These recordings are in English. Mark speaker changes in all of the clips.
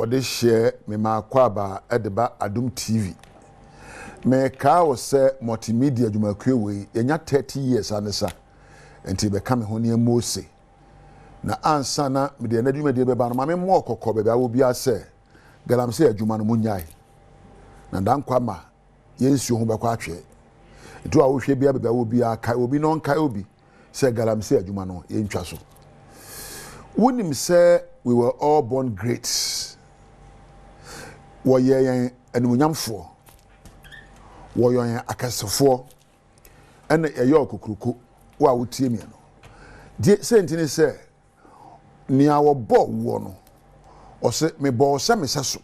Speaker 1: wode share me makwaba edeba Adom TV. Me ka wo se multimedia dwumakue we yenya 30 years anesa. Enti be ka me ho ne Mose. Na ansa na me de na dwumade be ba no ma me mo okokọ be ba wo bia se galamse adwuma no munyai. Na dankwa ma yensu ho be kwa atwe. Etu a wo hwe bia be ba wo bia kai obi no nkai obi se galamse adwuma no yentwa so. Wonim say we were all born great. Woyen enunyamfo. Woyen akasefo. Ene eyo kokuruku wa wotie mi no. Die sentini se nia wo bo wo no. O se me bo se me seso.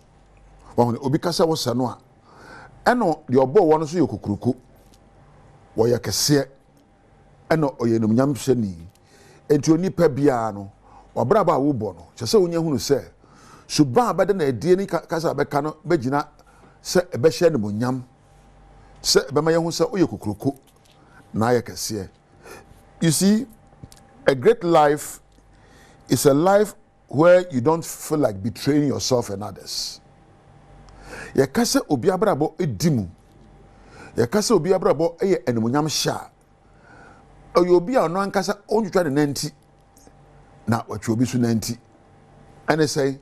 Speaker 1: Wo obi kasa wo se no a. Eno de obo wo no so yokukuruku. Wo ye kese. Eno oye enunyamhwe ni. Enti onipa bia no wabraba wo bo no. Che se wonya hunu se suba abade na edie ni kasa abeka no begina se ebe hye ne monyam. Se ebe ma ye hu se oye kokuruku na ye kese. You see, a great life is a life where you don't feel like betraying yourself and others. Ye kase obi abrabo edimu. Ye kase obi abrabo eye enemonyam sha. Oyo obi a no ankasa onwutwa ne nanti na watwe obi su nanti. Ene say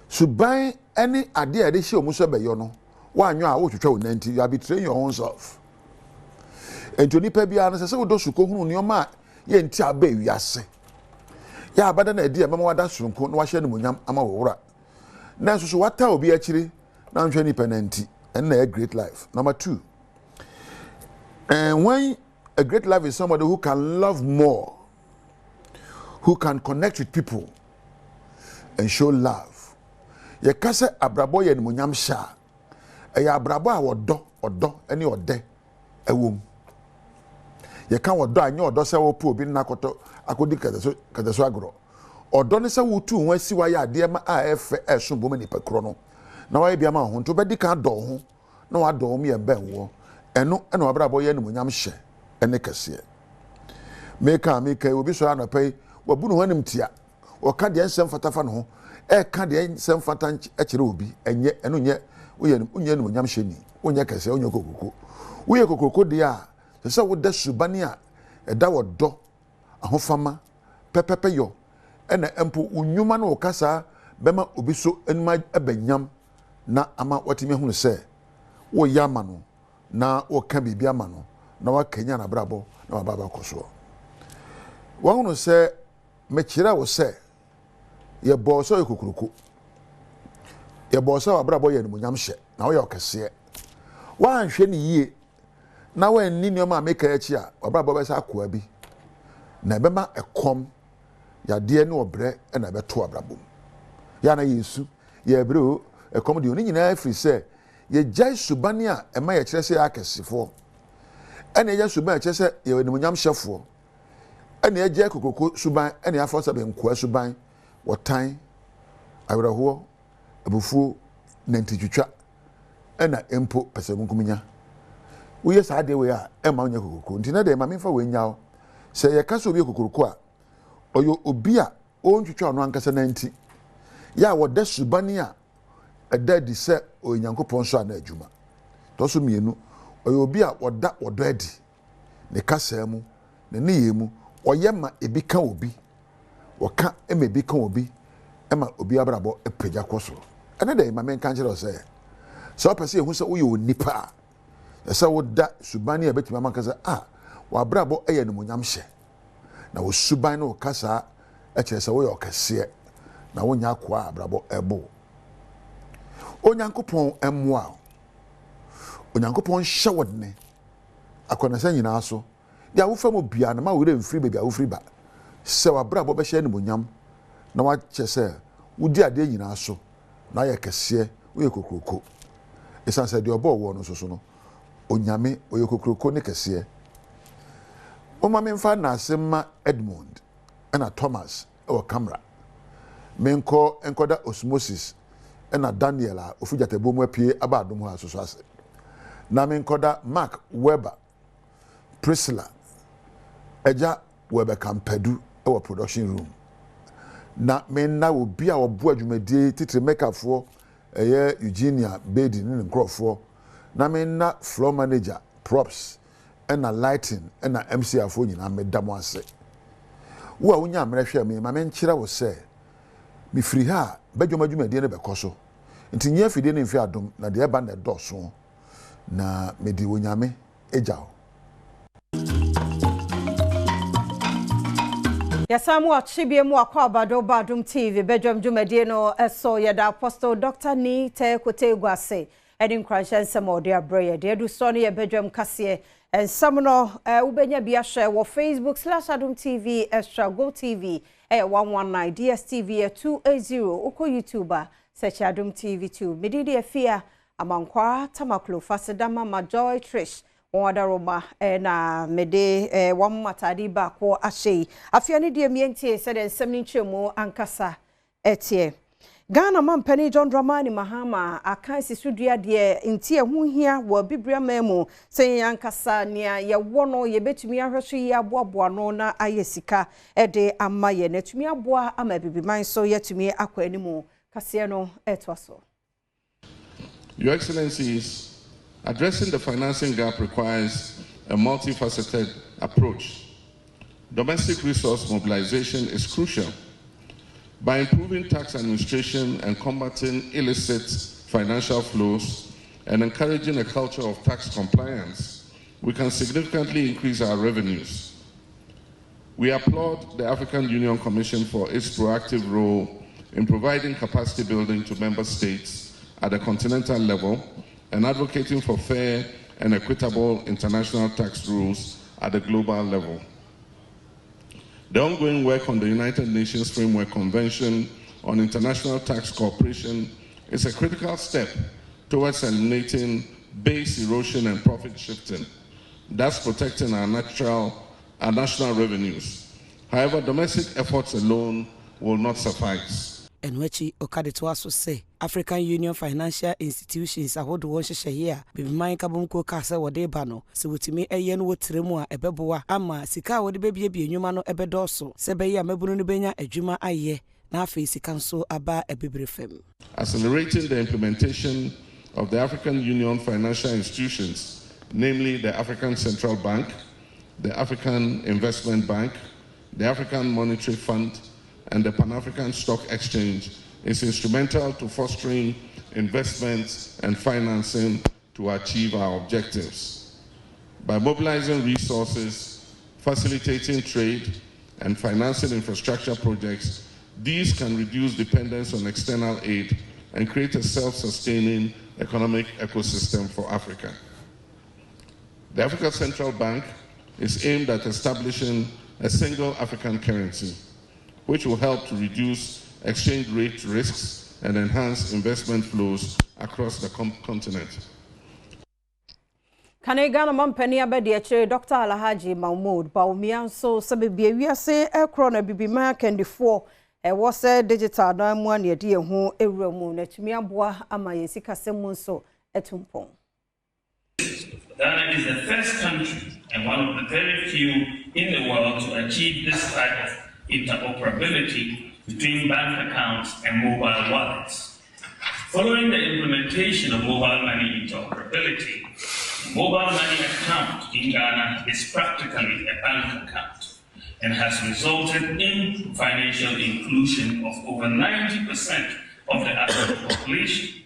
Speaker 1: suban any ade ade hye omuso beyo no wa anyo a wotwetwa nanti, you are betraying your own self. Enti pa bia no se wo do suko hunu nioma ye nti aba wiase. Ya abada na edi emema wada surunko na wahye ne monyam ama wowura. Na so wata obi akiri na nhwe ni penanti. And na a great life. Number 2. And when a great life is somebody who can love more, who can connect with people and show love. Ye kase abrabo ye ne monyam sha. E ya abrabo a odo ene ode ewom. Ye kan wodo anya odo se wo po obi na koto akodi kadeso agro. Odo ne se wo tu ho asi wa ya ade ma a efe eso bom ni pakro no. Na wa bia ma ho nto bedi kan do ho na wa do me be wo. Eno ena abrabo ye ne monyam hye ene kase. Meka obi so anopai wabunu ho anim tia. O ka de ensem fatafa no ho. E ka de ensem fata ekire obi enye eno nye unye ne monyam hye ni. Unye kase unye kokoko. Uye kokoko de a se wo da subani a eda wodo ahofama pepepe yo ena empo unyuma na okasa bema obi so enuma ebanyam na ama watimi hunu se wo yama no na wo ka bibia ma no na wakanya na brabo na wababa koso wo hunu se mekira wo se ye bo so ekokuruku ye bo so abrabo ye numunyam hye na wo ye okese wa anhwe ni yie na wen ni nioma ameka echi a obrabo be sa akoa bi na bema ekom ya de ne obre na beto abrabo ya na yesu ye ebre ekom de oni nyina afiri se ye jai subani a ema ye kire se akesefo ene ye suban kire se ye enunyam hyefo ene ye jai kokoko suban ene afo se be nkoa suban wotan awreho abufuo nantitwitwa ena empo pesemunkuminya uye sa de we a ema onye kokoko nti na de ma memfa we nyawo se ye kasa obi kokoko a oyo obi a ontwitwa no ankasa nanti ya woda subani a edadi se onyankopon so ana adwuma to so mienu oyo obi a woda wodo adi ne kasa mu ne niye mu oyema ebi ka obi woka ema ebi ka obi ema obi abrabo epagya koso ene de ma menka nkere se opese ehu se uye onipa esa woda subani a betima mankaza wa brabo eye ne monyam hye na wo suban no kasa ekere se wo ye okase na wonya akoa abrabo ebo onyankopon emmoa onyankopon hyewodne akona sa nyina so dia wo fam bia na ma wo re mfiri be bia wo firi ba se wa brabo be hye ne monyam na wa kyese wodi ade nyina so na ye kase wo ye kokroko esanse de obo wo no so no onyame oyokokroko ne kase o ma memfa na asema Edmund ena Thomas o camera menko enkoda osmosis ena Daniel a ofujatebo mu apie abadom ha so ase na menkoda Mark Weber Priscilla eja Weber Kampedu e production room na men na obi a obo adwumadi titire makeup Eugenia Bedi ne nkrofo na men na floor manager props na lighting na MC afo nyina medam ase wo a wonya amrehwe me ma men kira wo se mi free ha badwom adwumadi ne bekoso nti nya fide ne mfi adom na de eba na doso na medi wonyame ejao
Speaker 2: Yasamu achibie mu akwa Badwam TV Badwam dwumadi no eso yeda Apostle Dr. Ni te kote gwase edi nkranhye nsem ode abreye de edu so no ye Badwam kase ensam no ubenya bia hye wo Facebook/Adom TV Extra Go TV 119 DSTV 280 uko YouTuber search Adom TV 2 medidi afia amankwa tamaklo fasedama majoy trish Wadaroma na mede wamatadi ba ko ahye afia ne de mientie se de nsem ni nchemu ankasa etie Ghana mampani John Dramani Mahama akan sisudua de ntie hu hia wo bibria memu se ankasa nia ye wono ye betumi ahweso ye aboaboa no na ayesika ede amaye na tumi aboa ama bibiman so yetumi akwa animu kase no etwaso.
Speaker 3: Your Excellencies, addressing the financing gap requires a multifaceted approach. Domestic resource mobilization is crucial. By improving tax administration and combating illicit financial flows and encouraging a culture of tax compliance, we can significantly increase our revenues. We applaud the African Union Commission for its proactive role in providing capacity building to member states at the continental level and advocating for fair and equitable international tax rules at the global level. The ongoing work on the United Nations Framework Convention on International Tax Cooperation is a critical step towards eliminating base erosion and profit shifting, thus protecting our national revenues. However, domestic efforts alone will not suffice.
Speaker 4: And wechi okade to aso say African Union financial institutions ahodo won hye here bibi man kabonko ka se wode ba no se wotimi eye no wotremu a ebeboa ama sika wode bebie enwuma no ebedoso se be ya mabunu no benya adwuma aye na afi sika nso aba ebebrefem.
Speaker 3: Accelerating the implementation of the African Union financial institutions, namely the African Central Bank, the African Investment Bank, the African Monetary Fund, and the Pan-African Stock Exchange is instrumental to fostering investments and financing to achieve our objectives. By mobilizing resources, facilitating trade, and financing infrastructure projects, these can reduce dependence on external aid and create a self-sustaining economic ecosystem for Africa. The African Central Bank is aimed at establishing a single African currency, which will help to reduce exchange rate risks and enhance investment flows across the continent.
Speaker 2: Kanegana mampani abedi eche Dr. Alhaji Mahmoud Bawumia so sabebia wiase ekro na bibima kendifo wose digital na mu an yedi ehu ewramu na tumi aboa ama yesika semu so etumpon.
Speaker 5: Ghana is the first country and one of the very few in the world to achieve this type of interoperability between bank accounts and mobile wallets. Following the implementation of mobile money interoperability, the mobile money account in Ghana is practically a bank account and has resulted in financial inclusion of over 90% of the adult population.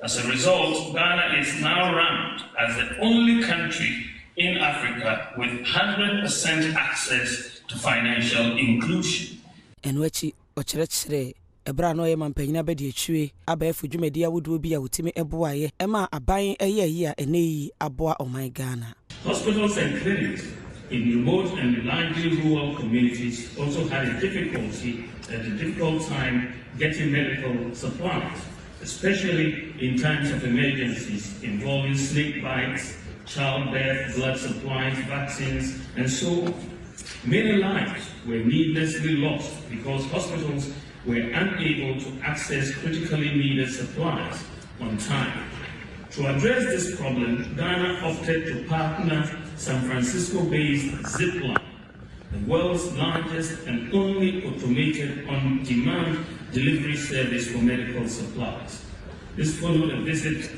Speaker 5: As a result, Ghana is now ranked as the only country in Africa with 100% access to financial inclusion.
Speaker 4: And wechi ochere ebra no ye mampanyina bedi etwe abaefu dwumadi awodo bi a wotimi eboaye ema aban eye a eneyi aboa oman Ghana.
Speaker 5: Hospitals and clinics in remote and largely rural communities also had a difficult time getting medical supplies, especially in times of emergencies involving snake bites, childbirth, blood supplies, vaccines, and so on. Many lives were needlessly lost because hospitals were unable to access critically needed supplies on time. To address this problem, Ghana opted to partner San Francisco-based Zipline the world's largest and only automated on-demand delivery service for medical supplies. This followed a visit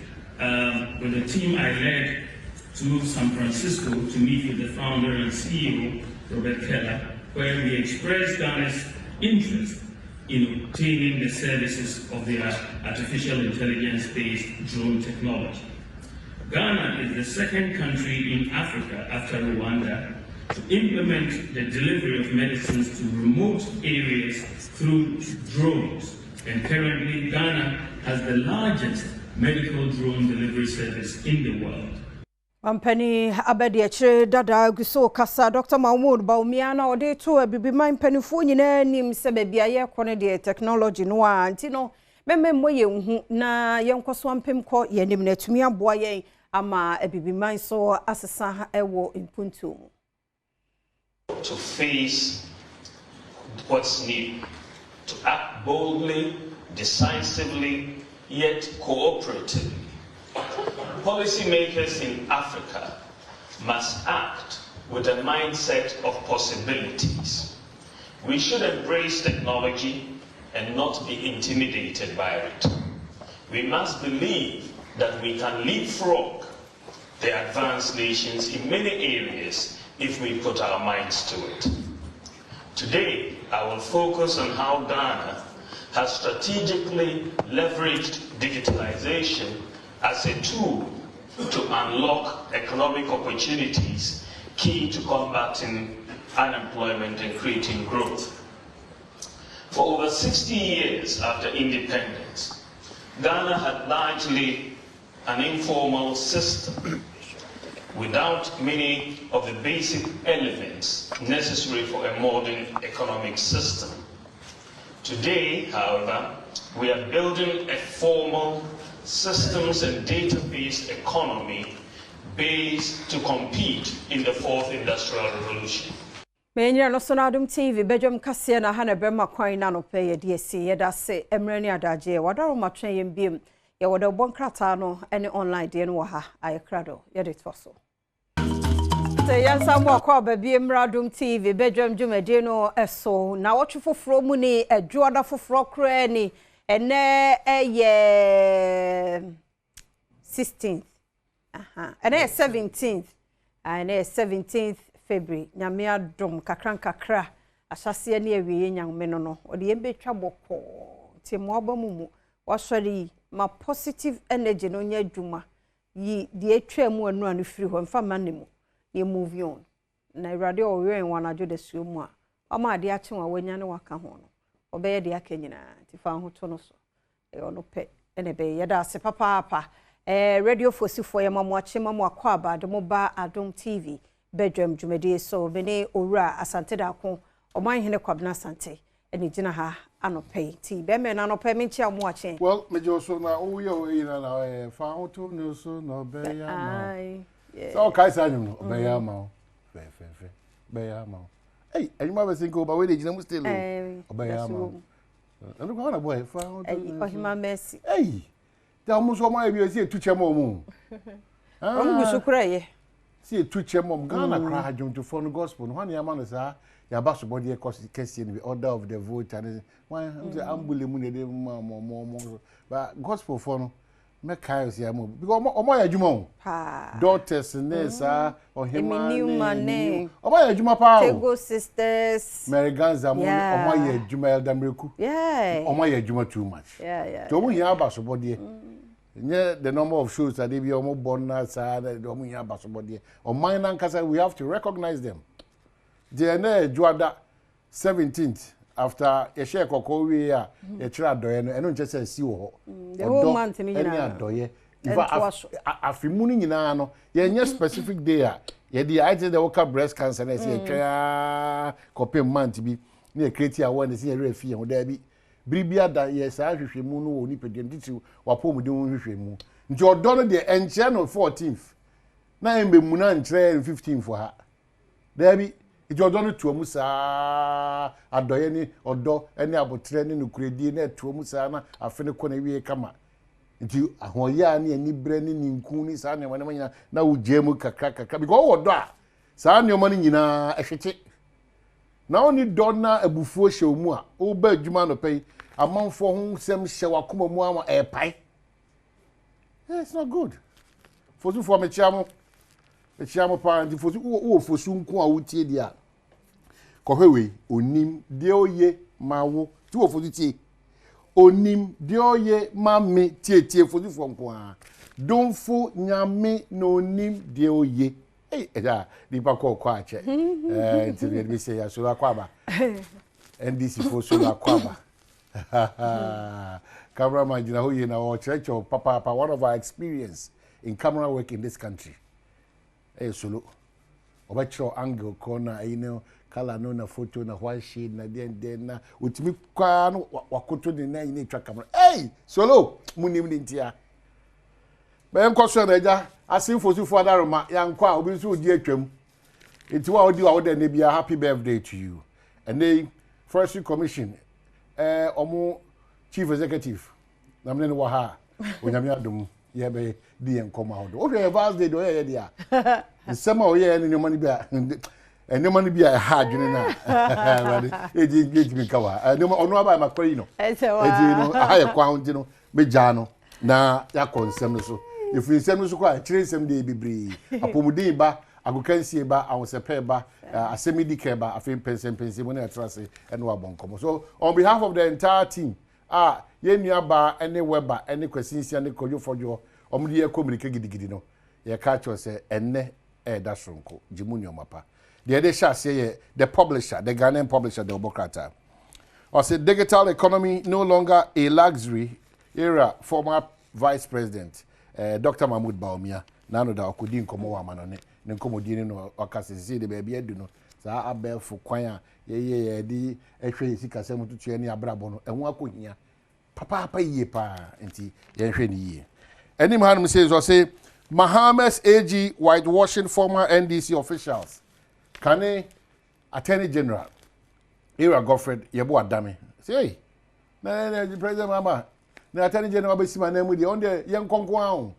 Speaker 5: with the team I led to San Francisco to meet with the founder and CEO, Robert Keller, where we expressed Ghana's interest in obtaining the services of their artificial intelligence-based drone technology. Ghana is the second country in Africa after Rwanda to implement the delivery of medicines to remote areas through drones. And currently, Ghana has the largest medical drone delivery service in the world.
Speaker 2: Ampani abediache dada guso kasa Dr. Bawumia na ode to abibiman mpanifu nyina nim se bebia ye kone de technology no anti no memmo ye hu na yenkoso ampem ko ye nim na tumi aboa ye ama abibiman so asesa ewo impuntu
Speaker 6: to face what's needed, to act boldly, decisively, yet cooperatively. Policymakers in Africa must act with a mindset of possibilities. We should embrace technology and not be intimidated by it. We must believe that we can leapfrog the advanced nations in many areas if we put our minds to it. Today, I will focus on how Ghana has strategically leveraged digitalization as a tool to unlock economic opportunities key to combating unemployment and creating growth. For over 60 years after independence, Ghana had largely an informal system without many of the basic elements necessary for a modern economic system. Today, however, we are building a formal systems and database economy based to compete in the fourth industrial revolution.
Speaker 2: Menyira no so na Adom TV Badwam kase na ha na brema kwan na no pe ye de esi ye da se emre ni adaje wadaro matwen ye biem ye wodo bonkrata no ene online de no ha ayekrado ye de toso te yansa mo akwa ba biem Adom TV Badwam dwumade no eso na wotwe foforo mu ni adwoda foforo kra ni ene eye 16th ene 17th ene 17th February nyame adom kakra asase ne awie nyame no ode yembetwa boko temo abamumu wasori ma positive energy no nya adwuma yi de atwa mu anu anu firi ho mfa manemu ye move on na irade owen wanajo de suomu a ama ade ache wa wanya ne waka ho no obeye de akanyina tifa ho to no so e ono pe ene be yeda ase papa radio fosifo ye mamu ache mamu akwa Badom ba Adom TV Badwam dwumade so bene owura asante da ko oman hene kwabna asante eni gina ha anope ti be me na anope me nchi amu ache
Speaker 1: well me jo so na owo ye oyi na fa ho to no so no be ya ma so kai sa nyum no be ya ma fe be ya ma hey anyuma be sinko ba we de gina mu still be ya ma anu ko na boy fa ho to
Speaker 2: no ohima mercy
Speaker 1: hey ta mu so ma e bi esi etuche mo mu
Speaker 2: omu gusukura ye
Speaker 1: see two chemom Ghana cry hajunto for the gospel no one yaman say ya baso body question the order of the vote and why am say ambule mu ne de mo but gospel for no me kai say am because omo ya juma
Speaker 2: pa
Speaker 1: daughters nesa or him
Speaker 2: man
Speaker 1: omo ya juma pa
Speaker 2: Tego sisters
Speaker 1: Americans omo ya juma eldamreku omo ya juma too much to mu ya baso body the number of shows that they be almost born na sad or mine kasa we have to recognize them. They na juada 17th after a share kokko we ya e tira doye no eno nche say si wo
Speaker 2: the whole month ni
Speaker 1: nyina eni adoye ifa afimu ni nyina no ye nya specific day a ye di I tell the worker breast cancer na say twa kopem month bi na create awareness ye refi ho da bi Bribia da yes ahwehwemu no oni pedem titi wapom de hwehwemu nti odo no de enche no 14th na embe mu na nkyere 15th for ha da bi iti odo no tuomu saa adoye ni odo ene abotre ni nukuredi na tuomu saa na afene ko na wie kama nti ahoye ani ani bre ni ninku ni saa ne nyina na wujemu kakra because odo a saa ne nyina ehwete na oni donna abufuo hye mu a wo ba adwuma no pay amanfo ho sem hye wakoma mu ama epai. It's not good. Fosu for me chiamo pa ndi fosu wo fosu nko a wotie dia. Kohwewe onim de oye mawo ti wo fosu tie. Onim de oye mame tie fosu for nko a. Donfo nyame no onim de oye. Eja di pa ko kwa che. Nti be say ya so akwaba. NDC for so akwaba. Camera man jina ho ye na o church of papa one of our experience in camera work in this country. Solo. Obachro angle corner, color no na photo na white shade na den na utimi kwa no wakoto de na ine twa camera. Solo munim ni ntia. Be enko so na eja asinfo su for adaroma yankwa obi so odi atwam. Enti wa odi wa wo de na bia happy birthday to you. And then Forestry Commission omo chief executive na mne no ha onyame adom ye be di enkoma hodo o de birthday do ye dia nsema o ye ne mani bia ene mani bia ha adwene na eji engagement kawa ne ono aba makwari no eji no ha ye kwa hunti no meja no na ya konsem no so if nsem no so kwa kire nsem de bibiri apomudin ba agokansie ba awsepe ba asemidi keba afin pensen mo na trase eno abonkomo. So on behalf of the entire team ye nuaba ene weba ene kwasinsia ene kojofojo omde ye communicate gidigidi no ye ka cho se enne da sonko jimuni omapa the dey sha say ye the publisher, the Ghanaian publisher, the Obokrata or say digital economy no longer a luxury era. Former vice president Dr. Mahmoud Bawumia nano da okudi nkomo wa manone ne nkomodini no okasisi de baby edu no sa abefo kwan a ye di ehwe sika sem tutu ani abrabo no ehun akohia papa yiye pa nti ye hwe ni yiye. Any man says or say Mahames AG whitewashing former NDC officials. Kane Attorney General Era Godfred Yebo Adame say na President Mama na Attorney General be sima na mu de on de yen konkon ahun.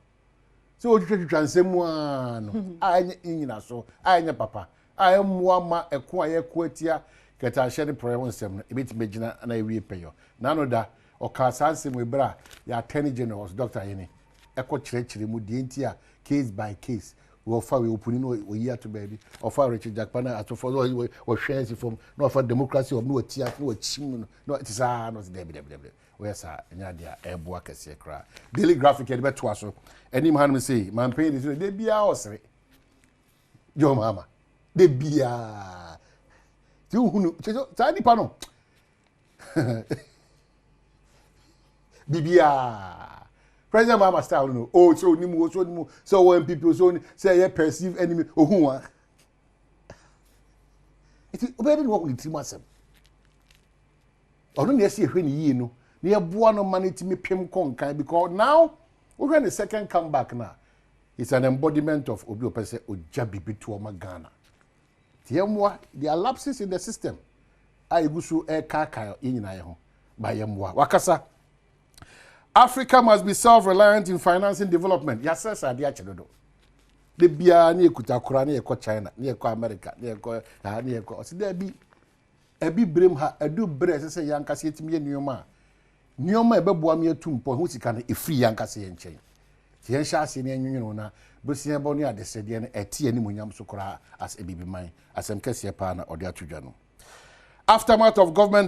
Speaker 1: So twetwa nsemu no anya nyina so anya papa ayemwa ma eko ayeko atia keta hye ne prayer nsem no ebeti megina na ewie peyo na no da okasa nsem ebra ya Attorney General Dr. Yene eko kyerɛkyerɛ mu de ntia case by case we fa we opuni no we year to baby ofa Richard Jakpana atofo we hwɛ si fom no ofa democracy of no atia no achim no it is no debi we sa nya dia ebo akese kra daily graphic e be to aso any man me say man pay this de bia osre jo mama de bia ti hunu ta di pa no bibia President Mama style no so nimu so when people so say you perceive enemy ohun it obedi no with masem onu na esi ehwe ni yi no na ye boa no manage me pem konkan because now when the second comeback now it's an embodiment of obi opese oja bibi to oma Ghana tiemwa there are lapses in the system aigusu e kaka yinyina ye ho ba yemwa wakasa Africa must be self-reliant in financing development. Yes, sir, I did do. The bia ni ekuta kura ni eko China, ni eko America, ni eko. So there be brem ha edu bre say yanka se etimi nyoma. Nyoma e beboa me atumpo hu sika na efri yanka se yenchen. Ti yen sha se ne nwunwunu na bosia bo ni adesede ne etie ni munyam so kura as e bibi man asem kese pa na ode atudwa no. Aftermath of government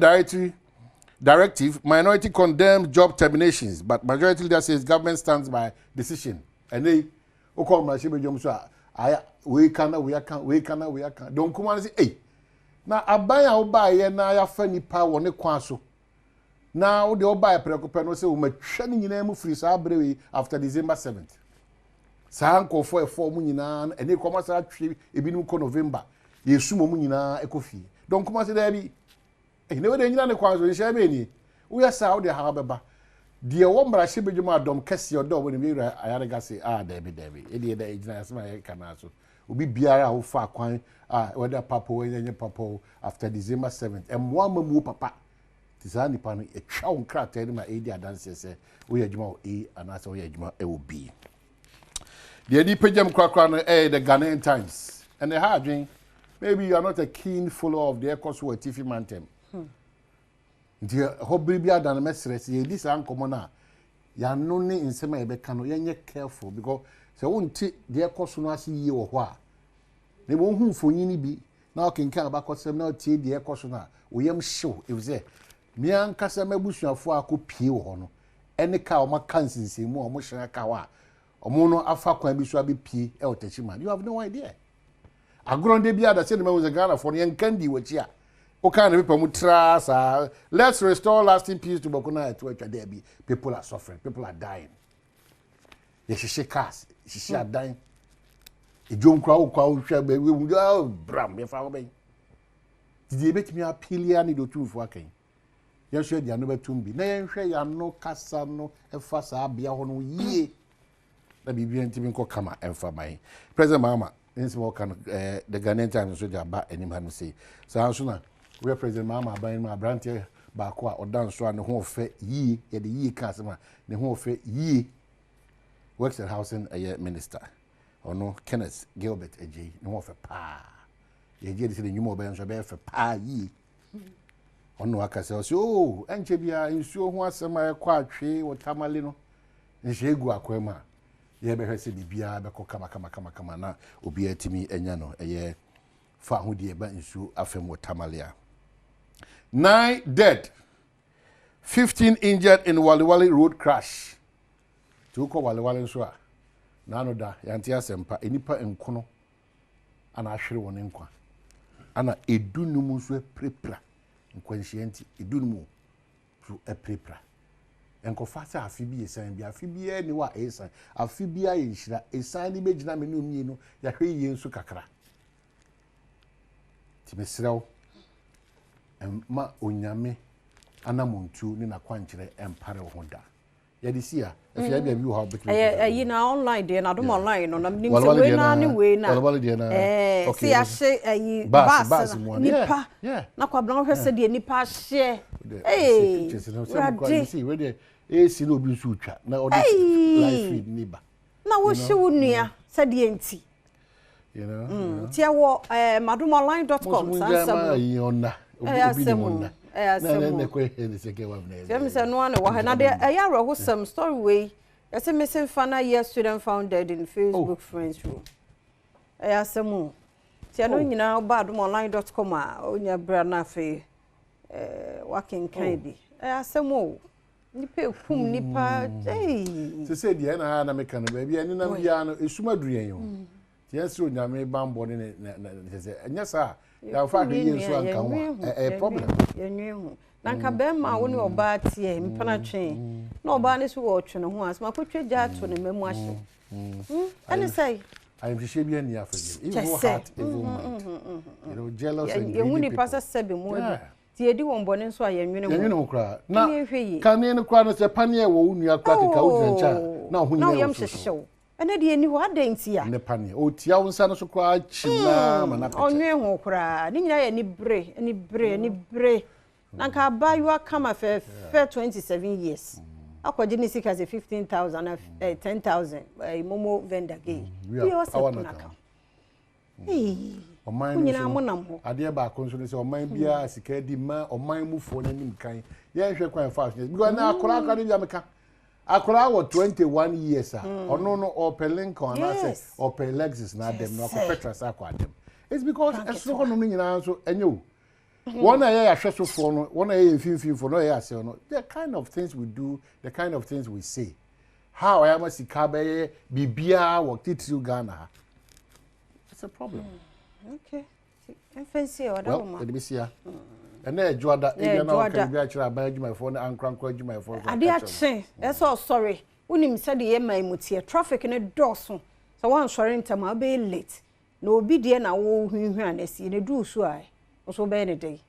Speaker 1: directive, minority condemned job terminations, but majority leader says government stands by decision. And they, we can. Don't come and say, hey, now I buy a buy na ya funny power ne kwaso. Now the buy preoccupy no say we training in free sabre after December 7th. Sanko for a form nyina and they come as a tree ebinu ko November. Yesu mo nyina ekofi. Don't come and say there be never de nyina ne kwanzo ni shebe ni we asa de ha beba de wo mbra shebe djuma dom kese odo wo ni mi ayarega say debi e de nyina asema e kana so obi biara wo fa kwan whether papa we nyenye papa after December 7th emwa mamu papa tisani pa no e twa won krata ni ma e di adanse se wo ye djuma o e anasa wo ye djuma e wo b de di pejam kwakwa no the Ghanaian Times and the ha adwen
Speaker 7: maybe you are not a keen follower of the Ecos or TV Mantem. The hobby be done a message. This uncommon now. Ya no ne nsema ye beka no ye careful because se wonti de ekoso no ase yie wo ho a ne bo hu mfonyin bi na okenkan abakosem na otie de ekoso na oyam hyew e ze mi ankasa mabusuafo akopie wo ho no ene ka o maka nsinsemu o mo hye ka wa o mo no afa kwan bi so abepie e otachima you have no idea agronde bi ada se ne mawu ze Ghana for ye nkandi wachi a okay, let's restore lasting peace to Bokuna to Debbie. People are suffering, people are dying. Yes, she cast, she are dying. A John Crow shall be bram if I obey. Did you bet me a pilliani do two working? Yes, you are never to be. Nay, you are no Cassano, a fassa be on ye. Let me be in Kama and for my present mamma. In small kind the Ghanaian Times so about any man say. So sooner. Represent Mama by my branch back or dance so and the whole fe ye at the ye customer, the whole fe ye works at housing a minister or no Kenneth Gilbert a J, no of a pa. Ye did the new mobile shall bear for pa ye. On no Acasel, so and Chebia in so once a my quad tree or tamalino and she go aquema. Ye better say the beer, Bako kama na, Ubia Timmy and Yano, a year far who dear but in so afem what tamalia. 9 dead, 15 injured in Waliwali road crash. Tuko Waliwali nso a nano da yantia sempa enipa enkono ana ahwere won enkwa ana edunumu so prepra nkwanhyianti edunumu so prepra enkofa sa afibi esan bi afibi e ni wa esan afibi a yenhira esan ni begina me no mienu ya hwe yie nso kakra timesrew ma onyame anamuntu ni na kwankyere empare ho da ya disia afia bia bi wo ha betwe
Speaker 2: yi na online de na dom online no na nim se we na ni we na okay si ahye yi bus nipa na kwabran hwe se de nipa hye
Speaker 7: see we de si no bi su twa na live feed ni ba
Speaker 2: na wo hye wo nua se de enti
Speaker 7: you know
Speaker 2: tia wo madomonline.com
Speaker 7: sansa yi onna
Speaker 2: obi
Speaker 7: na ko he se ke wa na
Speaker 2: dem se no na wa na de ya ro some story we say missing fana year student founded in Facebook friends room asemu tia no nyina badomonline.com a onya bra na fe working kind bi asemu nipa kum nipa
Speaker 7: se se de na me kan ba bia ni na bia no esuma duren yo yes so nyame bambo ne se enya sa ya fa de yin so anka ho problem
Speaker 2: yenwe na nka be ma wo ne oba tie mpana twen na oba ne so wo twene ho asma kotwe ja to ne mamu ahye and say
Speaker 7: I am she be any afage even heart even mind you know jealous and
Speaker 2: you ni pasa sebe mo ti edi won bone so ayenwene
Speaker 7: ho kra na kan ne kra no se pane wo unua kra keka wo drancha na ho nyina
Speaker 2: na yam hyehyew ene de eni ho adanti a
Speaker 7: ne pane o tia wo nsa no so kra china mana pete
Speaker 2: onwe ho kra ni nyina ye ni bre na nka abayu kama fe 27 years akwaje ni sika ze 15,000 10,000 momo vendor gay we also kunaka
Speaker 7: nyina monam ho ade ba konso ne se oman bia sika di ma oman mufo na nim kan ye hwe kwan fashion because na akora akora bia meka akora wo 21 years ono no Opel Lincoln na say Opel Lexus na dem no Petra sa kwa dem it's because eso ho no nyina so enyo one ay ahweso fo no one ay finfin fo no ay ase no the kind of things we do the kind of things we say how I am sika be bibia wo titiri Ghana it's a problem
Speaker 2: okay fancy or that woman
Speaker 7: let me see and na ejuada e na o kan bi a kira ba adwuma fo na ankranko adwuma fo
Speaker 2: ade a che so sorry unim said ye mai mutie traffic ne doso so wan sorry ntama be late na obi de na wo hwehwe anasi ne du so ai so be ne dey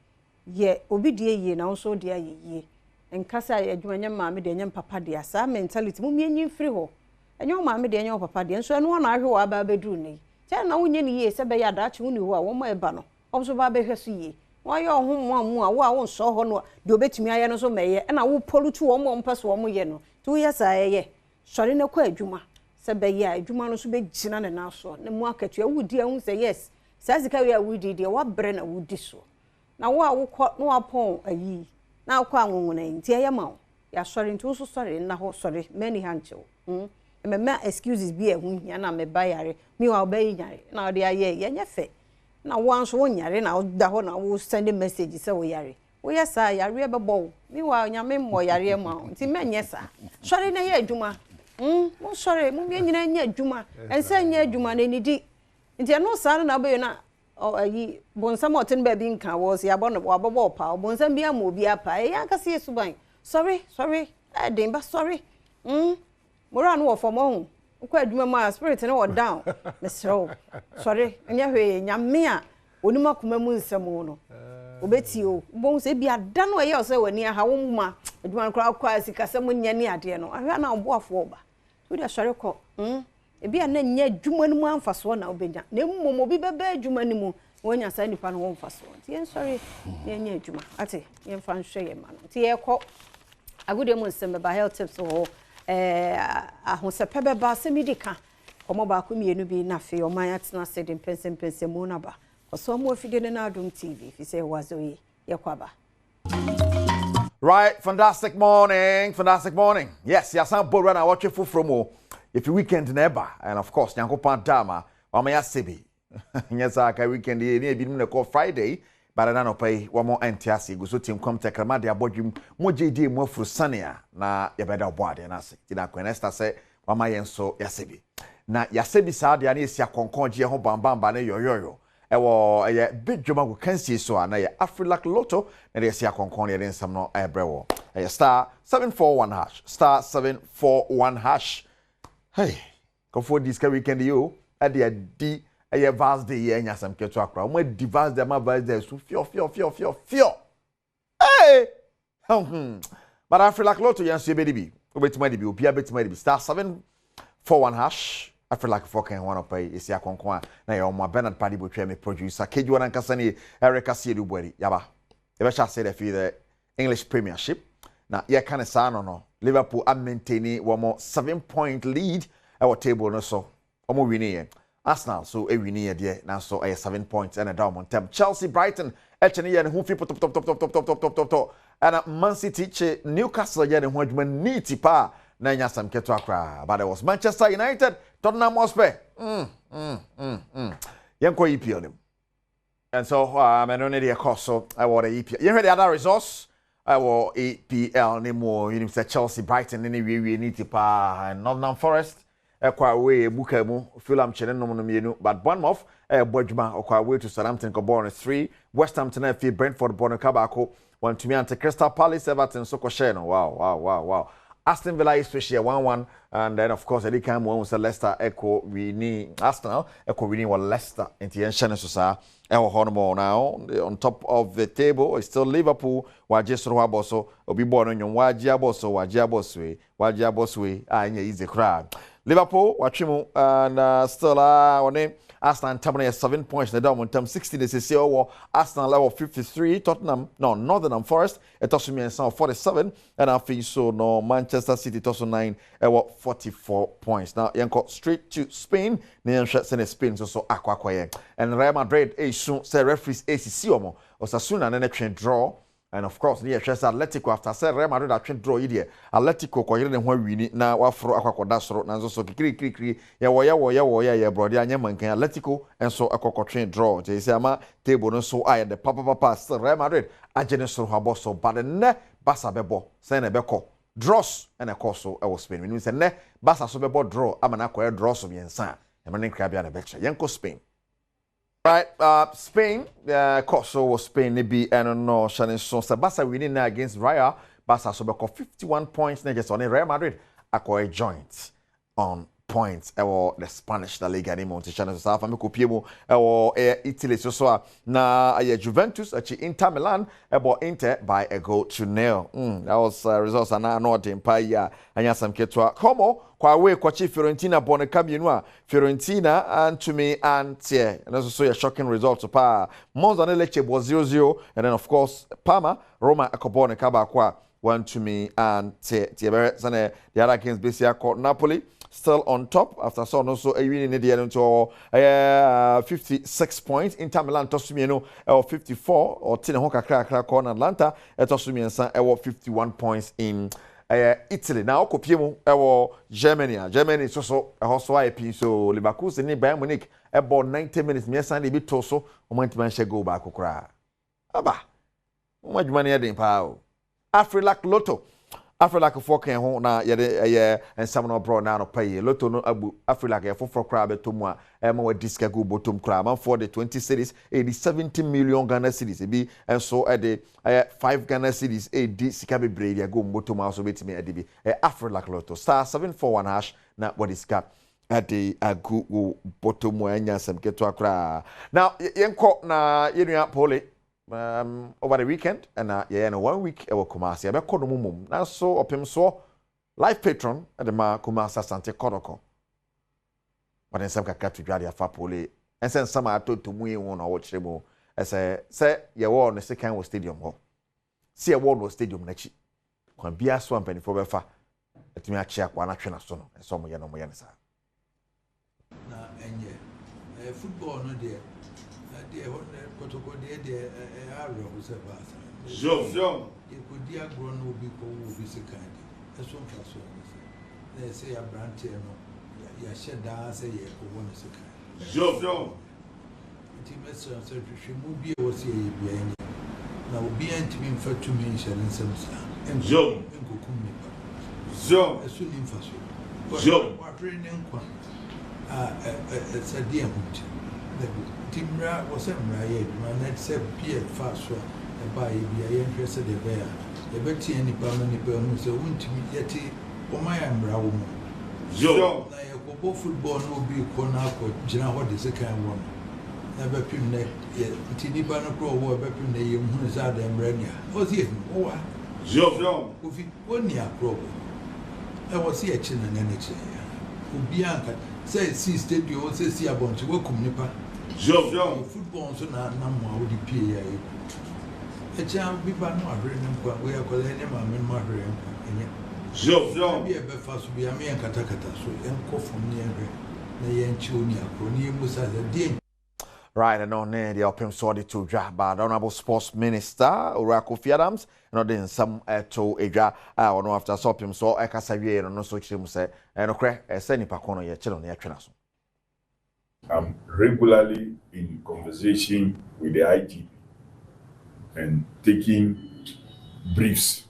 Speaker 2: ye obi de ye na so de ayeye enkasa adwuma nya maame de nya papa de asa mentality mu mienyi free ho enyo maame de nya papa de so eno na ahwe wa ba bedu ne tia na wonye ne ye se be ya dachi woni ho a wo ma eba no so ba be hwe so ye wo ye ohun mu a wo so ho no de obetumi aye no so meye na wo polutu wo mo mpaso wo mo ye no tu ye sa ye sori ne kwa adwuma se be ye adwuma no so be gina ne na so ne mu akatua wudi ehun se yes sika we a wudi de wa bre na wudi so na wo a wo no apon ayi na akọ anwonwona nti eyema wo ya sori nti wo so sori na ho sori many hanchew me excuses bi ehun ya na me bayare mi wa obayi nyare na odi aye ye nyefe na wo anso wo nyare na da ho na wo send message say wo yare wo yesa yare e bebo mi wa nyame mo yare ma nti menye sa sori na ye adwuma mo sori mo mi nyina nya adwuma ense nya adwuma na nidi nti no sa na boyo na ayi bonsam otin ba bi nka wo se abo no wababo pa bonsam bi ama obi apa e ya kase suban sorry den ba sorry mora no for mo ukwa adwuma ma spirit na wo down mesro sorry nya hwe nyame a onima kuma mu nsem no obeti o bon se bia da no ye o se wani ha wo ma adwuma kra kwa sikasem nya ni ade no ahwa na oboafo oba so dia sorry ko ebia na nya adwuma no mu amfaso na obenya na mmom obi bebe adwuma no mu wonya sa nipa no wonfaso ti sorry nya adwuma ate yen fa nhwe ye ma no ti ye ko agudie mu nsem ba health tips ho ahosepe beba semidika komo ba ko mienu bi na fe o man atena se de pensempense mu na ba so mo afide na Adom TV fi say wazoyi ye kwaba.
Speaker 8: Right, fantastic morning. Yes, ya san borwa na watch fu from o if you weekend never and of course nyankopon dama wa ma ya sebi nyesa ka weekend ye ni ebi na call Friday but na no pay wa mo entiase go so team kom tekrama de abodwum mo jedi mo afuru sania na ye beda oboade na se ti na kwenesta se wa ma yenso ya sebi na ya sebi sa de na esia konkonje ho bambamba na yoyoyo ewo ye bidwuma go kansie so na ye Afrilac Lotto na de esia konkon ye nsam no ebrewo star 741 hash star 741 hash. Hey, go for this weekend you at the D a vast day ye nya sam keto akra mo di vast day ma vast day so fio hey but Afrilac Lotto yan so be bi obetima di bi obi abetima di star 741 hash Afrilac fokan one up is ya konkon na ya omo Bernard Paddy Botwe me producer keju wana nkasa ni Erica Siedu Bweri yaba e be sha say the English Premiership na ye kan sa no Liverpool are maintaining one more 7-point lead our table no so omo winning Arsenal so e winning there now so 7 points and a down on temp Chelsea Brighton echene ye ne hu fi top and Man City che Newcastle ye ne hu adwuma neat pa na nya sam keto akra but it was Manchester United Tottenham Hotspur yanko EPL and so I don't need a cost so I want EPL you heard the other resource I will EPL ni mo you say Chelsea Brighton ni we need to pa Nottingham Forest kwa we buka mu Fulham chene no mienu but Badwam Badwam kwa we to Southampton ko born 3 West Ham tena fi Brentford born kabako want to me ante Crystal Palace Everton so ko share no wow Aston Villa is special 1-1 and then of course Eddie Cam won with Leicester echo we need Arsenal echo we need what Leicester into the channel so sa now on top of the table is still Liverpool waje soro aboso obi born on waje aboswe anya easy crowd Liverpool watchimu and still on Arsenal tabana 7 points na down on term 60 they say Arsenal level 53 Tottenham no Northern Forest etosumi and 47 and I think so no Manchester City toso 9 44 points now yanko straight to Spain na send Spain so akwa and Real Madrid soon say referees ACC omo Osasuna na twen draw and of course near Chelsea Atletico after say Real Madrid atwen draw here Atletico ko yire ne ho wini na wafro akwakoda soro na so kiri ya wo brother anya mankan Atletico enso akokotwen draw je say ama table no so aya the papa Real Madrid agene soro habo so but ne Barca bebo say na beko draws and a course so I was Spain mean say ne Barca so bebo draw ama na ko draw so biensa e manen krabia na becha yenko Spain. Right, Spain, Koso was Spain, maybe, and no, Shannon so Barca winning against Real, Barca so 51 points, just on Real Madrid, acquire joint on points, or the Spanish La Liga, anymore, to Shannon South America, Piemo, or Italy, so na Juventus, actually Inter Milan, about Inter by a goal to nil. That was results, and I know the Empire, and yes, I'm Ketwa, Como. Kwa we kwachi Fiorentina bone kabienwa Fiorentina and to me and tie and also a shocking result to pa Monza Lecce was 0-0 and then of course Parma Roma akobone kaba kwa 1 to me and tie the other games basically called Napoli still on top after so no so winning in the end to 56 points. Inter Milan Tosumino 54 or 10 Hoka Krakra corner Atlanta Tosumian 51 points in Italy. Now Kopiemo Germany so also IP so Leverkusen ni Bayern Munich about 90 minutes me san be toso o man go back kra. Aba. Much money adin pa. Afrilac Lotto. Afrilac for can ho na ye and some no bro na no pay. Lotto no abu Afrilac e for crab to mo e ma diska go bottom crab man for the 20 cities 70 million Ghana cedis e bi and so at the 5 Ghana cedis e sika be brave go bottom house betimi e bi Afrilac Lotto star 741 hash na what is cap at the agu bottom mo anya sam keto akra. Now yenko na yenua pole over the weekend and yeah no 1 week e wo Kumasi be kodo mumum na so opem so life patron at the ma Kumasi Asante Kodoko but then some kaka to dwade afa pole and sen some ato to mu won na wo kire mu say ye wo no second stadium ho see ye wo no stadium na chi kwan bia so ampani fo be fa etimi achi akwa na twe na so no so mo ye no sa
Speaker 9: na enye football no there protocol there area was a bath.
Speaker 10: Jean.
Speaker 9: It could be a grown will be second. As one for so. They say a branch, ya shed down, say, one second.
Speaker 10: Jean.
Speaker 9: Intimacy she will be was here behind. Now, be intimate for 2 minutes and some and
Speaker 10: Jean. Jean.
Speaker 9: As soon in Faso.
Speaker 10: Jean.
Speaker 9: What raining one? It's a dear the Timra was a married man that said Pierre Faso, a buy be a interested the bear. The Betty any permanent burn so won't be yet or my umbrella.
Speaker 10: Jean.
Speaker 9: Now, football no be Conako, Jina, what is the kind one? Never pin net yet. Tinibano Pro were bepping the young Hunazad and Brenia. Was it? Oh,
Speaker 10: Jean.
Speaker 9: If it one year problem. I was here chin and energy. Bianca said, see, state you also see a bunch of welcome nipper.
Speaker 10: Jean.
Speaker 9: Football so now more with the PA. A child be by no agreement, we are calling him a man murdering.
Speaker 10: Jean.
Speaker 9: Be a befast be a man katakata, so and cough from near the Yanchunia, Crony was as a dear.
Speaker 8: Right, and on there, the open sorted to draft by the Honorable Sports Minister, Oracle Adams, and then some to a draft, or no after sopping so I can say, and no such him say, and okay, a sending pacono, your children, your children.
Speaker 10: I'm regularly in conversation with the IGP and taking briefs.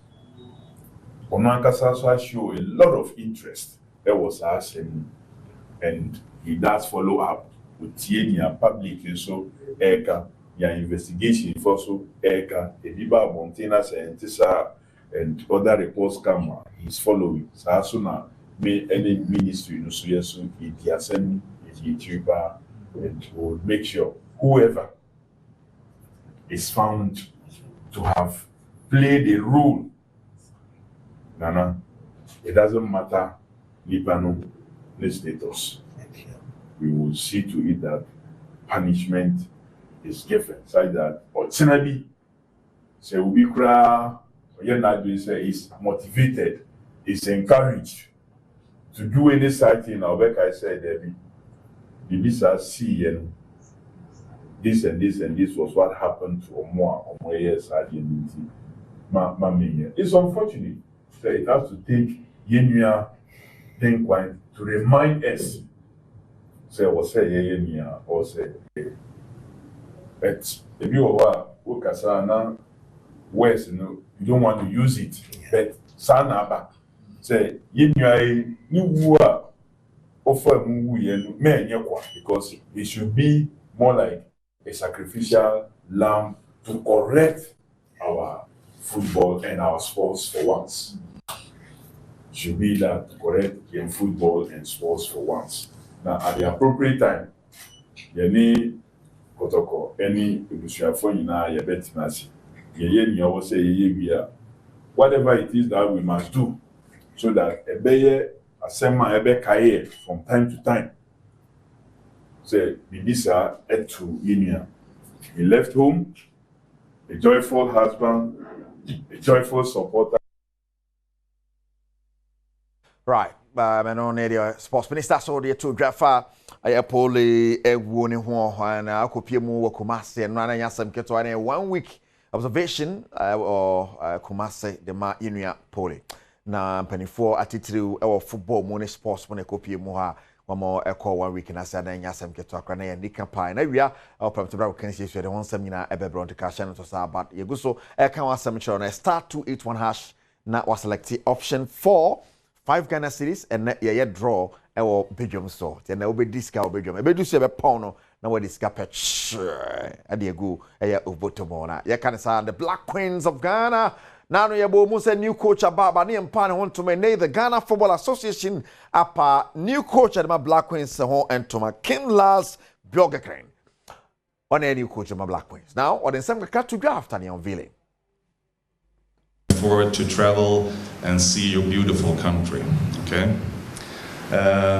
Speaker 10: Onankasa show a lot of interest. There was asking, and he does follow up. With Tienia public so Eka, your investigation for so Eka, Ediba Montana scientists and other reports come. He's following. So as soon as any ministry no so yes, he send YouTuber and will make sure whoever is found to have played a role. Nana, it doesn't matter Libano status. We will see to it that punishment is given, so that ordinarily, say we cry, is motivated, is encouraged to do any side thing. Like I said, the visa see and this and this and this was what happened to Omoa years identity. It's unfortunate that it has to take Yenuya Denkwine to remind us. Say was say or say but if you are workasana West, you don't want to use it. But Sanaba say you offer because it should be more like a sacrificial lamb to correct our football and our sports for once. It should be that to correct in football and sports for once. Now, at the appropriate time, any protocol, any for whatever it is that we must do, so that a semi from time to time. Say, Bidisa had to Inia. He left home, a joyful husband, a joyful supporter.
Speaker 8: Right. meno ne the sports minister so the to drafa ayapole ewu ne ho na akopie mu wo Kumasi no na nyasam keto na 1 week observation or Kumasi the ma inua pole na mpanifo atitiriw e football mu ne sports mu ne kopie mu ha wamo eko 1 week na sa na nyasam keto akra na nika pa na wia opramtobra kan sie so de wonsam nyina ebebro de ka hye no to sa but yeguso e kan wasam chero na *281# na was select option 4 5 Ghana cities and ye draw ewo Badwam so te na obe diska Badwam e bedu se be pon no na we diska patch ade egu eya obotomo na ye kan say the Black Queens of Ghana now no ye bo mu say new coach ababa ne mpa ne honto me the Ghana Football Association apa new coach at my Black Queens ho entoma Kinlas Biogekren on a new coach of my Black Queens now or then some cut to draft and unveiling
Speaker 11: forward to travel and see your beautiful country, okay?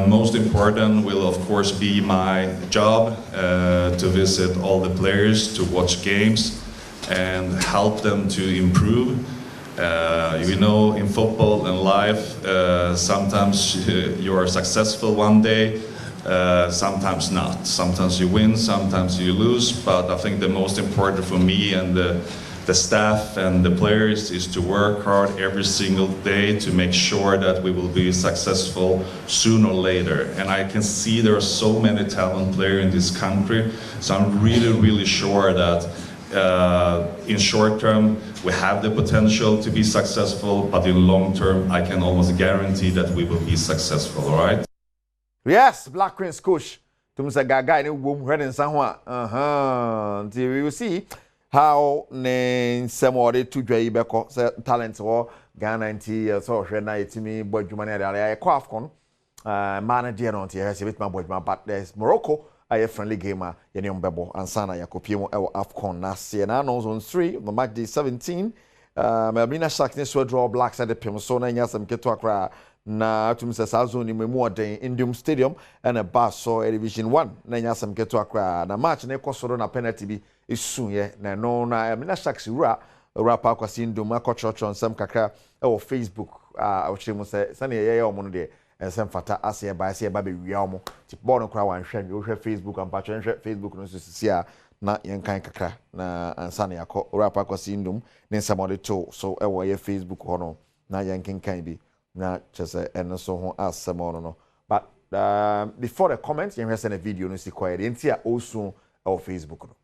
Speaker 11: Most important will of course be my job to visit all the players, to watch games and help them to improve. You know, in football and life, sometimes you are successful one day, sometimes not. Sometimes you win, sometimes you lose, but I think the most important for me and the staff and the players is to work hard every single day to make sure that we will be successful sooner or later. And I can see there are so many talented players in this country, so I'm really sure that in short term we have the potential to be successful, but in long term I can almost guarantee that we will be successful, all right?
Speaker 8: Yes, Black Queens coach. Tumsa gaga ni wom hwede nsa ho a. We will see how ne semore to dwa ibeko talent wo Ghana nti so hwe na yetimi bodwuma na ya kwa afcon manager no nti ya se bitma bodwuma but there's Morocco a friendly game ye ne mbebo ansana yakopie mu e afcon na se na no zone 3 the match day 17 Melina Sharks ne so draw Blacks at the pim so na nyasam keto akra na tumse sa zone ni mu oden Indium Stadium and a bar so division 1 na nyasam keto akra na match ne kosoro na penalty bi isunye na no na Melina Sharks rapa kwasi Indium akọchọchọ nsem kakra e Facebook ochire mu se sane ye omo no de ensem fata ase ba se ba be wia omo ti ball no kra wan hwe mi hwe Facebook am patcho hwe Facebook no so sisia na yenkan kakra na ansane yakọ rapa kwasi Indium ne nsem to so e wo ye Facebook hono na yenkan bi na chese eno so ho asemo no but before the comments you send a video no si quiet entia osun on Facebook no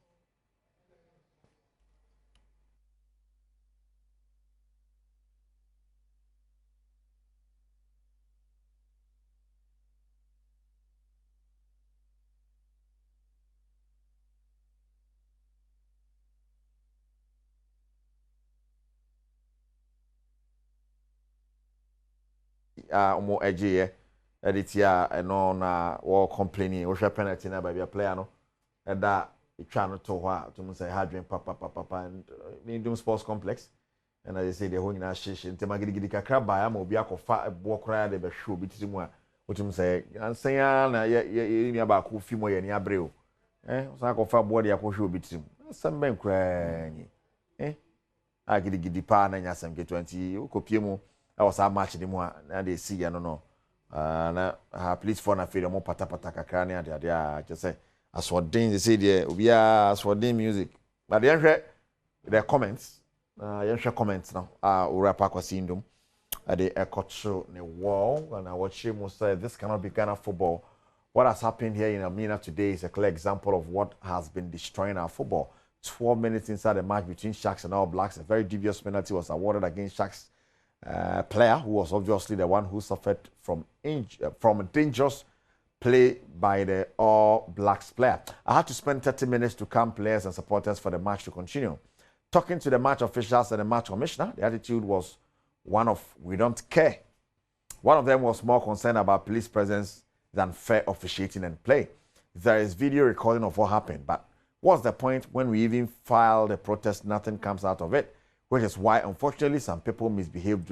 Speaker 8: omo eje editia eno na wo complaining wo hwe penalty na ba bia player no eda itwa no to ho a to say hadwen papa and Indium Sports Complex and as they say the ho nyina hye ntema gidigidi kakra ba ya ma obi akofa ebo kra de be hwe obi titimu a wotum say ansan ya na ye ni ba ko fi mo ye ni abreo so akofa bo de akohwe obi titimu asam ben kra nyi a gidigidi pa na nya sam ke 20 okopie mu I was a match anymore, and they see, I don't know. Na police for na feel more pata kakra ne ade just say as what they say there we are as for the music but the comments comments now ura pa kwasi Indium ade ekotro ne wall and I watch him say this cannot be Ghana football. What has happened here in Amina today is a clear example of what has been destroying our football. 12 minutes inside the match between Sharks and All Blacks, a very dubious penalty was awarded against Sharks player who was obviously the one who suffered from a dangerous play by the All Blacks player. I had to spend 30 minutes to calm players and supporters for the match to continue. Talking to the match officials and the match commissioner, the attitude was one of we don't care. One of them was more concerned about police presence than fair officiating and play. There is video recording of what happened, but what's the point when we even file the protest, nothing comes out of it? Which is why, unfortunately, some people misbehave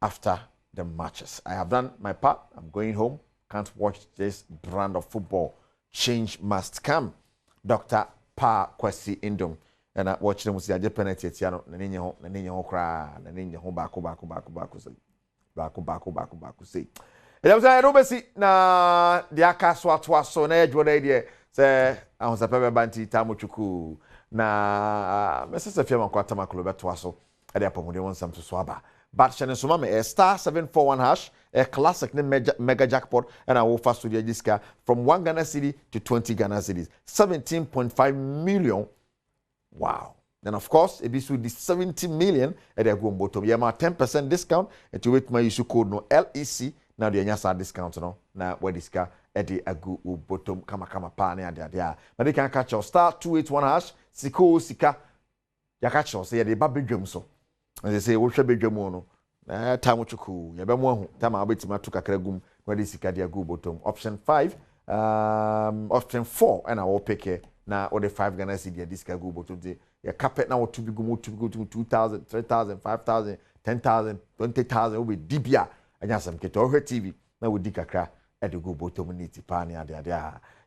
Speaker 8: after the matches. I have done my part. I'm going home. Can't watch this brand of football. Change must come. Dr. Pa Kwesi Indium. And I watch them with the penalty. baako say ɛdam sɛ ɛno bɛsi na de aka so atoa so na ɛdwo na ɛdeɛ sɛ ahosape bɛba nti tamotwuku na mɛsɛ fia man kwata maklo bɛtoa so ɛde apɔmuden wɔn nsɛm so aba but hyɛne so ma me star 741 hash a classic ne mega jackpot and I will fast to the disca from 1 Ghana cedi to 20 Ghana cedis 17.5 million. Wow. Then of course it is with the 70 million at the go bottom. Yeah, my 10% discount and to wait my issue code no LEC now the nyasa discount no na where disca at the agu bottom kama pa na dia. Now they can catch your star 281 hash sika ya catch your say the babedwam so. And they say wo hwe bedwam no time chuku ya be mo hu time abetima to kakra gum where the sika dia go bottom option 5 option 4 and I will pick na all the 5 Ghana cedi this can go bottom dey ya carpet now to be go 2,000 3,000 5,000 10,000 20,000 we dibia anya sam keto ohwe TV na we di kakra e dey go bottom ni ti pa ni ade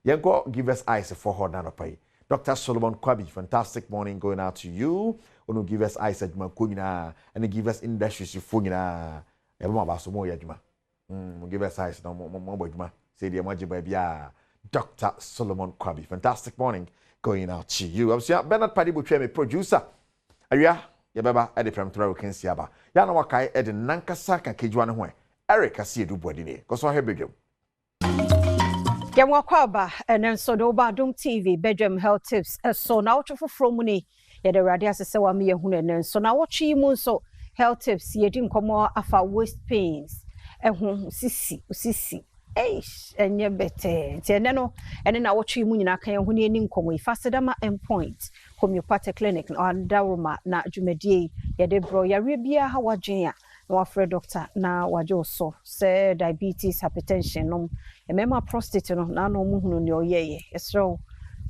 Speaker 8: yenko give us eyes for her na pay Dr. Solomon Kwabi, fantastic morning going out to you. Ono give us eyes at Makuna and give us industries you fungina. Everyone about some more yajma. Give us eyes no more bojma. Say the emoji baby. Dr. Solomon Kwabi, fantastic morning going out to you. I'm saying Bernard Paddy Buchemi, producer. Aria, ya baba at the Pramtura can see aba. Yana wakai at the Nankasaka Kijuan Hue. Eric, I see you do body. Because I have big.
Speaker 2: Yamwa kwaba and so do Badwam TV Badwam health tips so now to from money ya the radio se wa me ehunu so now watch you so health tips ye din komo afa waist pains ehun sisi enye bete ti ene no ene na watch you nyina kan ehunu ni nkomo ifasedama endpoint homeopathic clinic na Daruma na dwumadie ye de bro ya bia ha wadwen a na wafre doctor na wajo so say diabetes hypertension no emema prostate no na no muhunu ne oyeye esro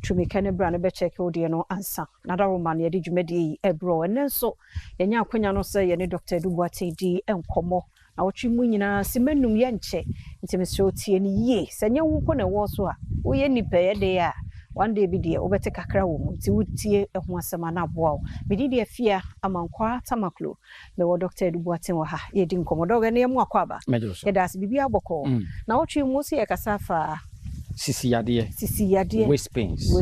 Speaker 2: twumika ne bra ne be check odie no ansa na Daruma na ye de dwumadie ebro ene so yenya akonya no say ye ne Dr. Dubuate di enkomo na wotwi mu nyina simenum ye nche ntimesro tie ni ye senya wu ko na wo so a wo ye nipa ye de a one day bi de obete kakra wo mu ti wutie eho asema na boa me di de afia amankwa tamaklo me wo Dr. Dubuate wo ha ye di nkomodo ga ne mu akwaba ye das bibia boko na wotwi mu so ye kasafa
Speaker 12: sisi yade waist pains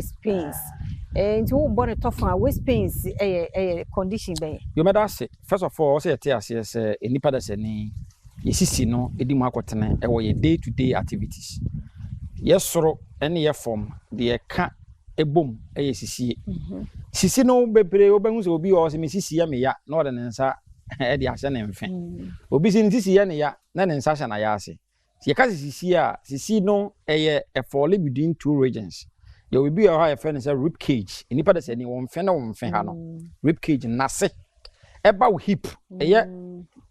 Speaker 2: nti wo bone tofa waist pains condition be
Speaker 12: you made us first of all say yes enipa da sani yesisi no edi mu akotene e wo ye day to day activities yesoro ene ye form de ka ebom sisi sisi no bebre obanhu se obi o se mesisi ya me ya na ode ne nsa e de ahye ne mfe obi se sisi ya ne ya na ne nsa hye na ya ase ye ka sisi a sisi no a fall between two regions you will be a high friend say rib cage enipa da se ni won fe na won fe ha no rib cage na se eba wo hip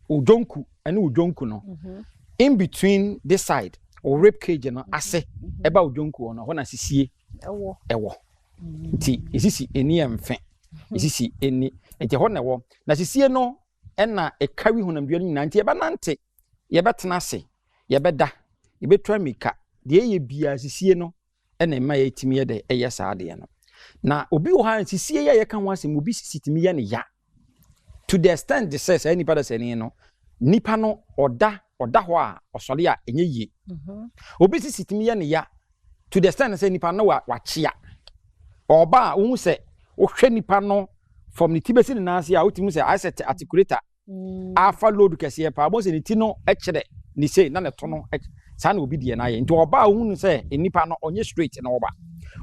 Speaker 12: udonku ene udonku no in between this side or rib cage no ase eba udonku no ho na sisie ewo nti isisi eni emfe isisi eni enti ho na ewo na sisie no ena ekawi honamdua nyina nti eba nante ye betena se ye beda ye betwa mika de ye bia sisie no ena ema ye timi ye de eye saade no na obi wo ha sisie ye ka ho asem obi sisitimi ye ne ya to the extent the says anybody that say no nipa no oda ho a osole a enye ye obi sisitimi ye ne ya to the extent say nipa no wa chia oba wo se wo hwe nipa no from the tibesi ne nanse a wotimi se asset articulator alpha load kese pa bo se ni ti no ekere ni say na ne to no sa na obi die na ye nti oba wo se nipa no onye straight na oba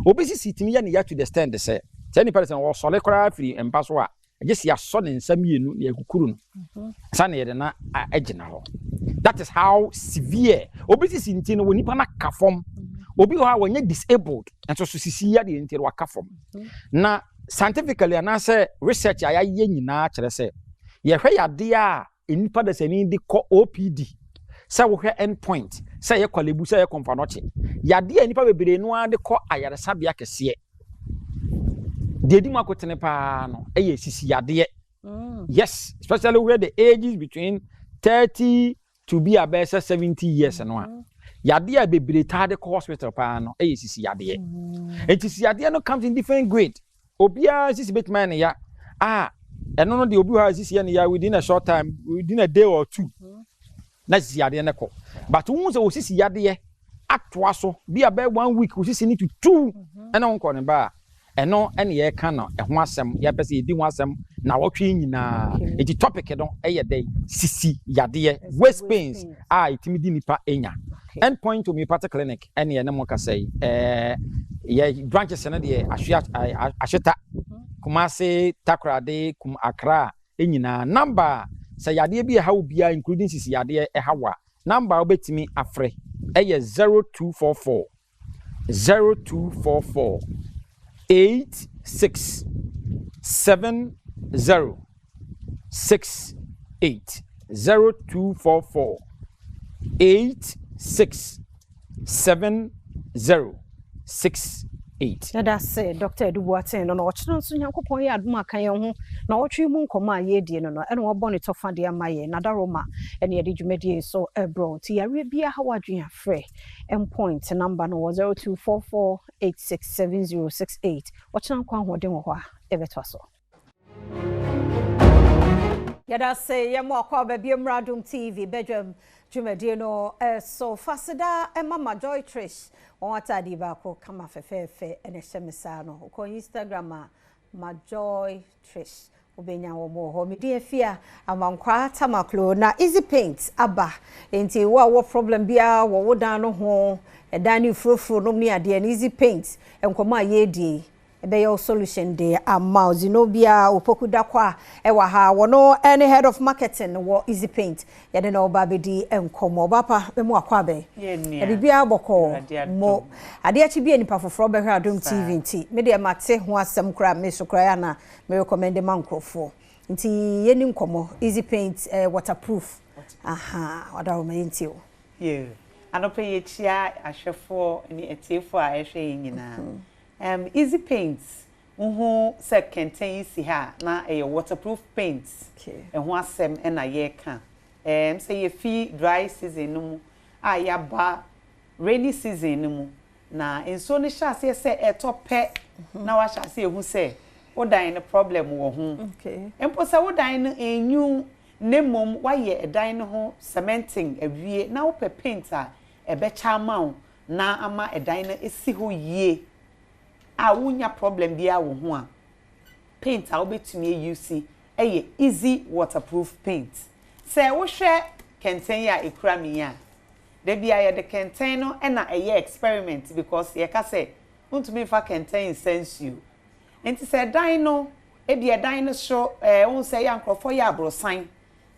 Speaker 12: obi sisitimi ye ne ya to the extent say nipa say wo sole kora free empa so a just ya so ne nsamienu ne yakukuru no sa na ye de na agina ho that is how severe obesity nti no nipa na ka form obi ho a wonye disabled enso so sisi ya de nti wa ka form na scientifically na say research aya ye nyina kire say ye hwe yade a nipa da sani di ko OPD say wo hwe endpoint say ye kwalebu say ye konfanoche yade a nipa bebere no ade ko ayaresabia kese the edima kotene pa no sisi yade yes especially where the ages between 30 to be about 70 years no yade a bebre tade ko hospital pa no sisi yade sisi yade no comes in different grade obia sisi betman ya eno no de obi ha sisi ya within a short time within a day or two na ziyade ne ko but won se osisi yade atoa so bi abe 1 week osisi ni to 2 ena won ko ne ba eno ene ye ka no ho asem ya pese edi ho asem na wotwe nyina edi topic no eye dey sisi yade waist pains itimi di nipa enya end point homeopathic clinic ene ye ne mo ka say ye branches na de ahweta Kumasi Takrade kum Accra enyina number say yade bi ha obia including sisi yade hawa number obetimi afre eye 0244 867068 0244 867068
Speaker 2: That's it, Dr. Edubuate no ochino nso nyankopon ye adom aka ye ho na otwe mu nkoma ye die no ene wo bone to fa de amaye na daroma ene ye de dwumedie so ebro ti yare bia ha wadwen afre point number no 0244867068 ochina kwa hoden wo ho a ebeto so yada say ye mo akwa ba bia Adom TV Badwam dwumedie no so fasida mama Joy Trish on atadi ba ko kama fefefe ene hyemesa no ko Instagram ma Joy Trish obenya wo mo ho me de afia amankwa tamaklo na easy paint aba enti wo problem bia wo dan no ho edan ni frofro no ni ade na easy paint enkoma ye die ebe your solution there amount zinobia opoku dakwa ewa ha wono any head of marketing wo easy paint yede na oba bedi enkomo bapa emu akwa be ede bia boko mo ade achi bia nipa foforo be hwa Adom TV nti me de mate ho asem kra me so kra ya na me recommend mankrofo nti yeni nkomo easy paint waterproof aha wada o me nti o
Speaker 13: anope ye chia ahwefo ni etiefo a ehwe nyina easy paints se contain si ha na waterproof paints ho asem na ye ka say ye fi dry season no ya ba rainy season no na enso ni sha se etope na wa sha se ehu se wodan no problem wo ho empo se wodan no enyu nemom wa ye edan no ho cementing awie na wo pe paint a ebe cha ma na ama edan no esi ho yie awunya problem bia wo ho a paint a obetumi use easy waterproof paint say wo hwe kenten ya ekura mi ya de bia ye de kenten no na experiment because ye ka say untumi fa kenten sense you enti say dan no bia dan no so won say ya nkrofo ya abrosan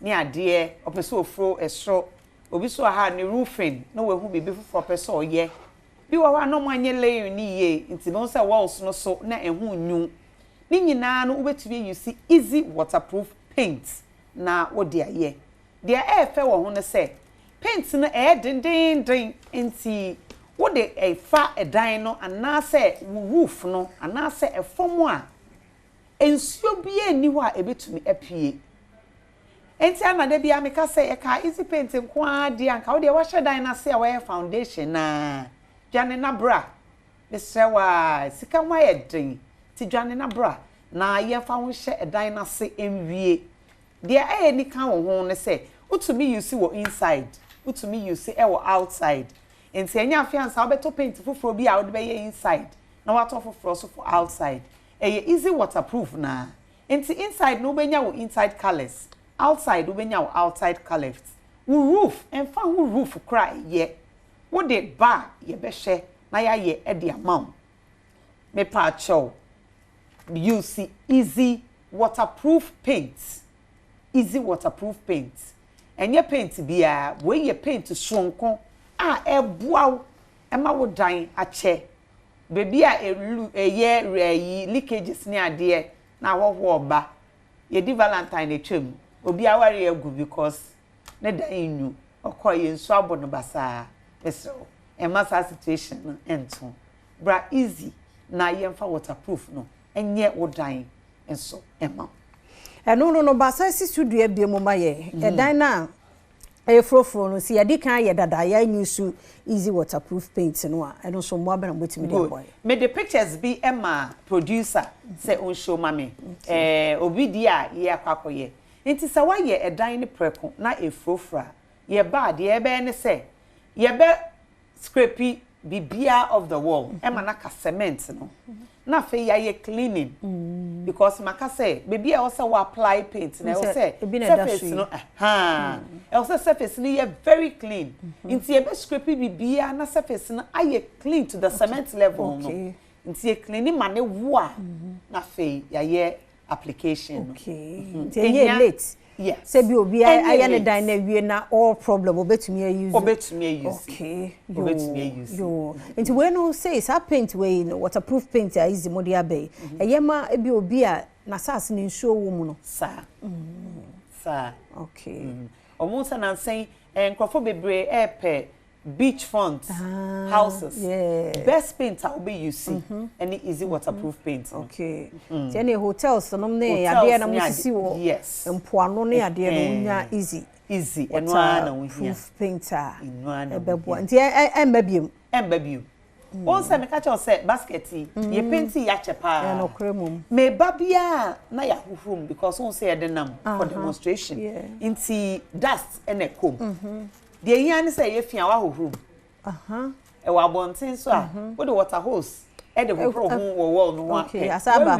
Speaker 13: ni ade opeso ofro esro obi so ha ni roofing no we hu bibi foforo peso ye bi wa no manye layer ni ye nti no say walls no so na ehu nyu ni nyina no ubetumi use easy waterproof paint na wo de aye de efe wo ho no say paint no dindindin nti wo de fa edan no ana say roof no ana say efom a ensuo bia ni ho a ebetumi apie enti ana de bia me ka say e ka easy paint nko a de anka wo de wa hyedan na say wa foundation na Jane na bra besewa sika nwa yedin ti jane na bra na ye fa ho hye edan na se enwie de ni kan wo ho ne se utumi use wo inside utumi use wo outside enti enya afiansa obeto paint foforo bi a wo de be ye inside na wato foforo so for outside easy waterproof na enti inside no benya wo inside colors outside wo benya wo outside colors wo roof en fa wo roof cry ye wo de ba ye be hye na ya ye e de amount me pa chow you see easy waterproof paint enye paint bia we ye paint sonko a eboaw e ma wo dan ache bebi a ye reyi leakages ni ade na wo oba ye di valentine etwem obi aware egu because ne dan inu okoye nso abono basa eso emasa situation no ento bra easy na yemfa waterproof no enye wodan enso ema
Speaker 2: no basa si studio e bia moma ye edan na frofro no si yadi kan ye dada ya nyusu easy waterproof paint no a eno so mo abana botimi de boy
Speaker 13: me the pictures be Emma producer say on show mame obi dia ye akwakoye nti sa wa ye edan ne preko na efrofra ye bad ye be ne say ye be scrapey bibia of the wall e ma na ka cement no na fe ya ye cleaning because maka say baby e also apply paint na e say surface no e also surface no ye very clean nti ye be scrapey bibia na surface no aye clean to the cement level no nti ye cleaning ma ne wo a na fe ya ye application
Speaker 2: nti ye late
Speaker 13: yes
Speaker 2: say bi obi aye ne dan na wie na all problem obetumi use
Speaker 13: okay obetumi use
Speaker 2: yo nti we no say sa paint we waterproof paint ya easy mo dia be eyema bi obi a na sas ne nsuo wo mu no
Speaker 13: sa okay omo sa na say enkrofo bebre airpay beach front houses best paint I will be using any easy waterproof paint
Speaker 2: okay any hotels no ne ade na mo sisi wo mpoano ne ade no nya easy
Speaker 13: eno na wo hia
Speaker 2: painter
Speaker 13: ebebo
Speaker 2: nti embabiem
Speaker 13: won say me catch say basket ye painti ya chepa
Speaker 2: no kremum
Speaker 13: me babia na ya huhum because won say de nam for demonstration nti dust ene kom the yan say ye fia wa hohum e wa bonten so a wo the water hose e de ho wo wall no wa
Speaker 2: okay asaba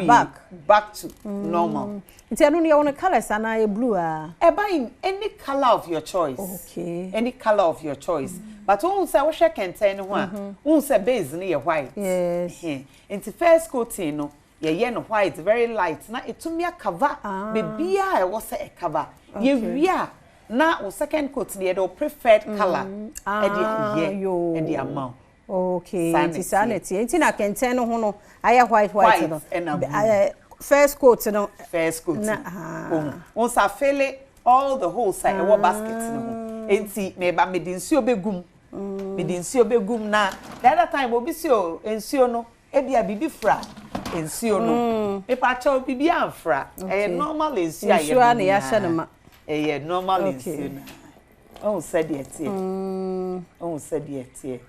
Speaker 13: back to normal
Speaker 2: nti anu ne won colors ana e blue
Speaker 13: e buy any color of your choice
Speaker 2: okay
Speaker 13: any color of your choice but won say wo hwe kenten ho a won say base ne ye white
Speaker 2: yes
Speaker 13: nti first coating no ye no white very light na etumia cover bebia e wo say e cover ye wia na o second coat the preferred color and the amount
Speaker 2: okay sanity nti na kenten no ho no aya white no first coat no on sa fele all the whole side e basket no nti me ba medinsuo begum na the other time obi si o ensuo no e bia bibi fra ensuo no e pa cha bibi amfra e normal ensuo aye na ya hye ma
Speaker 13: normal insina. Oh, said it. Oh, said it.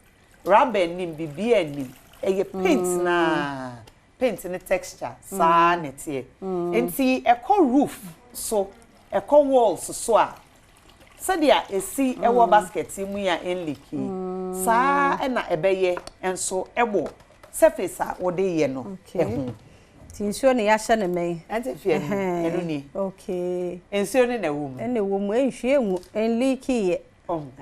Speaker 13: Rubber nim bibia nim. Paint na paint in the texture. Sa net. Enti e roof so e walls so a. Sadia e si e wo basket mu ya enliki. Sa e na ebeye enso ebo surface a wo de ye no.
Speaker 2: Ensure ne ya hye ne men
Speaker 13: ante fie enu ni
Speaker 2: okay
Speaker 13: ensure ne na wo mu
Speaker 2: ene wo mu enhwe mu enliki ye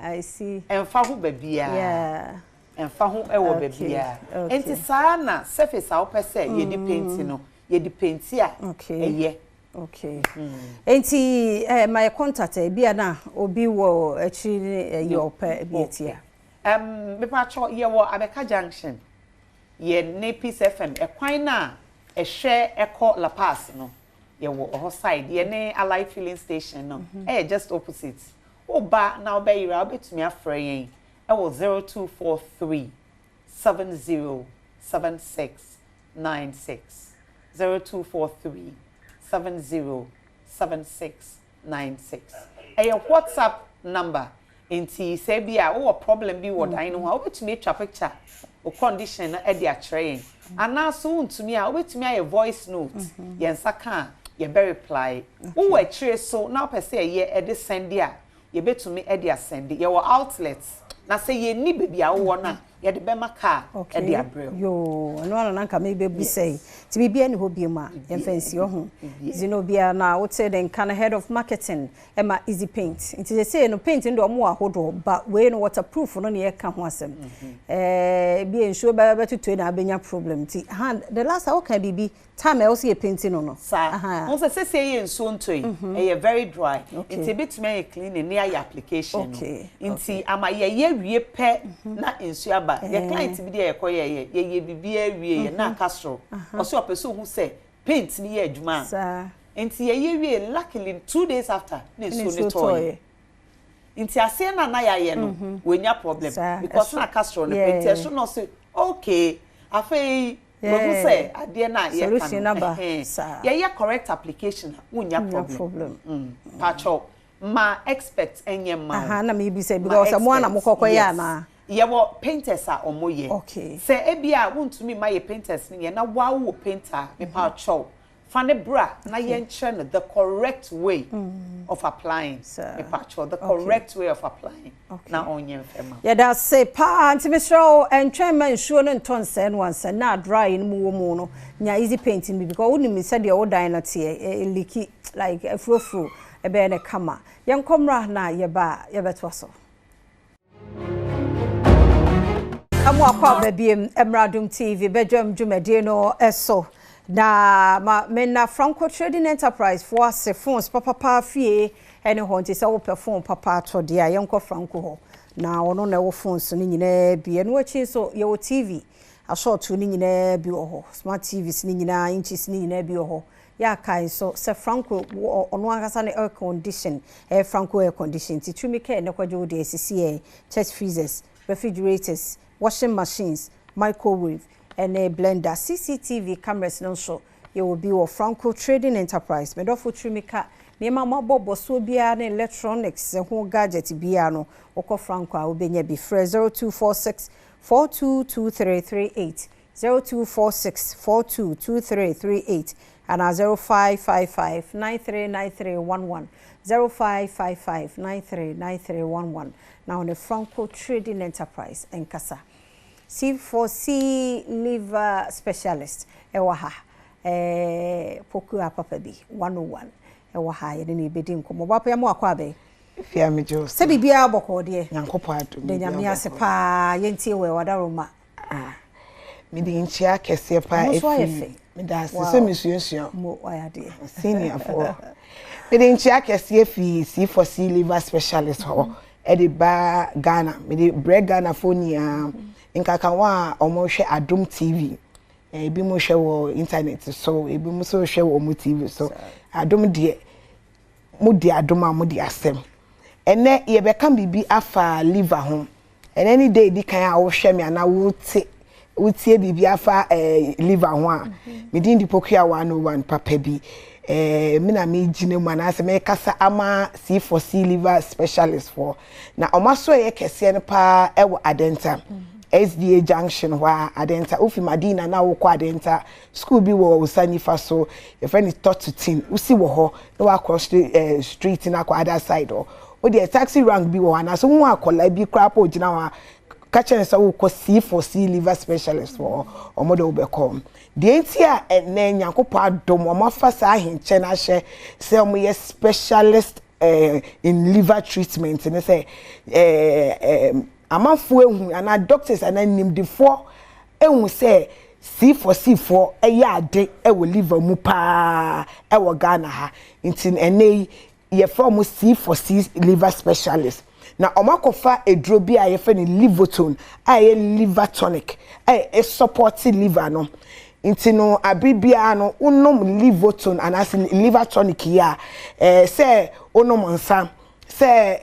Speaker 2: I see
Speaker 13: enfa ho babia enfa ho ewo babia enti saa na surface a wo pese ye di paint no ye di paint a eye
Speaker 2: okay enti my contact e bia na obi wo achi your pa bietia
Speaker 13: me pa cho ye wo Abeka Junction ye ne Peace FM ekwan na a share echo La Paz no ye wo side ye ne Alive filling station no just opposite oba na oba ira obetumi afra yen e wo 0243 707696 0243 707696 e WhatsApp number inti say bia wo problem bi wo dan no ho obetumi atwa picture o condition na e dia train ana so untumi a obetumi a voice note ye nsaka ye be reply wo wa chire so na opese ye e de send a ye betumi e dia send ye wo outlets na say ye ni baby a wo na ye de be maka e dia brel
Speaker 2: yo no na nka me be bu say ti bibia ni ho biema ye fancy ho zino bia na wo say den kind head of marketing ema easy paint nti they say no paint ndo mo ahodo but we no waterproof no na ye ka ho asem bia ensure ba betutu na abenya problem ti hand the last how can bibi time else ye painting no
Speaker 13: sa on say ye nso ntoi e very dry nti betumi ye clean ni ya application nti ama ye wie pe na nsu aba ye client bi dey ye bibi awie ye na castro o so opeso hu say paint ni ye adwuma sa nti ye wie luckily 2 days after na nsu ni toy nti ase na ya ye no we nya problem because na castro no paint so no say okay afei we say ade na ye
Speaker 2: solution number
Speaker 13: ye correct application wunya problem pacho ma expect enye ma
Speaker 2: na me bi say because someone na mokoko ya na
Speaker 13: ye wo painters a omoye
Speaker 2: okay
Speaker 13: say e bia wuntumi ma ye painters ni ye na wa wo painter me pacho fane bra na yenche no the correct way of applying the correct way of applying na onye mfema
Speaker 2: ya da say pa anti misro entwema nsuo no ntonse no ansa na dry no mu no nya easy painting because woni mi said the old na tie leaky like afro ebe na kama yenkomra na yeba toso amwa kwa babiem Adom TV Badwam dwumade no eso na mena Franco Trading Enterprise for se phones papa fie ene ho nti se wo perform papa to de a yenko Franco ho na ono na wo phones ni nyina bi eno achi so ye wo TV a short ni nyina bi ho smart TVs ni nyina inches ni nyina bi ho ya kai so se Franco ono akasa na air condition Franco air condition ti tumi ke ne kwajo de sisi chest freezers refrigerators washing machines microwave and a blender CCTV cameras no so you will be with Franco Trading Enterprise me do for trimika nema mabobo so bia na electronics ho gadget bia no woko Franco a obenya bi 0246 422338 0246 422338 and 0555 939311 0555 939311 now on the Franco Trading Enterprise en Kasa C4C liver specialist ewaha poku papa bi 101 ewaha ye ne bedi nkomo bapa ya mo akwa be
Speaker 14: fia me jo
Speaker 2: se bibia aboko de
Speaker 14: yankopo adum
Speaker 2: de nyame ase pa yentie we wadaroma
Speaker 14: me de nchia kese pa efi me da se mesuensua
Speaker 2: mo ayade
Speaker 14: senior for me de nchia kese efi C4C liver specialist ho e de ba Ghana me de bread Ghana fonia nkaka wa omo hwe Adom TV ebi mo hwe wo internet so ebi mo so hwe wo mo TV so Adom de mo de Adom a mo de asem ene ye be kan bibi afa liver ho ene any day di kan a wo hwe me ana wo tie bibi afa liver ho a me din di pokua 101 papa bi me na me gine mu ana se me kasa ama C4C liver specialist for na omaso ye kese ne pa e wo Adenta SDA junction wa Adenta ufi Madina na wo kwa Adenta school bi wo Usanifa so your friend is taught to teen usi wo ho no wa cross the street na kwa other side o the taxi rank bi wo ana so wo akola bi crap o gina wa ka chen so wo ko C4C liver specialist for omodo be come the entia na nyankopo Adom o mafa sa ahinche na hye say omo ye specialist in liver treatment and say amanfo ehu ana doctors ana nimdefo ehu say C4C4 eya ade ewo liver mu pa ewo Ghana ha ntin ene ye from C4C liver specialist na omakofa edro bi a ye fe ni Livotone a ye liver tonic e support liver no intino abibia no unom Livotone and as liver tonic ya say unom nsa say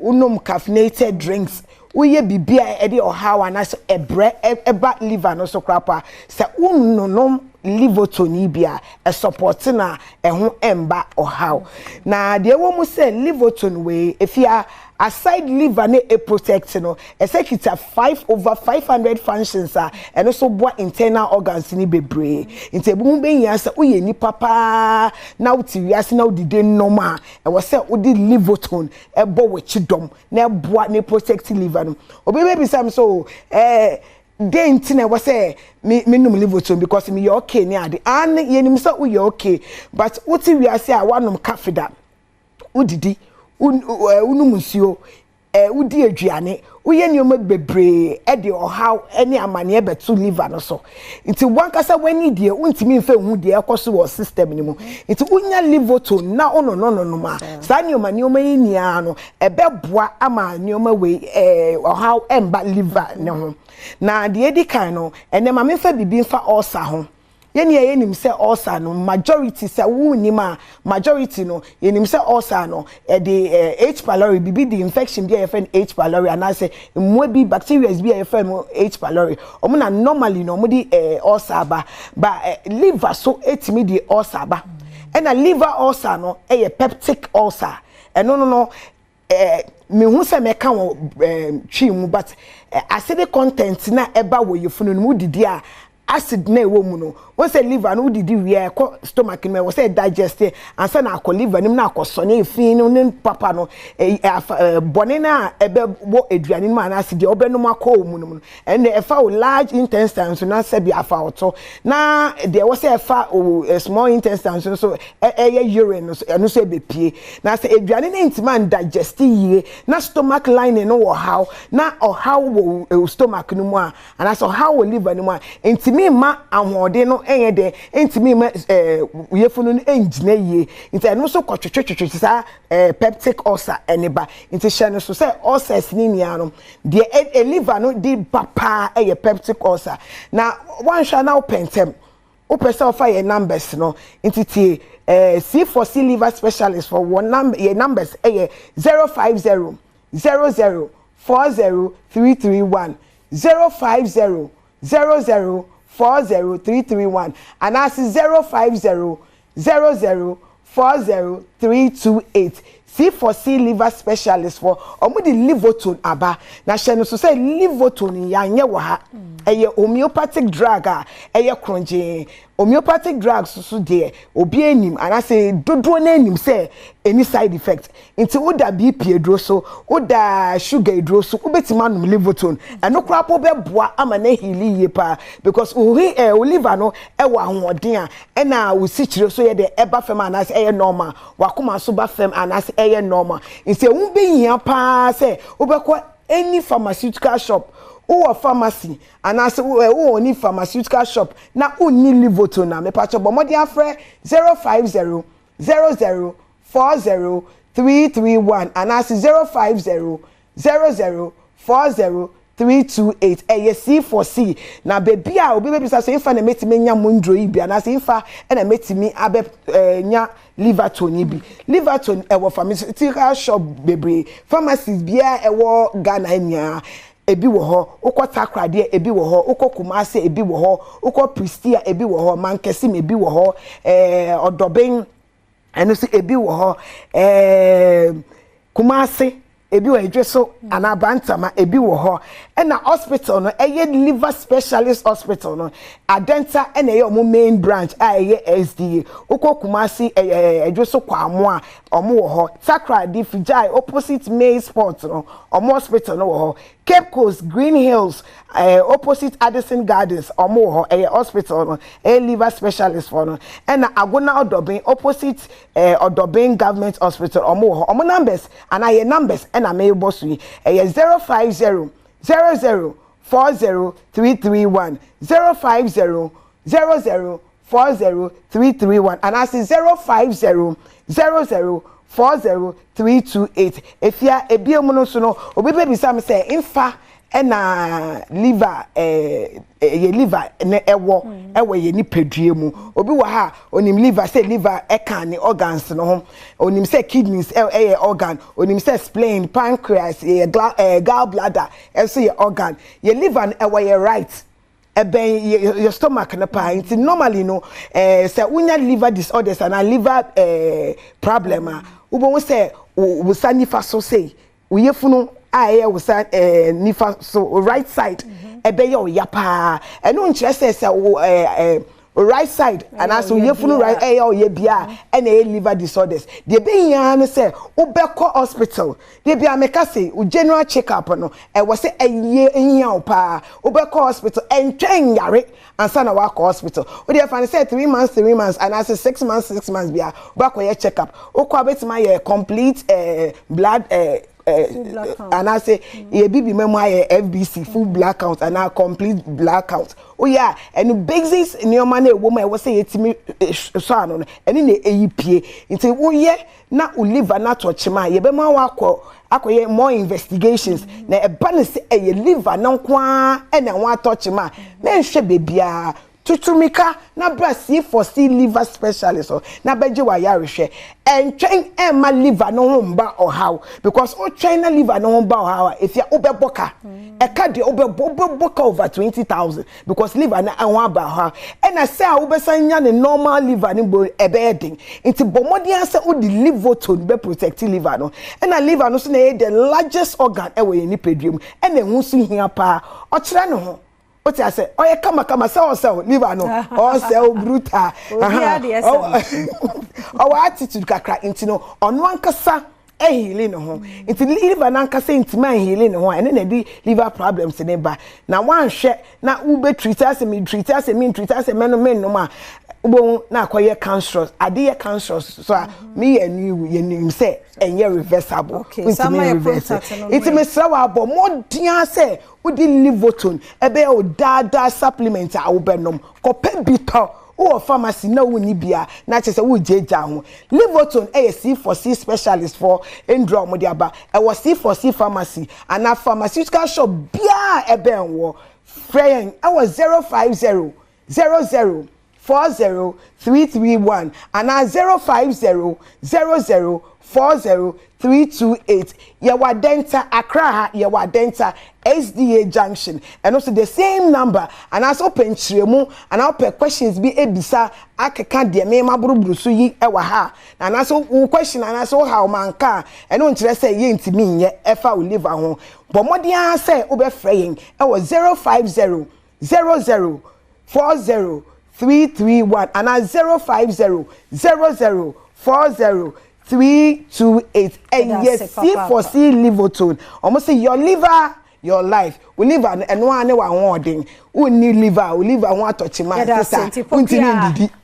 Speaker 14: unom caffeinated drinks uye bibia e de ohawa na so ebre eba liver no so krapa say unonom Livotone bia e support na ho emba ohaw na de wo mu say Livotone we efia aside liver ne a protect no executive 5/500 functions and also boa internal organs ni bebre inte bu be yan say uye ni papa na uti wiase na udide normal e wo say udi Livotone e bo wechidom na boa ne protect liver no obi be sam so den tina was say me num Livotone because me okay ni ade an yenim say uye okay but uti wiase a wanom kafida udidi unumunsio udi aduane uye nioma bebre e de ohaw ene amane betu liver no so nti wankasa wani de untimi mfa hu de ekoso wo system ni mu nti unya Livotone na ono no ma sa nioma yinia no ebeboa ama nioma we ohaw emba liver ne ho na de edi kan no ene ma mfa bibi mfa ulcer ho yeni yenim say ulcer no majority say wunima majority no yenim say ulcer no H pylori bibi the infection be FN H pylori and I say mwe bi bacteria be FN H pylori omo na normally no mo di ulcer ba liver so etimi di ulcer ba and a liver ulcer no peptic ulcer no me hu say me kan wo twi mu but acidic content na eba wo yefunu mu didi a acid na ewo mu no won say liver no didi wie ko stomach no we say digest and say na akọ liver nim na akọ so na efin no ne papa no bone na ebe wo aduane ma na acid obe no akọ mu no and e fa large intestines na say bi afa oto na de we say fa small intestines so urine no so be pie na say aduane na intima digest yie na stomach lining no wo how na how wo stomach no mu a and so how wo liver no mu a intimi ma ahode no enye de intimi ma yefunu no engine yie nti no so kwotwetwetwe sa peptic ulcer eneba nti hye no so say ulcers ni nia no de liver no di papa peptic ulcer na one sha na opentem opesa offer your numbers no nti tie C4C liver specialist for one number your numbers 050 00 40 331 050 00 40 331 and as 050 00 40 328 C4C liver specialist for omudi livotone aba na hye no so say livotone yanye wo ha homeopathic drug kronje homeopathic drugs so there obi enim and I say dodo na enim say any side effect into oda BP edro so oda sugar edro so obetima no livotone eno krapo be boa ama na healing ye pa because liver no wa ahoden a na wo sichire so ye de eba fem and as normal wakoma so ba fem and as normal inse wo be hia pa say obekọ any pharmaceutical shop or pharmacy and as any pharmaceutical shop na uni livotone na me pacho bo modi afre 050 00 40 331 and as 050 00 40 328 C4C na baby a obi baby say ifa na metimi nya mondro ibi and as ifa na metimi abe nya livertone bi livertone wo pharmaceutical shop bebre pharmacies bia wo Ghana nya ebi wo ho ukota krade ebi wo ho ukokumase ebi wo ho uko Pristia ebi wo ho Mankesim ebi wo ho Odoben eno se ebi wo ho Kumase ebi wo edweso anabantama ebi wo ho na hospital no liver specialist hospital no Adenta na omo main branch SDA ukokumase edweso kwamo a omo wo ho Sakradi Fijai opposite May Sports no omo hospital no wo ho Cape Coast Green Hills opposite Addison Gardens omo ho hospital no liver specialist for no na Agona Odoben opposite Odoben Government Hospital omo ho omo numbers and aye numbers na me boss we 050 00 40 331 050 00 40 331 and I say 050 00 40 328 if ya ebiomu no so no obi be sam say infa na liver ye liver na ewo ye ni pedue mu obi wa ha onim liver say liver can ni organs no ho onim say kidneys organ onim say spleen pancreas gallbladder so ye organ ye liver ewo ye right your stomach na pa it's normally no say unya liver disorders and a liver problem ubo say wo sanifa so say uyefunu wo sa nifa so right side ebe ye oyapa eno nkyere say right side and as uyefunu right ye bia na liver disorders de be yan say ubekọ hospital de bia meka say general check up no wo say eyan pa ubekọ hospital entwen yare ansa na wa hospital we dey find say 3 months and as 6 months bia ubekọ ye check up ukọ betima ye complete blood and I say ye bibi memoir FBC full blackout and now complete blackout oh yeah and basics in your money woman was say yetimi so ano and in EPA nti wo ye na liver na touch ma ye be ma wa akoye more investigations na e balance e liver na kwa e na wa touch ma na nhwe bebia tutumika na brasi for C liver specialist na beje wa yarehwe entwen ma liver no ho mba or how because o China liver no ho mba or how if ya obeboka e ka de obeboka over 20,000 because liver na anwa ba how and I say obesanya ne normal liver ni bo ebedin nti bomodian say o the livotone be protect liver no and na liver no so na the largest organ e we ni pedrum and ehun so hia pa o kire no ho What I say? Oh, yeah, come, sell, liver no, or sell bruta. Our attitude kakra into no on one kasa healing no. Into liver nanka say into my healing no, and then they liver problems in ba. Now one share, now ube treat us and me treat us and men no ma. Bon na kwaye cancerous ade cancerous so me you say enye reversible it me sawa bo modern say we di livoton ebe o dada supplement a wo benom ko pe bito o pharmacy na wo ni bia na che say wo jeja ho livoton C4C specialist for endro de aba e wo C4C pharmacy and a pharmaceutical shop bia ebe enwo frame I was 050 00 40331 and now 050 00 40328. Yawa Denta Accra, Yawa Denta SDA Junction, and also the same number. And also open Chiremu and I'll pay questions be ebisa akeka de me maburu so yi ewa and also question and also how manka and no interest say ye ntimi ye efa will live ho. But more dia say obe fraying e was 050 00 40331 and at 050 00 40328. And yes, C4C Livoton. Almost say your liver, your life. We live and one wanting. We need liver, we live and want to touch my sister.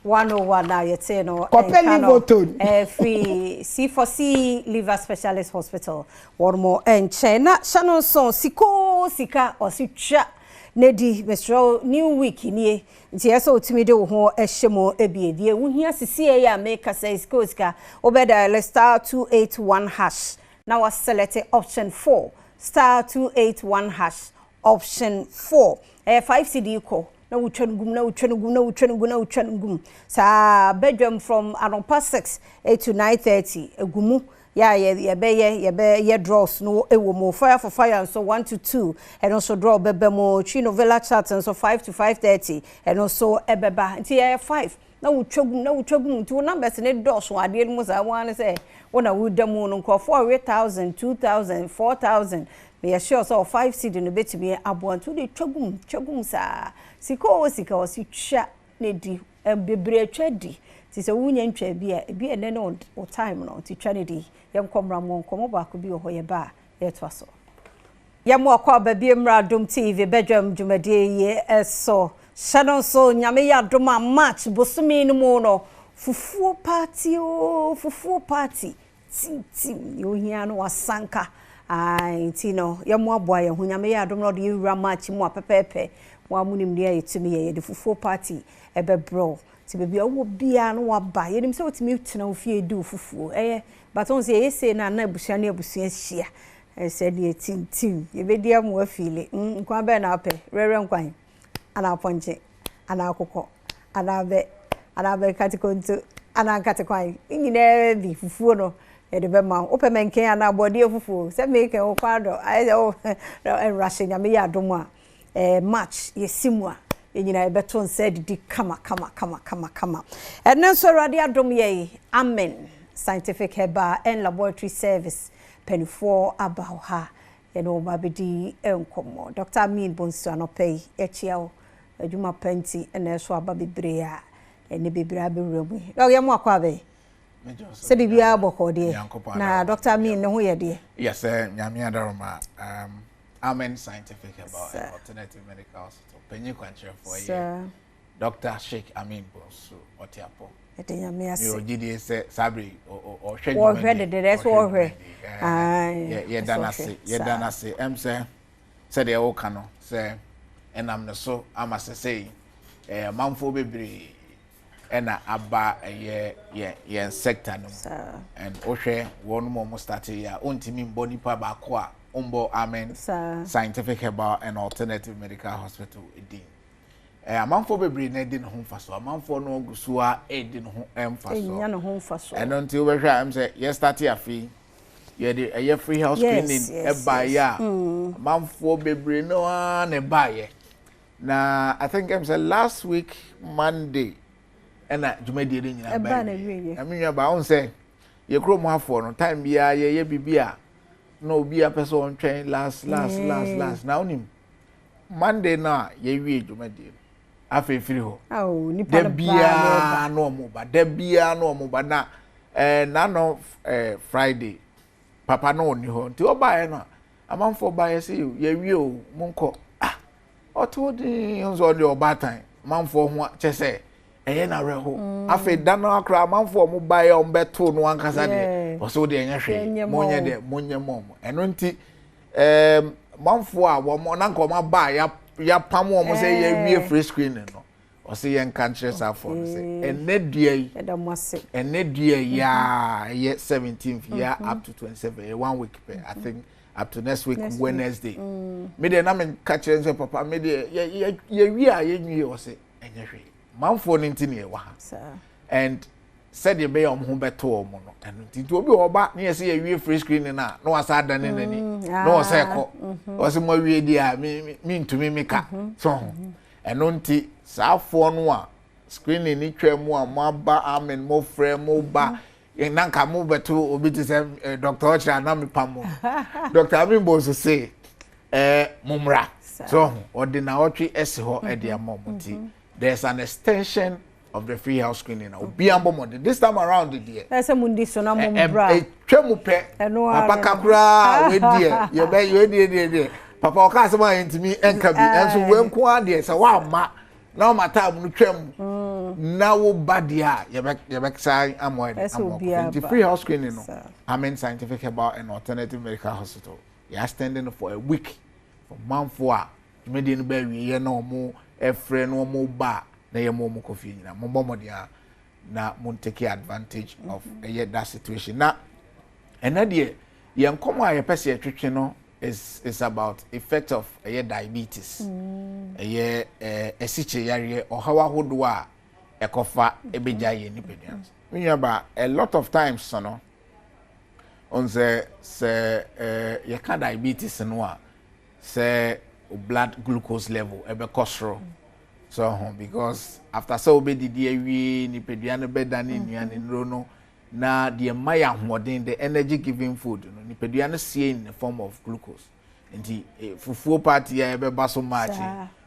Speaker 2: 101 now you say no. Free C4C liver specialist hospital. One more and China. Shannon son sika or sicha. Nedi Mr. New Week ni nti yeso otimi de wo ho ehyemo ebiedie wo hia sisi ya make say skoska obeda star 281 hash now was select option 4 star 281 hash option 4 5 cd ko na utwenugum sa Badwam from around 6 to 9:30 egumu yeah, ye draws no ewo mo fire for fire and so 1 to 2 and also draw bebe mo Chino Villa chat and so 5 to 5:30 and also ebeba until ye 5 na utwagum to numbers ne draws so ade mo za wan say wona wudamu no nko 4,000 2,000 4,000 me sure so 5 seed no betimi abo to de twagum sa sika o si twa ne di bebre atwadi ti se wunya ntwa bi ene no o time no ti twa ne di yam komra mo nkomo ba ko bi ho ye ba ye to so yam akwa ba bi mra Adom TV Badwam dwumadie ye eso Shannon so nyame ya Adom match bosumi no mo no fufuo party tim yo hia no wasanka ai ti no yam aboa ye ho nyame ya Adom no de wura match mo apepepe wa munim dia yetumi ye de fufuo party ebebro ti bebi owo bia no waba yenim se otimi tena ofie du fufuo but on say na abusua na abusua hia said ye tim ye bedi am afile nkwa be na ape rere nkwan ana ponche ana akoko ana be katikonto ana katikwan nyine bi fufuo no ye de be ma ope menken ana body fufuo se make o kwado rush nyame ya Adom a match ye simwa yenyina beton said di kama and then so radio Adom ye amen scientific herbal and laboratory service penifo about her babedi enkomo Dr. Amin Bonsu anopay echiao adwuma penti and so aba bebre a ene bebre aberemu yam akwa be se bibia boko de na Dr. Amin ne ho ye de
Speaker 15: yes nyame adaroma amen scientific herbal and alternative medical hospital penyi kwanche for ye Dr. Sheikh Amin Bonsu otiapo
Speaker 2: nyame ase
Speaker 15: yo gidi se sabri o hwede
Speaker 2: o hwede de that's all hwe
Speaker 15: ye danase emse se de wo kano se enam ne so amase sei manfo bebre ena aba ye sector no and o hwe won mo start ya ontimi mboni pa ba ko a umbo amen scientific herbal and alternative medical hospital edin amanfo bebre na edin ho mfaso amanfo no gusu a edin ho emfaso
Speaker 2: enya no ho mfaso
Speaker 15: and until we hwe am say ye start ya fi ye de ye free house cleaning eba ya amanfo bebre no na eba ye na I think am say last week Monday and dwumadi de nyina ba na menwa ba on say ye krom afo no time bia ye bibia no obi a person on train last na onim Monday na ye wi dwumadi afa firi ho
Speaker 2: nipa
Speaker 15: bia no omuba da bia no omuba na na no Friday papa no oni ho nti obae no amanfo bae se ye wi o monko oto di nzo di obatan manfo ho chese eye na reho afa da no akra manfo mo bae o mbeto no ankasa de o so de enye hwe monye de monye mom eno nti manfo a wo mo na nko ma ba ya pam wo mo say ye wie free screen no o say yen kan chese afo no say enedua yi enedua ya 17th ya up to 27 1 week I think up to next week Wednesday me dey na me catch say papa me dey ye wi a ye nwie o say enye hwe manfo no nti ne wa and said ye be ho beto o mo no eno nti obi oba na ye say ye wi free screen na wasa adane nani na o say ko o say mo wi di a me ntumi me ka so eno nti saafo no a screen ni twam a mo aba amen mo frɛ mo ba nanka mo beto obi ti say Dr. Ocha na me pamo Dr. Abimbo so say mumra so ordina otwe ese ho e de amom nti there's an extension of the free house screening now be ambo this time around the year
Speaker 2: ese mundi so na mumbra
Speaker 15: twemu pe papa kakura we die ye be ye die papa o ka asema ntimi enka bi enso we nko ade se wa ma na o mata mu twem na wo badia ye be sai amoy the free house screening no Amen Scientific about an alternative medical hospital you are standing for a week for month for me no be we ye no mo efre no mo ba na ye mo kofi nyina mo bomo dia na mo take advantage of that situation na enade ye nkomo a ye pese ye twetwe no is about effect of diabetes esiche yare or how hodo a ekofa ebeja ye nipedians remember a lot of times so no on the ye can diabetes no a say blood glucose level ebe kosro so because after so be didi awie nipedua no be dane nuane nro no na the maya hoden the energy giving food no nipedua no see in the form of glucose nti fufuo party ya ebe baso match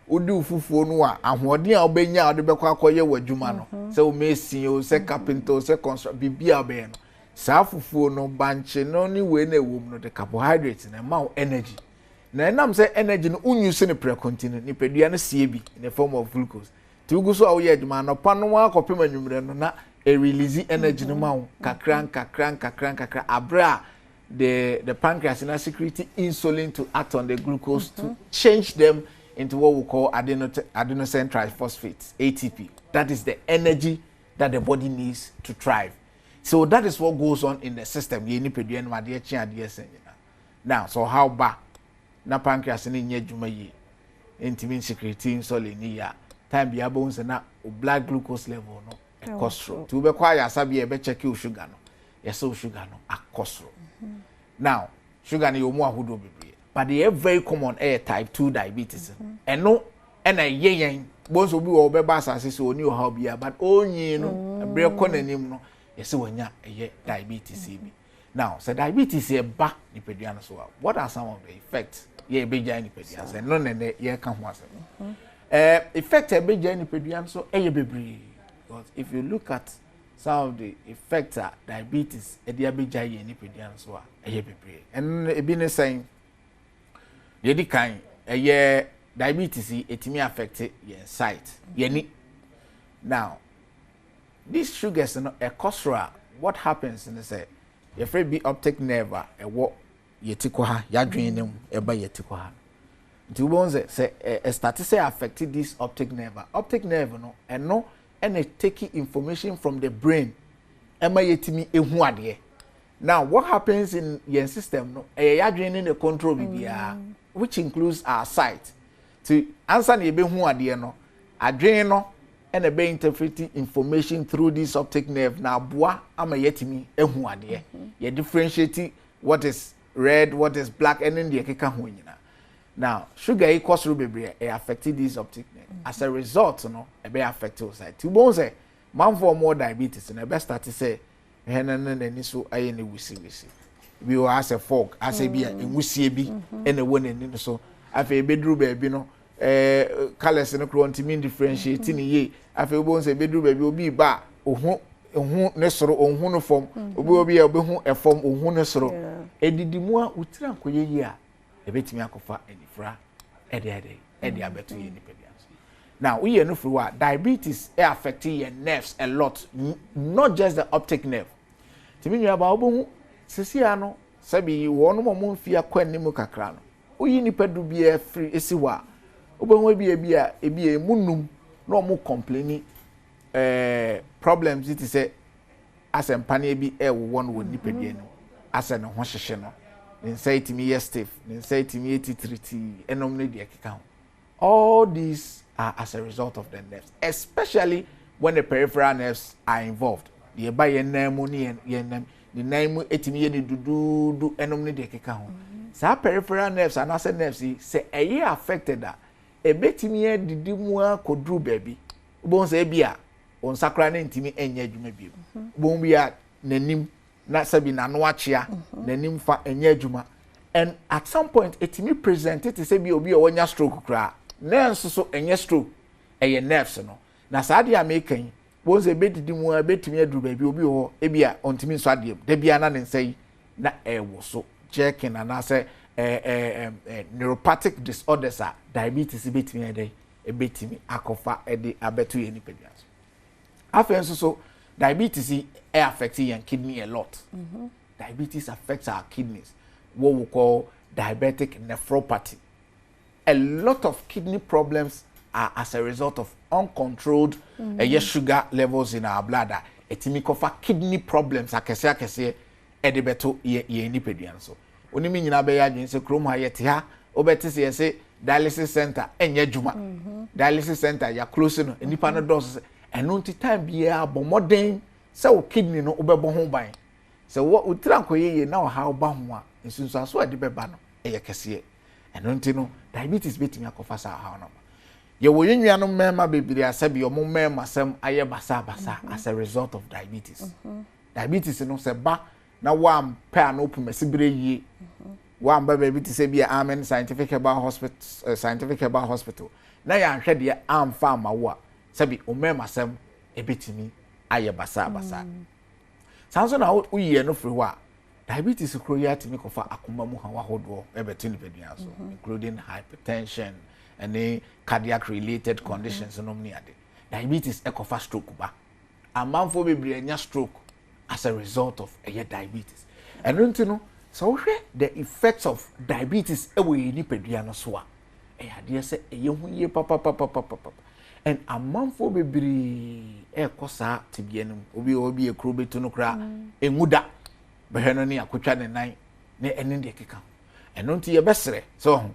Speaker 15: odi fufuo no a ahoden a obenya ode be kwa akoye wadwuma no se o mesin o se carpenter o se construct bibia be no sa fufuo no banche no ni we na ewom no the carbohydrates na ma energy na enam say energy no unyuse ne pre-continue nipedua no see bi in the form of glucose ti ugu so awoye adwuma no pa no akopem anwumre no na release energy no ma kakran abra the pancreas na secrete insulin to act on the glucose to change them into what we call adenosine triphosphates ATP. That is the energy that the body needs to thrive. So that is what goes on in the system. Now, so how ba na pancreas ni nye juma yi intimin secrete insulin ni ya time bi abon na blood glucose level no akosro to be kwa ya sabi e be check your sugar no yeso sugar no akosro now sugar ni omu ahodo bebre but they are very common type 2 diabetes and no and a yen bonso bi wo be ba asase so oni o ha bia but onyi no bre ko nanim no yeso wanya diabetes bi now so diabetes e ba nipedua no so what are some of the effects ye be ja nipedua so no ne ye ka ho asem effect e be ja nipedua so e ye bebre. Because if you look at some of the effects of diabetes, and a business saying, the kind diabetes, it may affect your sight. Now, these sugars are a cosra. What happens in the say, if it be optic nerve, a what yetikoha, yadrenim, eba yetikoha. Two bones say a status affected this optic nerve. Optic nerve, no, and no. And it taking information from the brain. Now, what happens in your system? No, adrenaline the control BBR, which includes our sight. To answer the no, adrenaline and a be interpreting information through this optic nerve. Now, bois ama yetimi ehuadie. You differentiating what is red, what is black, and then the keka hunyina. Now, sugar equals rubber affected this optic nerve. As a result, no, it be affected side. Two bones say, man for more diabetes, and the best start to say, and so I any wisi. We will ask a folk, as a beer, and we see be, and a one and so. I feel bedroom baby no, colors no kro ntimi differentiate ni ye afi obo nse bedru ba bi obi ba ohun ne soro ohun no fom obi obehu efom ohun ne soro edidimu a utira nkoye yi a ebetimi akofa enifra ede abeto ye nipedia now we no free wa diabetes affect your nerves a lot not just the optic nerve timi nwa ba obohu sisi ano sabi wono mo mfia kwanim kakra no uyi nipedu bia free esiwa obohu bia emunum no mo complaining problems it say asempane bi wo no nipadua no asa ne ho hyehye no inside me stiff inside me titriti enom ne de keka all these are as a result of the nerves, especially when the peripheral nerves are involved. The ba yenam ni yenam the name etimi ye du enom ne de keka ho sa peripheral nerves and as nerves say eye affected that e betimi ye didi mu akodru baby bon say bia on sakra na ntimi enye adwuma bi bon bia nanim na sabi na no achia nanim fa enye adwuma and at some point etimi present it say bi obi o nya stroke kra nerves so enye stroke eye nerves no na saade amekan bon say bedidi mu betimi adru baby obi ho e bia ontimi so ade da bia na nsai na ewo so checking na say neuropathic disorders are diabetes betimi ede ebetimi akofa ede abeto ye nipadia so so diabetes affects your kidney a lot. Diabetes affects our kidneys, what we call diabetic nephropathy. A lot of kidney problems are as a result of uncontrolled sugar levels in our bladder. Etimi kofa kidney problems akese edebeto ye nipadia so. Onimi nyina be ya dwen se krom ha yete ha obeti se yese dialysis center enye djuma. Dialysis center ya close no enipa no dose eno nti time bia bomoden se o kidney no obebo ho ban se wo utira koye na o ha oba ho a nsunsu aso ade beba no eye kese eno nti no diabetes betimi akofa sa ha no ye wo yenwia no mema bebiri asabi o mo mema sem aye basa as a result of diabetes. Diabetes no se ba na wam pa na opu mesibire yi wam ba baby ti se bia Amen Scientific Herbal Hospital na ya hwede ya amfa amawo sabi o mema sem ebetimi aye basa sanso na uye no free wa diabetes kro ya timi kofa akoma mu hawa hodo ebetin pedua so including hypertension and cardiac related conditions no mni ade diabetes ekofa stroke ba amanfo bebre anya stroke as a result of diabetes and no so the effects of diabetes ewe ni pedua no so a ade se hu ye papa and amanfo bebre ekosa tibienum obi ekro betu no kra enguda beheno ni akotwa ne nan ne ene de keka eno nti ye besere so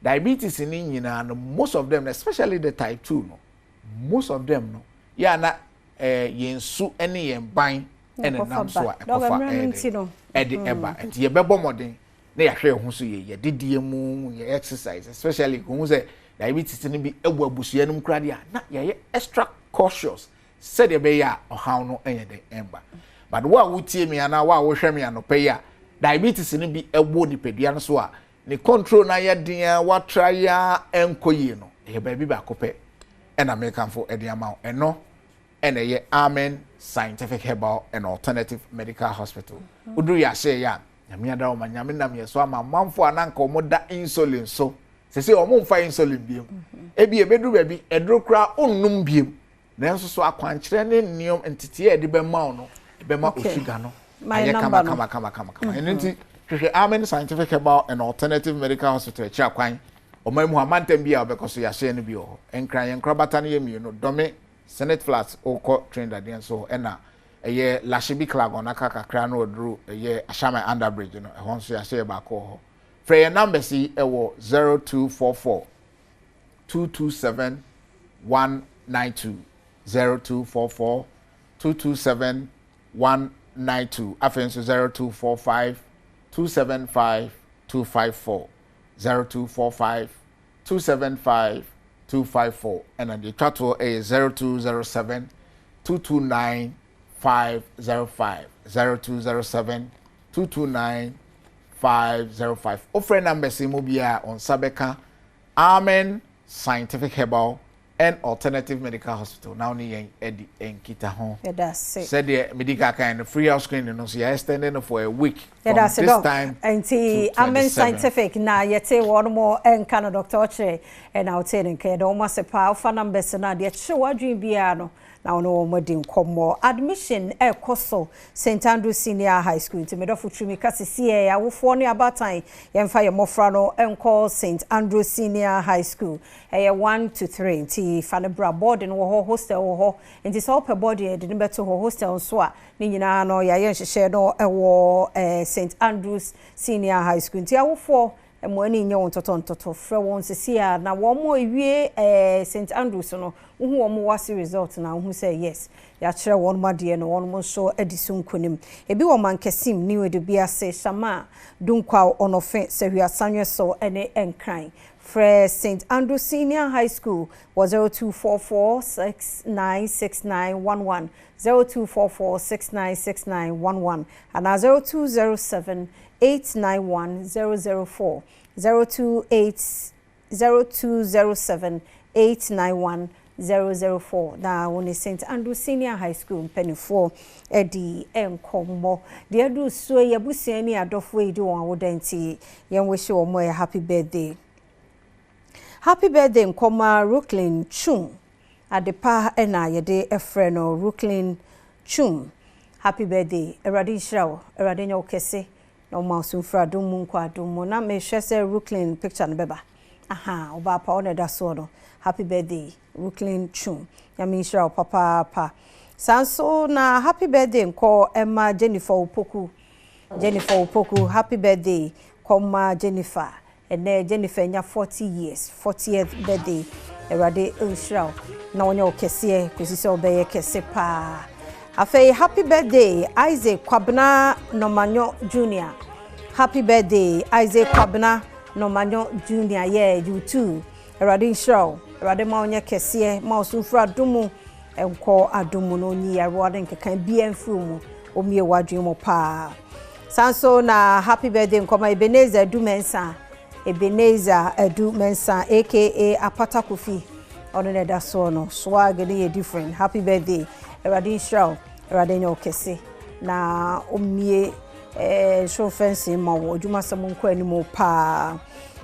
Speaker 15: diabetes ni nyina no most of them especially the type 2 no most of them no ya na yensu ene yenban ene nam so a ekofa ede eba nti ye bebo modern na ya hwe ho so ye didie mu ye exercise especially ko say diabetes ni bi ebu abusu enum kra dia na ye extra cautious said ye be ya ohaw no enye de emba but wa wutie mi ana wa wo hwe mi anope ya diabetes ni bi ebu nipadua no so a ne control na ye den wa try ya enkoyi no ye ba bi ba kope and American for edi amount eno ene ye Amen Scientific Herbal and Alternative Medical Hospital uduru ya she ya nyame ada o ma nyame nam ye so ama manfo ananka o moda insulin so se o mo mfa insulin biem ebi ebedu ba bi edro kra onnum biem nanso so akwankyere ne niom entity e de be ma no be ma osuga no aye kama enti hwehwe Amen Scientific Herbal and Alternative Medical Hospital e chia kwan o ma mu amantem bia obekoso ya she ne bi o enkran ye nkrabata ne ye mi no dome Senate Flats oko trained again so ena eye Lashibi Clag on akakakra no odru eye Ashama Underbridge no ehon so ya share ba ko ho free your number si ewo 0244 227 192 0244 227 192 afenso 0245 275 254 0245 275 254 and the chatto is 0207 229 505 0207 229 505 offering number simobia on Sabeka Amen Scientific Herbal and Alternative Medical Hospital. Now ni en kita home. Said the medical kind of free house screening. So you're extending for a week from this time.
Speaker 2: And I'm scientific now. Yet one more and kind of doctor and I'll tell you, okay, almost a powerful number. So now the show dream piano. Now no more dim come more admission koso St Andrews Senior High School to medofu trimi kasi sie ya wo fo ne abatan yemfa ye mofra no enko St Andrews Senior High School 1 to 3 nti fanebra board no ho hostel wo ho nti so pe board e de beto ho hostel so a ni nyina no ya ye hyehyɛ no wo St Andrews Senior High School nti awo fo mo ani nye won totontoto frɛ won sesia na wo mo ewie St Andrews no wo wo mo wase result na wo say yes ya kyerɛ won made no won mo so edisun konim ebi wo man kesim ni we de bia se sama dunkwa onofe sehua sanwe so ene enkran frɛ St Andrews Senior High School was 0244696911 0244696911 and 0207 891-004 0207 891-004 na woni St Andrews Senior High School penifo edi enkommo de adu so ye busia ni adofo edi won awodanti yen wish wo mo happy birthday nkoma Brooklyn Chum adepa ena yede efre no Brooklyn Chum happy birthday eradi shrawo eradi nyo kese no mausu fra dumu kwa dumu na me hwese Brooklyn picture no beba aha oba pa ona da so no happy birthday Brooklyn Chum ya me shrawo papa sanso na happy birthday nko Emma Jennifer Opoku happy birthday koma Jennifer ene Jennifer nya 40 years 40th birthday erade shrawo na onye okese kwesise obeye kese pa Afe happy birthday Isaac Kwabna Nomanyo Jr. Happy birthday Isaac Kwabna Nomanyo Jr. Yeah, you too. Erade show. Erade ma onye kese ma osufra dumu enko adumu no nyi erade nkekan bia mfrumu omie wadwe mo pa. Sanso na happy birthday nkoma Ebenezer Edu Mensa aka Apata Kofi. Ono ne da so no swag dey different. Happy birthday. Erade show. Erade nyo kese na omie show fence ma wo djuma sam nko animo pa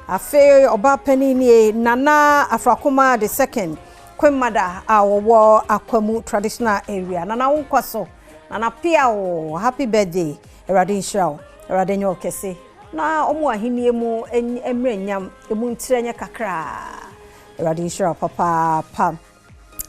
Speaker 2: afe oba pani ni Nana Afrakoma the second kwemada awo akwamu traditional area nana wonkwaso nana pia wo happy birthday Erade show Erade nyo kese na omo ahenie mu emrenyam emu ntirenya kakra Erade show papa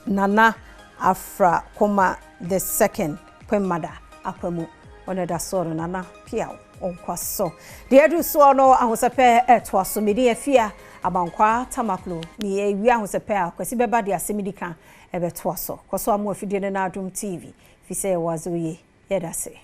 Speaker 2: Nana Afrakoma the second kwemada akwamu ona da so nana pia onkwaso de edu so no ahosepe etwaso medi afia abankwa tamaklo ni ewi ahosepe akwasi beba de asemidika ebetwaso kwaso amu afidie na Adom TV fise wazoye yedase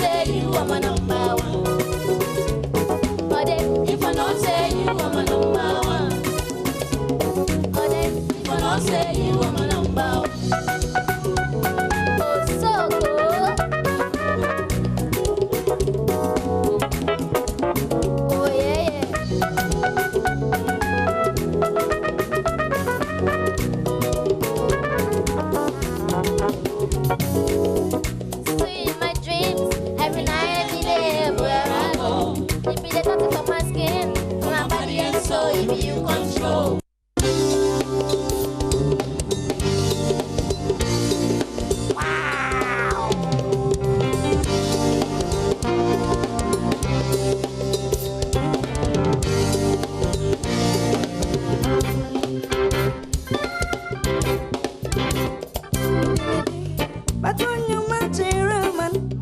Speaker 16: say you are my number one. But if I don't say you are my number one. But if I don't say you are my number one. Oh, so good. Oh, yeah, yeah. Sweet in my dreams, every night, every day, everywhere I go. You be the touch of my skin, my body and soul, you be you control.
Speaker 17: But on you match a Roman,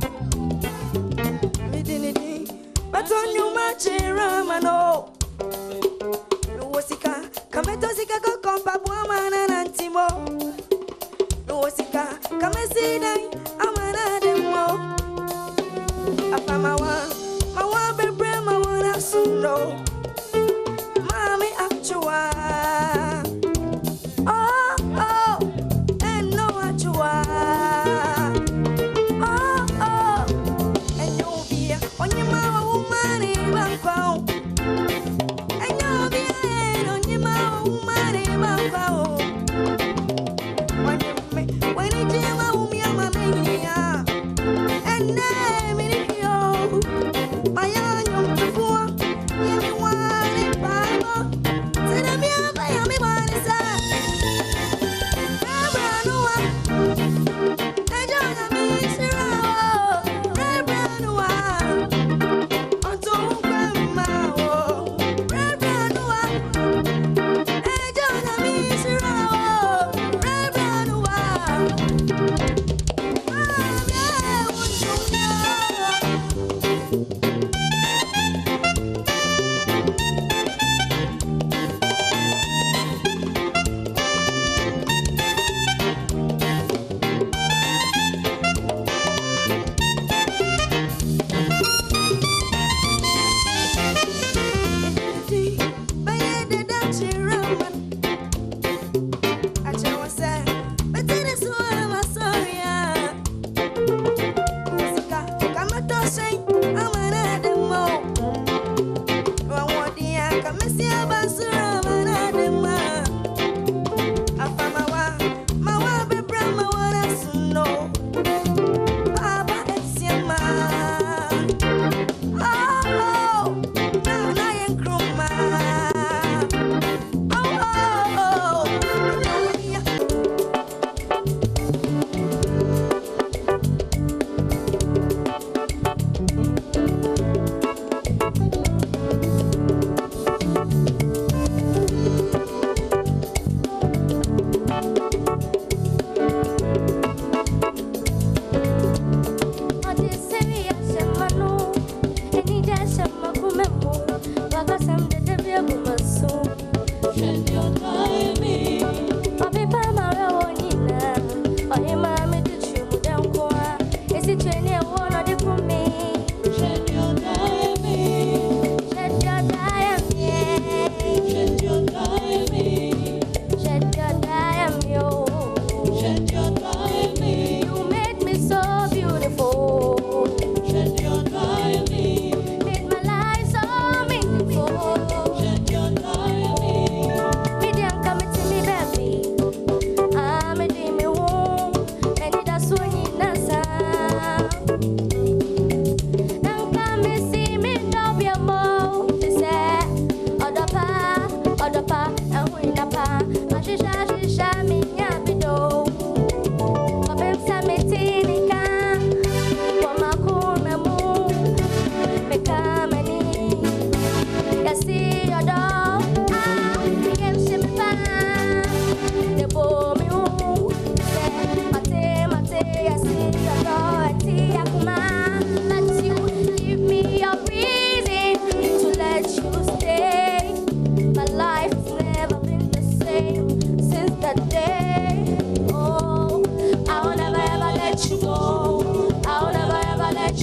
Speaker 17: but on you match a Roman, oh, no wasika, Kametosika go come Bawumia and Antimo, no wasika, Kamesina, Amanademo, Apamawa, Mawa Bebre, Mawana Sundo, Mami Actua, oh, and no Actua.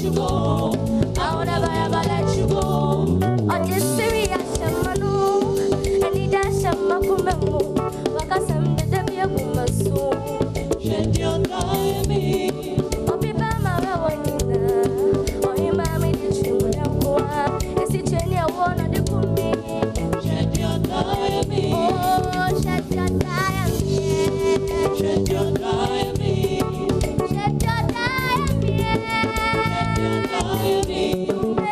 Speaker 16: you go. I will never ever let you go. On this serious manu, and it does some macumo. Wakasam the Debia Gumasu. Shed your diamond. Oh, people, my one. Oh, you mammy, did you know? Is it any one of the Kumi? Shed your diamond. Oh, shed your diamond. Shed your diamond. Shed your diamond. Shed your diamond.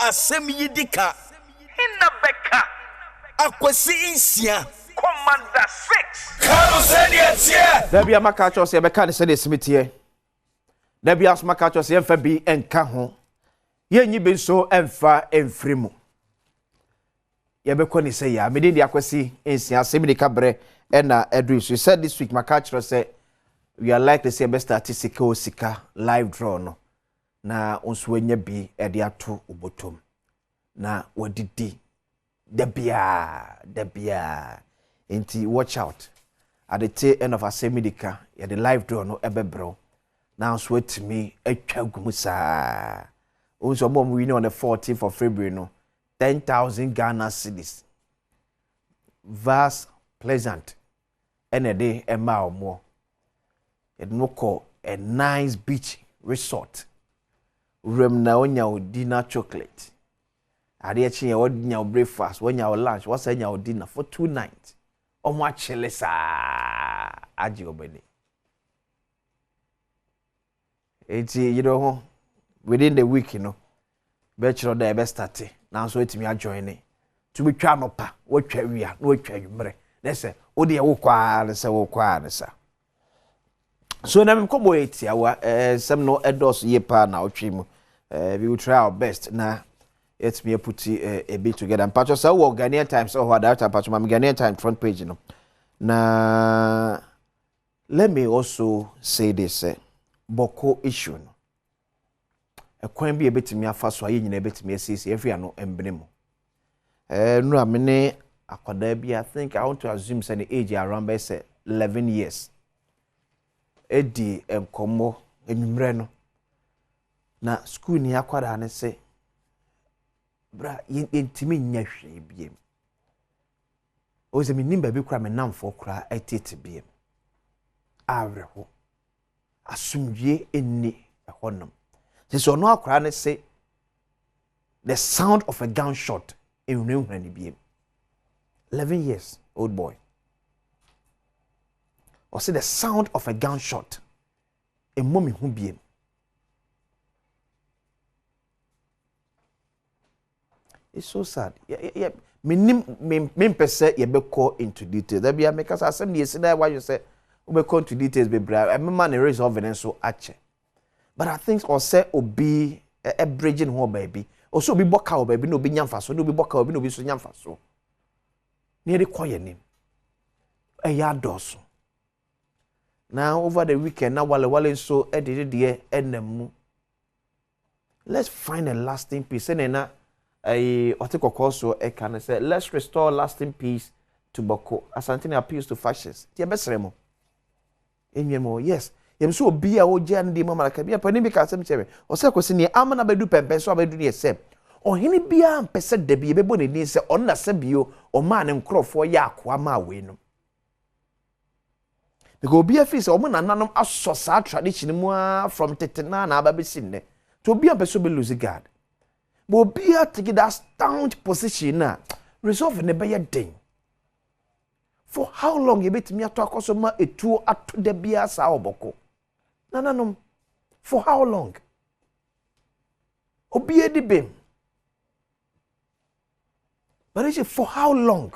Speaker 18: asem yi dika hinna beka akwasi insia commander 6 kanu sedi etie
Speaker 8: da bia maka cho se beka ne sedi simitie da bia asma ka cho se emfa bi enka ho yenyi be so emfa emfrimu ye beko ni say ya me dey akwasi insia asem ni kabre ena edu so said this week maka cho se we are likely to see best statistical sika live draw no na onso anya bi e de ato obotom na wadidi debia enti watch out at the tail end of asemidika ya the live draw no ebebro na onso atimi atwa gumusa onso mom we on the 14th of February no 10,000 Ghana cedis vast pleasant enede ema omo it no call a nice beach resort rem na onya dinner chocolate ade echi ya onya breakfast onya lunch what's onya dinner for 2 nights omo achele sa aji obeni eti you know within the week you know bachelor day be start now so etimi join to be twa no pa wo twa wia no twa nwumre na se wo de wo kwa na se wo kwa na sa so na mkobo eti awa some no edos ye pa na otwim we will try our best na let me put a bit together and patch so wo Ghanaian Times so what that patch my Ghanaian Times front page no na let me also say this boko issue no ekwan bi ebetimi afa so aye nyina ebetimi asisi every ano embrem no amene akoda bi I think I want to assume say the age around by say 11 years edi enkomo enwumre no na school ni akwada ne se bra yentimi nya hwe biem o ze mi nimba bi kura me namfo kura etete biem awreho asumdie enni ehonam so no akwada ne se the sound of a gunshot enwunhuna ni biem 11 years old boy or see the sound of a gunshot a mommy who be it's so sad yeah me pese ye be call into details that be make us asem dey say that why you say we be call into details be bra I man raise evidence so ache but I think or say obi a bridging ho baby or so be boka o baby no be nyamfa so no be boka obi no be so nyamfa so near the quiet name a yard doso. Now over the weekend, now wale so edit the enemu. Let's find a lasting peace. And then I article also can say let's restore lasting peace to Boko. Asantini appeals to fascists. Tia besremo. Enyemo yes. Yem so obi a oje ande mama la kabia pani bi ka asem chebe. O se kwesi ni amana bedu pempe so abedu ne se. Ohini bia mpese de bi bebo ne ni se on na se bio o ma ne nkrofo ya akoa ma we no. Because be a face or nanam asosa tradition from tetena na babesine to be a person be lose guard. But be a take that stand position na resolve ne be day. For how long you bet me to akosoma etu ato de bia sa oboko. Nananum for how long? Obi e di bem. But is for how long?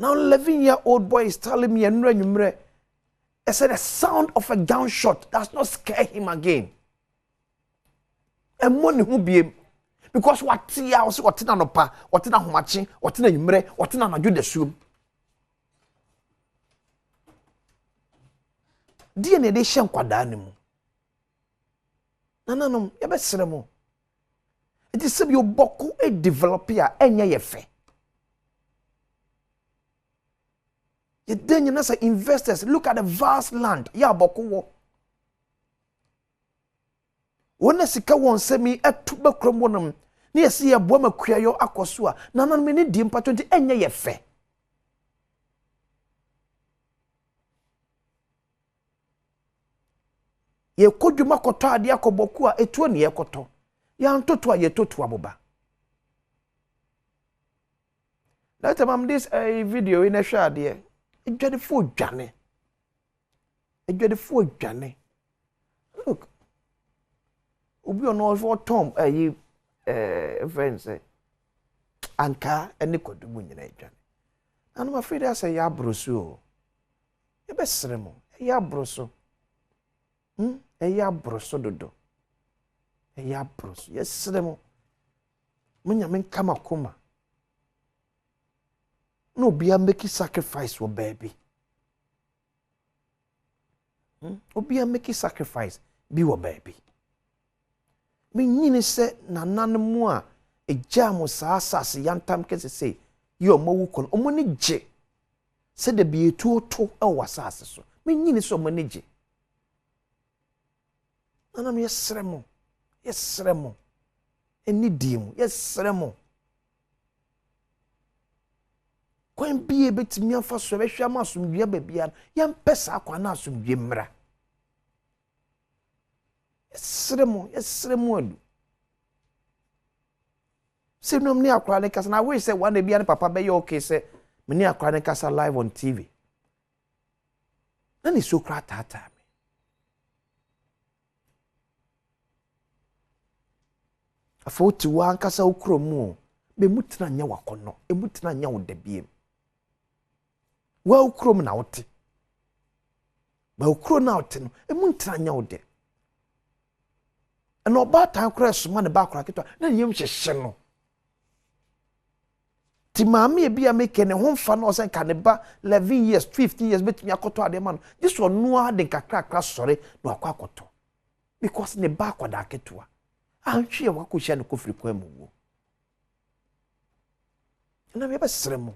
Speaker 8: Now 11-year-old boy is telling me I said the sound of a gunshot does not scare him again. And money who be because what tia also what na nopa, what na homachi, what na yumre, what na maju de sum. DNA de shen kwada ne mu. Nananom, ye be sere mo. It is say you boku e develop ya enye ye fe. Then you know, investors look at the vast land. Ya bokuwo. Wona sika won semi etuba kromwonam. Na yesi ya boama kuayo akosua. Nanan me ni di mpato nti enye ye fe. Ye kodwuma koto ade akoboku a etuo ne ye koto. Ya ntoto a ye totu aboba. That time this video in a share there. Edwadefo dwane. Look.
Speaker 19: obi ono for tom friends anka ene kodumu nyina edwan and I'm afraid I say ya broso e be sremo ya broso ya broso dodo ya broso yes sremo munya men kama koma no be make sacrifice for baby obi make sacrifice be wo baby me nyini se nananmu a eja mo saasase yantam kese se yo mawu kon omoni je se de bi etuoto e wasase so me nyini so omoni je nanam yesremo eni dimu yesremo kwan bie betimi afa so behwe ama asomdua babia yam pesa akwa na asomdue mra yesremo adu se no mni akwa ne kasa na we say one bia ne papa be okay say mni akwa ne kasa live on TV na ni so kra tata me afoti wa kasa ukromu be mutna nya wakono e mutna nya wo dabiem wa ukrom na wote ba ukro na wote no e mutna nya wo de no ba tan kra suma ne ba kra ketwa na yem hyehye no ti maami e bia make ne ho mfa no se ka ne ba 11 years 15 years betumi akoto ade ma no this one no ade kakra sore no akwa akoto because ne ba kwada ketwa ahwe wa ko hye ne kofiri kwa mu wo na me be sremo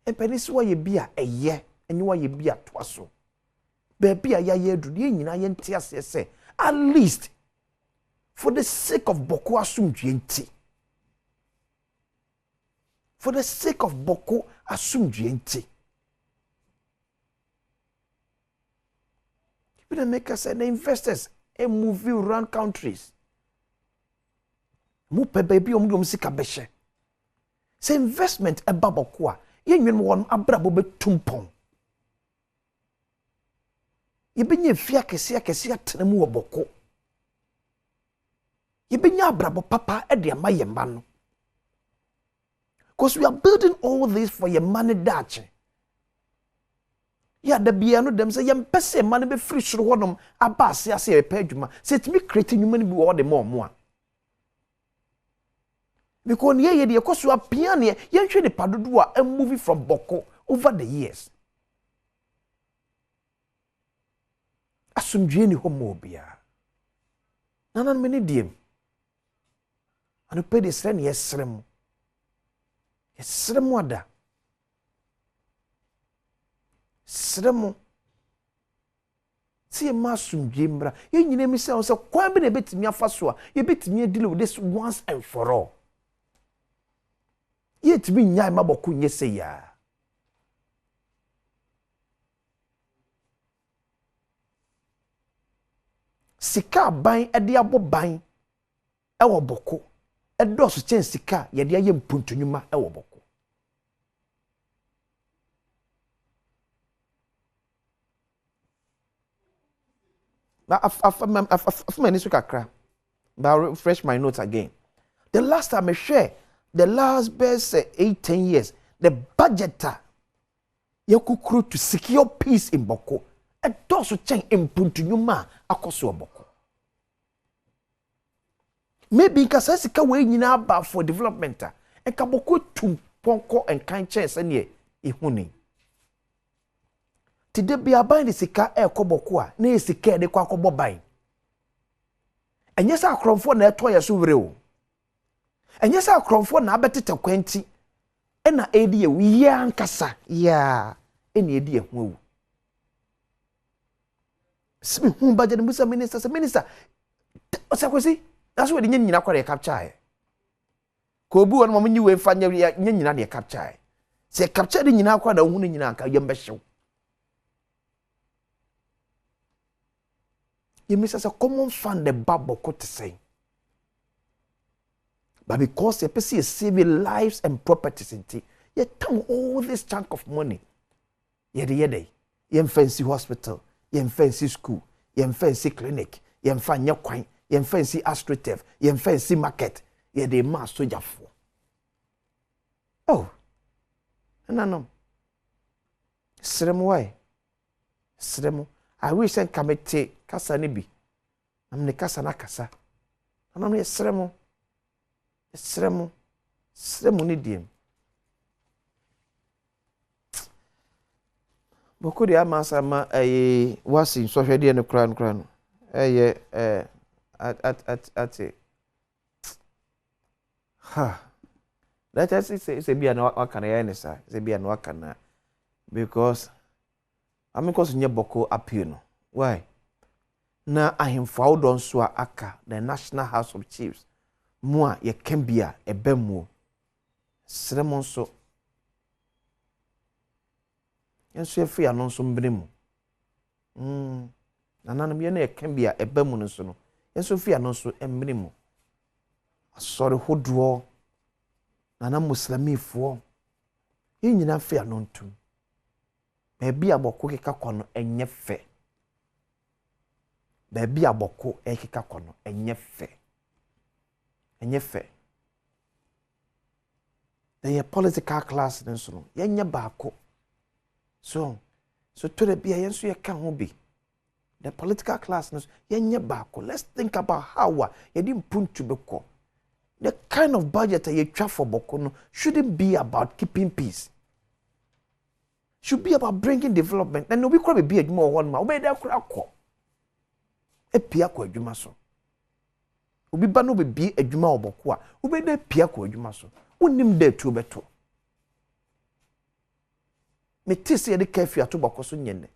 Speaker 19: empenisi wa ye bia eye enyi wa ye bia to aso be bia ya ye du ye nyina ye ntia se at least for the sake of boko asumdue nti for the sake of boko asumdue nti people make us and investors and move around countries mu pe baby omdom sika behye say investment e baboko a ye nwen won abrabo betumpon ye benye fia kese atenemu oboko ye benye abrabo papa e de amaye mba no because we are building all this for your money dache ya da bia no dem say ye mpese money be free soro honom abase ase e pa adwuma say timi create nyuma ni bi wo de mo a because ye de ekoso apia ne ye hwe ne padodo a movie from boko over the years asumdue ni homo bia nanan me ne diem anu pe de sre ne yesrem ada srem si ma asumdue mra ye nyine mi se on kwa be na betimi afaso a ye betimi deal with this once and for all yet bi nyai maboko nyese ya sika ban ede abo ban e wo boko e do so chen sika ye de aye mpuntunuma e wo boko na afma ni so kakra ba refresh my notes again the last time I share the last best 8-10 years the budgeter yakukuru to secure peace in boko e do so chen mpuntunuma akoso boko maybe because sika we nyina ba for development e ka boko tumponko en kan chance ne ehuni ti de bia ban de sika e ko boko a na sika de kwa kobo ban enye sa akromfo na eto ye so were o enye sa akromfo na abetete kwanti e na edi ye wiye ankasa ya eni edi ye hu simi hu ba jade musa minister osakwesi that's where the nyina kware capture ko bu won mo nyi we fa nyina de capture se capture de nyina kwada hu nyina anka yembe hyew yemisa say common fund the babo ko to say but because you see saving lives and properties into you turn all this chunk of money yede fancy hospital, fancy school, fancy clinic, yɛmfa nyɛ kwan yɛmfa nsi astroturf yɛmfa nsi market yɛde ma sojafoɔ oh nanom srem I wish I kamete kasa ne bi am ne kasa na kasa anam yɛ srem ne diem boko de amasa ma wasi sohwe de no kran no at ha that is say bia na wakana ya ne sa say bia na wakana because because nye boko appeal no why na ahemfo don so aka the National House of Chiefs mu a ye kan bia ebamu srem nso enso efi anonso mbene mu nananum ye na ye kan bia ebamu no so no enso fi anonso embene mu asori hodoɔ nana muslimifo yi nyina fi anontum baabi aboko keka kono enye fe baabi aboko ekeka kono enye fe the political class nso no yenye baako so to the bia yenso ye ka ho bi the political class nso yenye baako let's think about how ye di mpuntu beko the kind of budget you twa for boko no shouldn't be about keeping peace. Should be about bringing development. And we could be a more one man. Obey that crowd. A piako jumaso. Ubi bano be a juma obokwa. Obey that piako jumaso. Unim de two beto. Me tisi the cafe at tobacco soon yende.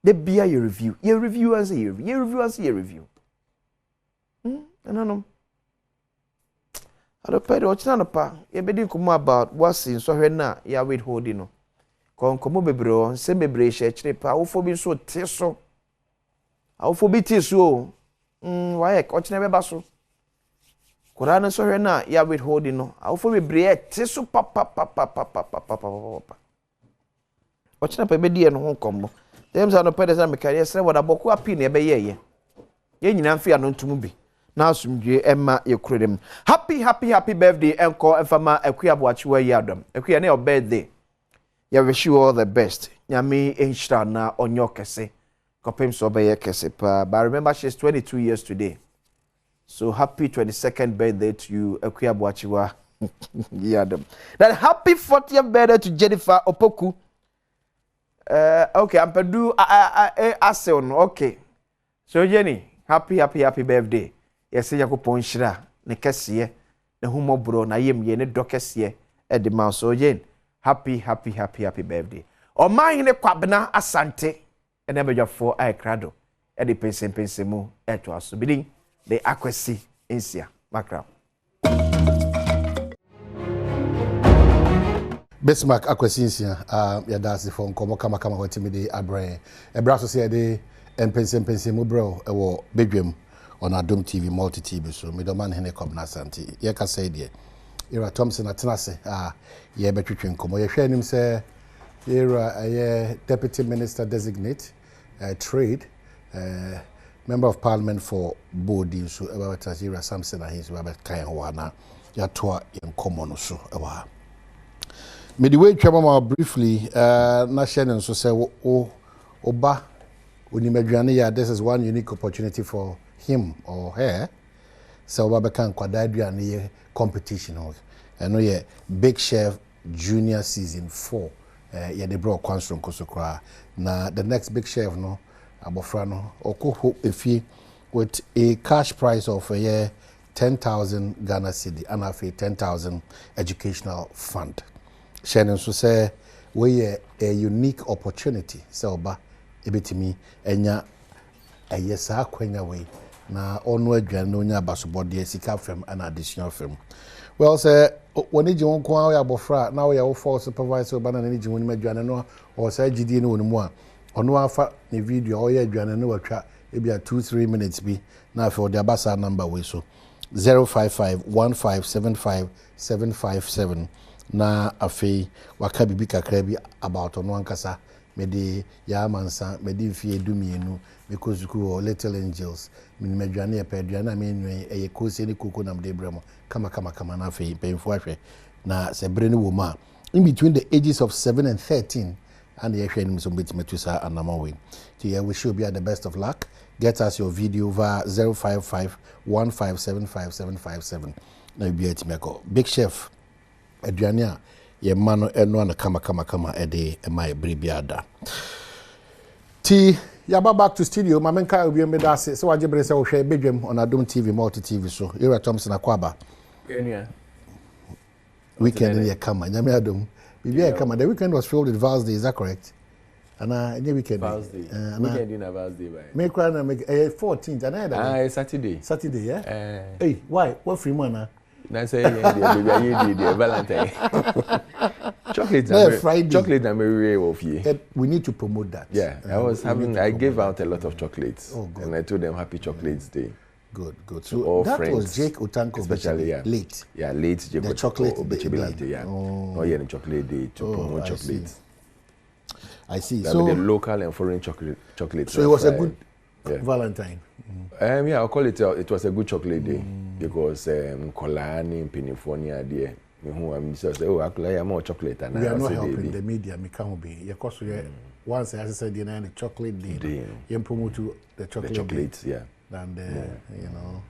Speaker 19: The beer your review. Your review as a review. Your review as a review. No. I don't pay the ochina pa. Ye be din kumo about what's in so na ya withholding no. Kon komo bebro se bebre hye kire pa awofo bi so te so. Awofo bi te so. Why ochina be ba so. Kora na so na ya withholding no. Awofo bebre te so pa. Ochina pa be die no ho kombo. Dem sa no pede sa me kare se wada boku api na be ye. Ye nyina mfi anontum bi. Na asumdwe emma yekurem. Happy birthday enko enfama akuabo achiwa yi Adom. Akuya na your birthday. Ya wish you all the best. Nyame enhira na onyo kese. Kopem so be ye kese pa. But remember she's 22 years today. So happy 22nd birthday to you akuabo achiwa yi Adom. Then happy 40th birthday to Jennifer Opoku. Okay, ampedu aseon. Okay. So Jenny, happy birthday. Yes, Yakupon Shira, ne kesiye, ne humobro, na ye ne dokesiye, the mouse. So, Jane, happy birthday. O mine ne kwabna asante, and never your 4 eye crado, and the pense mu, to us. Bidding the accuracy in Sia, Macra.
Speaker 7: Bismarck Aquasinsia, that's the phone, Kama what me the Abre, a brasso say de, and pense mu bro, or Badwam. On Adom TV, multi-TV, so middleman Hene Kobna Santi. Yeka say dear. Ira Thompson Atanase, ye between Komo. Ye him say, Ira a deputy minister designate, trade, member of parliament for Bodi, so about Ira Samson and his Robert Kayawana, Yatua in common so. Midway Chamama briefly, Nashan so say, Oba, Unimedjania, this is one unique opportunity for him or her, so we can quadradria near competition. I know ye Big Chef Junior Season 4. Yeah, they brought Kwansron Kosokra. Now the next Big Chef no Abofrano or hope if he with a cash price of 10,000 Ghana cedi and a 10,000 educational fund. Shannon so say we a unique opportunity. So ba ebitimi enya ayesa kwenya way. Na onu adwan no nya basobode sika fam and additional fam. Well say when you won kwa ya bofra na we for supervisor ba na ni ji won adwan no o say gidi no mu a onu afa ni video o ya adwan no watwa e bia 2-3 minutes bi na for the abasa number we so 055157557 na afi waka bibi kakra bi about onu ankasa mede ya mansa mede mfie dumienu because ku Little Angels me medwane e pedwane me nwen e kosi ne koko nam de bremo kama na fe penfo ahwe na se bre ne wo ma in between the ages of 7 and 13 and the hwe nim so betimatu sa anamawe so yeah, we should be at the best of luck. Get us your video via 055-1575757 na be at meko big chef aduane a ye ma no eno na kama ede my bribiada ti ya back to studio ma menka obi me da se so waje bre se wo hwe bedwam on Adom TV multi TV so Ira Thompson akwaba weekend in kama nyame Adom bibia kama the weekend was filled with Val's Day, is that correct? And any weekend
Speaker 20: Val's Day weekend in Val's Day by
Speaker 7: me cry na make 14th and
Speaker 20: Saturday
Speaker 7: yeah hey why what free man
Speaker 20: na say the Valentine chocolate na me of ye.
Speaker 7: We need to promote that.
Speaker 20: Yeah, I gave out a lot of chocolates. Oh, good. And I told them Happy Chocolates Day.
Speaker 7: Good. So all that friends, was Jake Otanko,
Speaker 20: especially late. Yeah, late Jake
Speaker 7: the chocolate
Speaker 20: day. Yeah. Oh yeah, the chocolate day to promote chocolates.
Speaker 7: I see.
Speaker 20: So the local and foreign chocolates.
Speaker 7: So it was a good Valentine.
Speaker 20: Yeah, I'll call it. It was a good chocolate day because Kolani, Penifonia, there. Who I'm just I more chocolate and
Speaker 7: we are not helping the media. Me can't be. Yeah, cause once I said the chocolate day, you promote the chocolate.
Speaker 20: Yeah.
Speaker 7: And you know,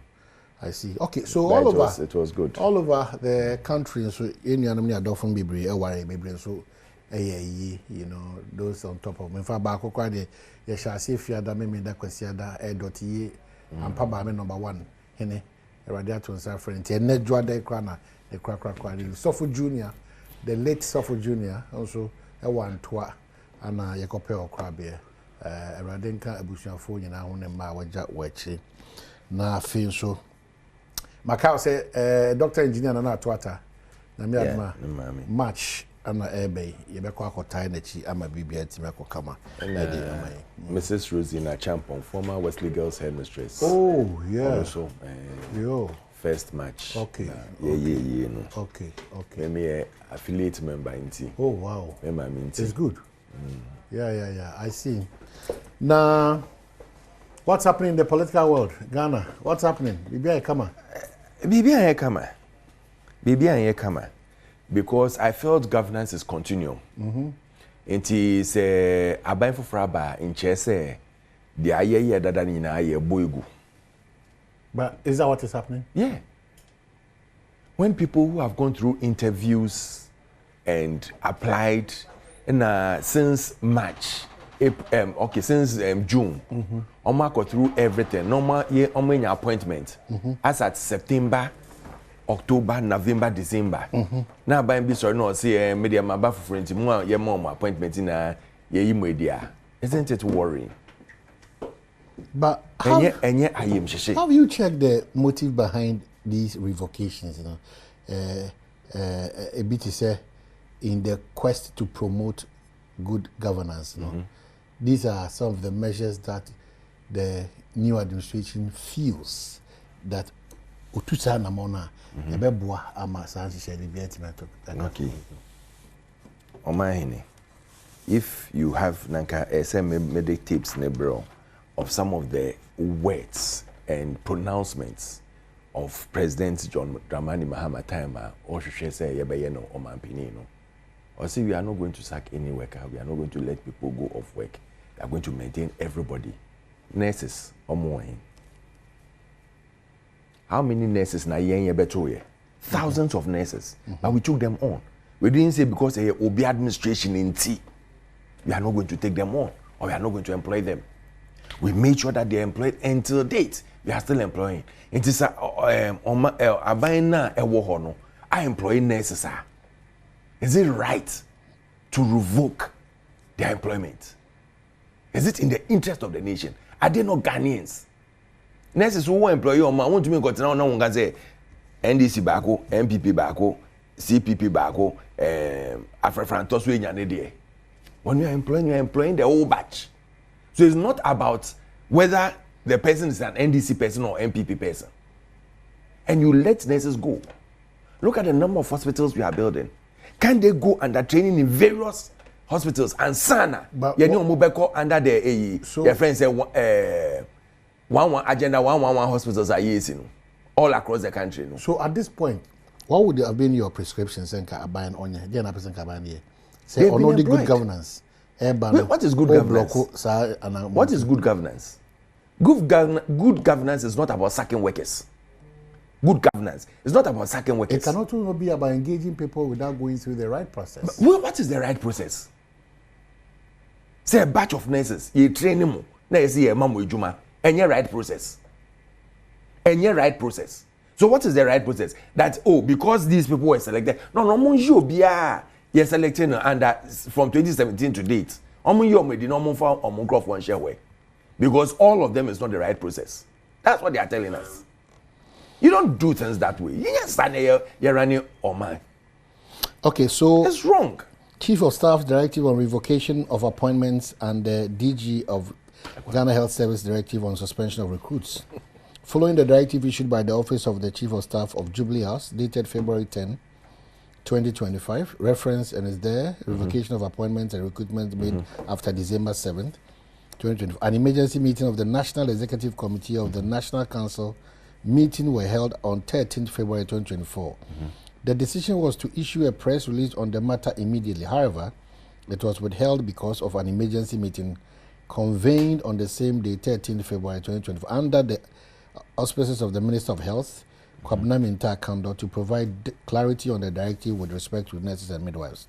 Speaker 7: I see. Okay, so all over
Speaker 20: it was good.
Speaker 7: All over the country, so in your Dolphin Bibri, Bibri, so you know, those on top of me. For back, you shall see if you are the me that kwesiada e.ye and Papa number 1. Hene, Radiato and Safran, and Nedra de Crana. The crack Sofo Junior, the late Sofo Junior, also a one twa, and Yakopel Crabbe, a Radenka Abusian phone in our own and Mawaja Wechi. Na fin so. Macau say, Doctor Engineer and Twata, Namia March, and Abbey, Yabeko Tainachi, Ama Bibi at Timako Kama,
Speaker 20: Mrs. Rosina Champon, former Wesley Girls headmistress.
Speaker 7: Oh, yeah.
Speaker 20: Also, first match.
Speaker 7: Okay.
Speaker 20: No.
Speaker 7: Okay.
Speaker 20: Me affiliate member in T.
Speaker 7: Oh wow. It's good. Yeah. I see. Now, what's happening in the political world? Ghana. What's happening? Bibi
Speaker 20: Kama. Because I felt governance is continuum. It is aban for fraba in Chese. The aye dada ni na aye boygu.
Speaker 7: But is that what is happening?
Speaker 20: Yeah. When people who have gone through interviews and applied since March, since June, go through everything. Normal year, appointment. As at September, October, November, December. Now, by this or no, say media maba for friends, more appointment in a media. Isn't it worrying?
Speaker 7: But how you check the motive behind these revocations? You know, a bit is in the quest to promote good governance. You know, these are some of the measures that the new administration feels that utusa na mona ebeboa ama sansi shedi biatimento.
Speaker 20: Okay. Omahini, if you have nanka medic tips nebro of some of the words and pronouncements of President John Dramani Mahama Taima, or should say Yabayeno or Mampinino, or say we are not going to sack any worker, we are not going to let people go off work, we are going to maintain everybody. Nurses or more. How many nurses na yen betoye? Thousands of nurses, but we took them on. We didn't say because a OB administration in T, we are not going to take them on, or we are not going to employ them. We made sure that they are employed until date. We are still employing. It is I employ nurses. Is it right to revoke their employment? Is it in the interest of the nation? Are they not Ghanaians? Nurses who employ you, I want to make it now. Say NDC bako, MPP bako, CPP bako, Afro-Frantos we nyane. When you are employing the whole batch. So it's not about whether the person is an NDC person or MPP person. And you let nurses go. Look at the number of hospitals we are building. Can they go under training in various hospitals and sana yɛne ɔmo bɛkɔ under the your friends say 111 agenda 111 hospitals are using all across the country. No?
Speaker 7: So at this point, what would have been your prescriptions and Kabayan on your again? Say on the good governance.
Speaker 20: What is good governance? What is good governance? Good governance is not about sacking workers. Good governance is not about sacking workers.
Speaker 7: It cannot also be about engaging people without going through the right process.
Speaker 20: But what is the right process? Say a batch of nurses, you train them. Now you see a mamu ijuma. Any right process. Any right process. So what is the right process? That because these people were selected. No, monjo biya. You're selecting under from 2017 to date. Because all of them is not the right process. That's what they are telling us. You don't do things that way. You're running on man.
Speaker 7: Okay, so
Speaker 20: it's wrong.
Speaker 7: Chief of Staff Directive on Revocation of Appointments and the DG of Ghana Health Service Directive on Suspension of Recruits. Following the directive issued by the Office of the Chief of Staff of Jubilee House, dated February 10, 2025, reference and is there, revocation of appointments and recruitment made after December 7th, 2025. An emergency meeting of the National Executive Committee of the National Council meeting were held on 13th February 2024. The decision was to issue a press release on the matter immediately. However, it was withheld because of an emergency meeting convened on the same day, 13th February 2024, under the auspices of the Minister of Health, Kwabena Minta Kando, to provide clarity on the directive with respect to nurses and midwives.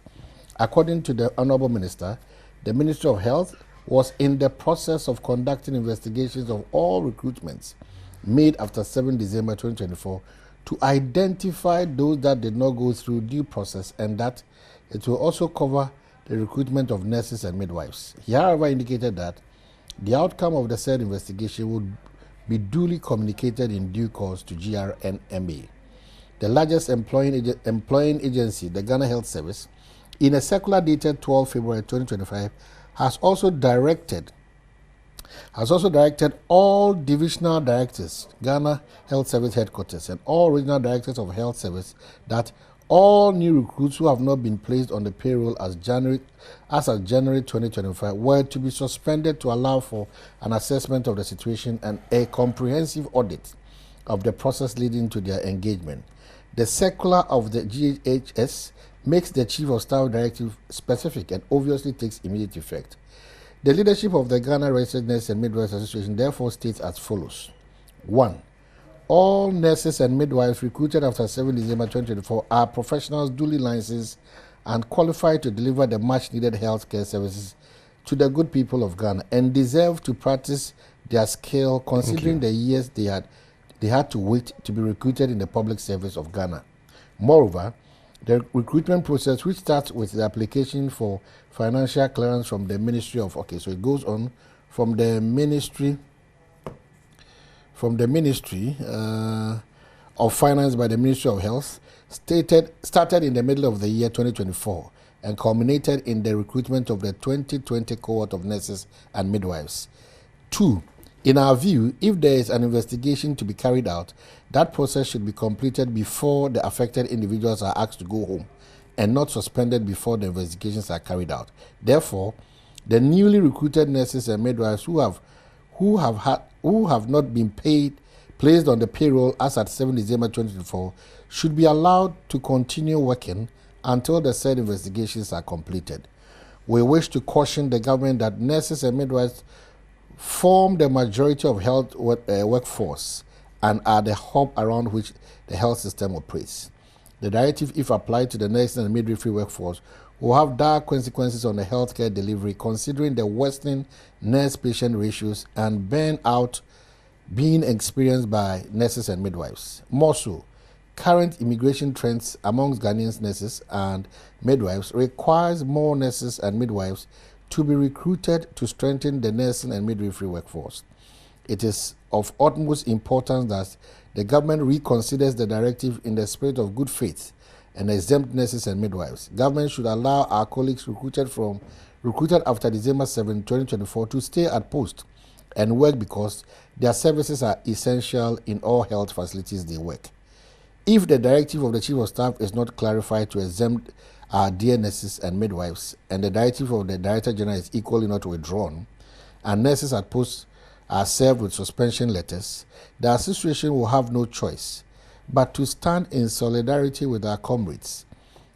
Speaker 7: According to the Honorable Minister, the Ministry of Health was in the process of conducting investigations of all recruitments made after 7 December 2024 to identify those that did not go through due process, and that it will also cover the recruitment of nurses and midwives. He, however, indicated that the outcome of the said investigation would be duly communicated in due course to GRNMA. The largest employing agency, the Ghana Health Service, in a circular dated 12 February 2025, has also directed all divisional directors, Ghana Health Service headquarters, and all regional directors of health service that all new recruits who have not been placed on the payroll as of January 2025 were to be suspended to allow for an assessment of the situation and a comprehensive audit of the process leading to their engagement. The circular of the GHS makes the Chief of Staff Directive specific and obviously takes immediate effect. The leadership of the Ghana Registered Nurses and Midwives Association therefore states as follows. 1. All nurses and midwives recruited after 7 December 2024 are professionals duly licensed and qualified to deliver the much-needed healthcare services to the good people of Ghana and deserve to practice their skill considering the years they had to wait to be recruited in the public service of Ghana. Moreover, the recruitment process, which starts with the application for financial clearance from the Ministry of, so it goes on from the Ministry of Finance by the Ministry of Health, started in the middle of the year 2024 and culminated in the recruitment of the 2020 cohort of nurses and midwives. 2. In our view, if there is an investigation to be carried out, that process should be completed before the affected individuals are asked to go home and not suspended before the investigations are carried out. Therefore, the newly recruited nurses and midwives who have not been placed on the payroll as at 7 December 2024 should be allowed to continue working until the said investigations are completed. We wish to caution the government that nurses and midwives form the majority of health workforce and are the hub around which the health system operates. The directive, if applied to the nursing and midwifery workforce, will have dire consequences on the healthcare delivery, considering the worsening nurse-patient ratios and burnout being experienced by nurses and midwives. More so, current immigration trends amongst Ghanaian nurses and midwives requires more nurses and midwives to be recruited to strengthen the nursing and midwifery workforce. It is of utmost importance that the government reconsiders the directive in the spirit of good faith and exempt nurses and midwives. Government should allow our colleagues recruited after December 7, 2024 to stay at post and work because their services are essential in all health facilities they work. If the directive of the Chief of Staff is not clarified to exempt
Speaker 1: our dear nurses and midwives, and the directive of the Director General is equally not withdrawn, and nurses at post are served with suspension letters, the association will have no choice but to stand in solidarity with our comrades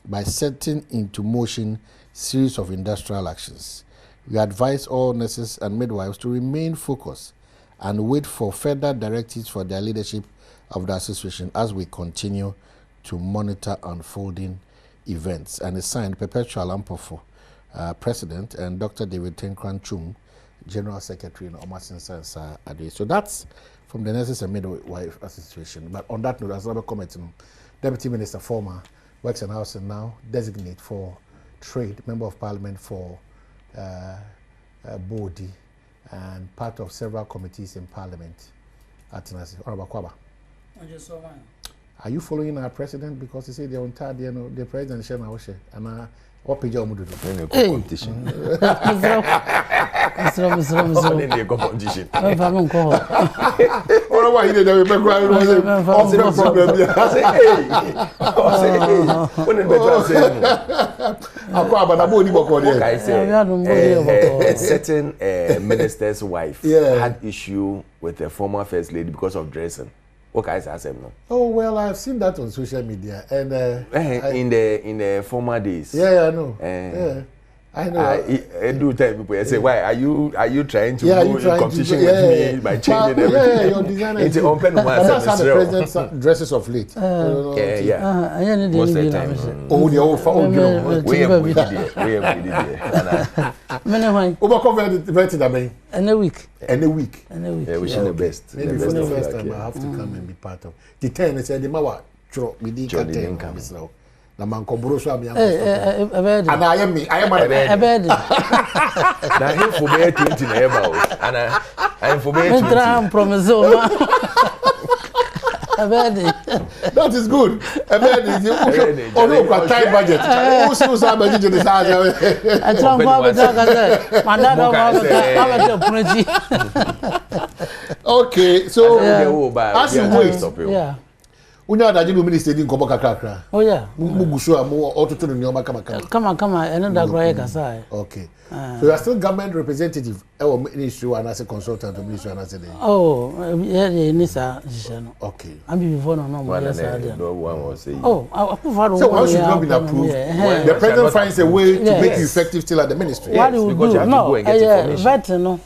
Speaker 1: by setting into motion series of industrial actions. We advise all nurses and midwives to remain focused and wait for further directives for their leadership of the association as we continue to monitor unfolding events. And it's signed Perpetual Ampofo, President, and Dr. David Tenkran Chung, General Secretary in Omasin Sansa Ade. So that's from the Nurses and Midwife Association. But on that note, as another comment, Deputy Minister former works in Housing now, designate for trade, Member of Parliament for Bodi, and part of several committees in Parliament at Nasi. Honorable Kwaba. Are you following our president? Because he said they're on time, the president Shana Oshe, and what page are you doing?
Speaker 20: Competition. Competition.
Speaker 1: Why he did that?
Speaker 20: Certain minister's wife had issue with the former first lady because of dressing. What can I say no?
Speaker 1: Oh well, I've seen that on social media, and
Speaker 20: in the former days.
Speaker 1: Yeah, I know. I know.
Speaker 20: I do tell people. I say, why are you trying to go in competition with me by changing everything?
Speaker 1: Yeah, your designer.
Speaker 20: It's open one.
Speaker 1: That's how the president dresses of late.
Speaker 20: Yeah. Most of the time.
Speaker 1: Oh, the old
Speaker 20: we have did it.
Speaker 1: Many why? Overconverted, I mean.
Speaker 20: And a week.
Speaker 1: And a week.
Speaker 20: Yeah, wishing the best.
Speaker 1: Maybe for the first time, I have to come and be part of. The 10 said the mawa drop me the come. Na mankobro so am
Speaker 20: and I am a bed. Na him for be 20 na eba o. And I am for be 20.
Speaker 1: That is good. A bed is oh no, got tight budget. Who see who's budget to the size.
Speaker 21: I try
Speaker 1: okay, so as you wait.
Speaker 21: Yeah.
Speaker 1: Unya da jibu minister din kobo kakra.
Speaker 21: Oh yeah.
Speaker 1: Mugusu amu otutu no nyoma kama.
Speaker 21: Kama eno da gwa kasa.
Speaker 1: Okay. So you are still government representative or ministry and as a consultant to ministry and as a day.
Speaker 21: Oh, yeah, Nisa Shano.
Speaker 1: Okay.
Speaker 21: I'm before no
Speaker 20: one say.
Speaker 21: Oh,
Speaker 1: so once you've not been approved, the president finds a way to make you effective still at the ministry.
Speaker 21: What do you do? No, vet no.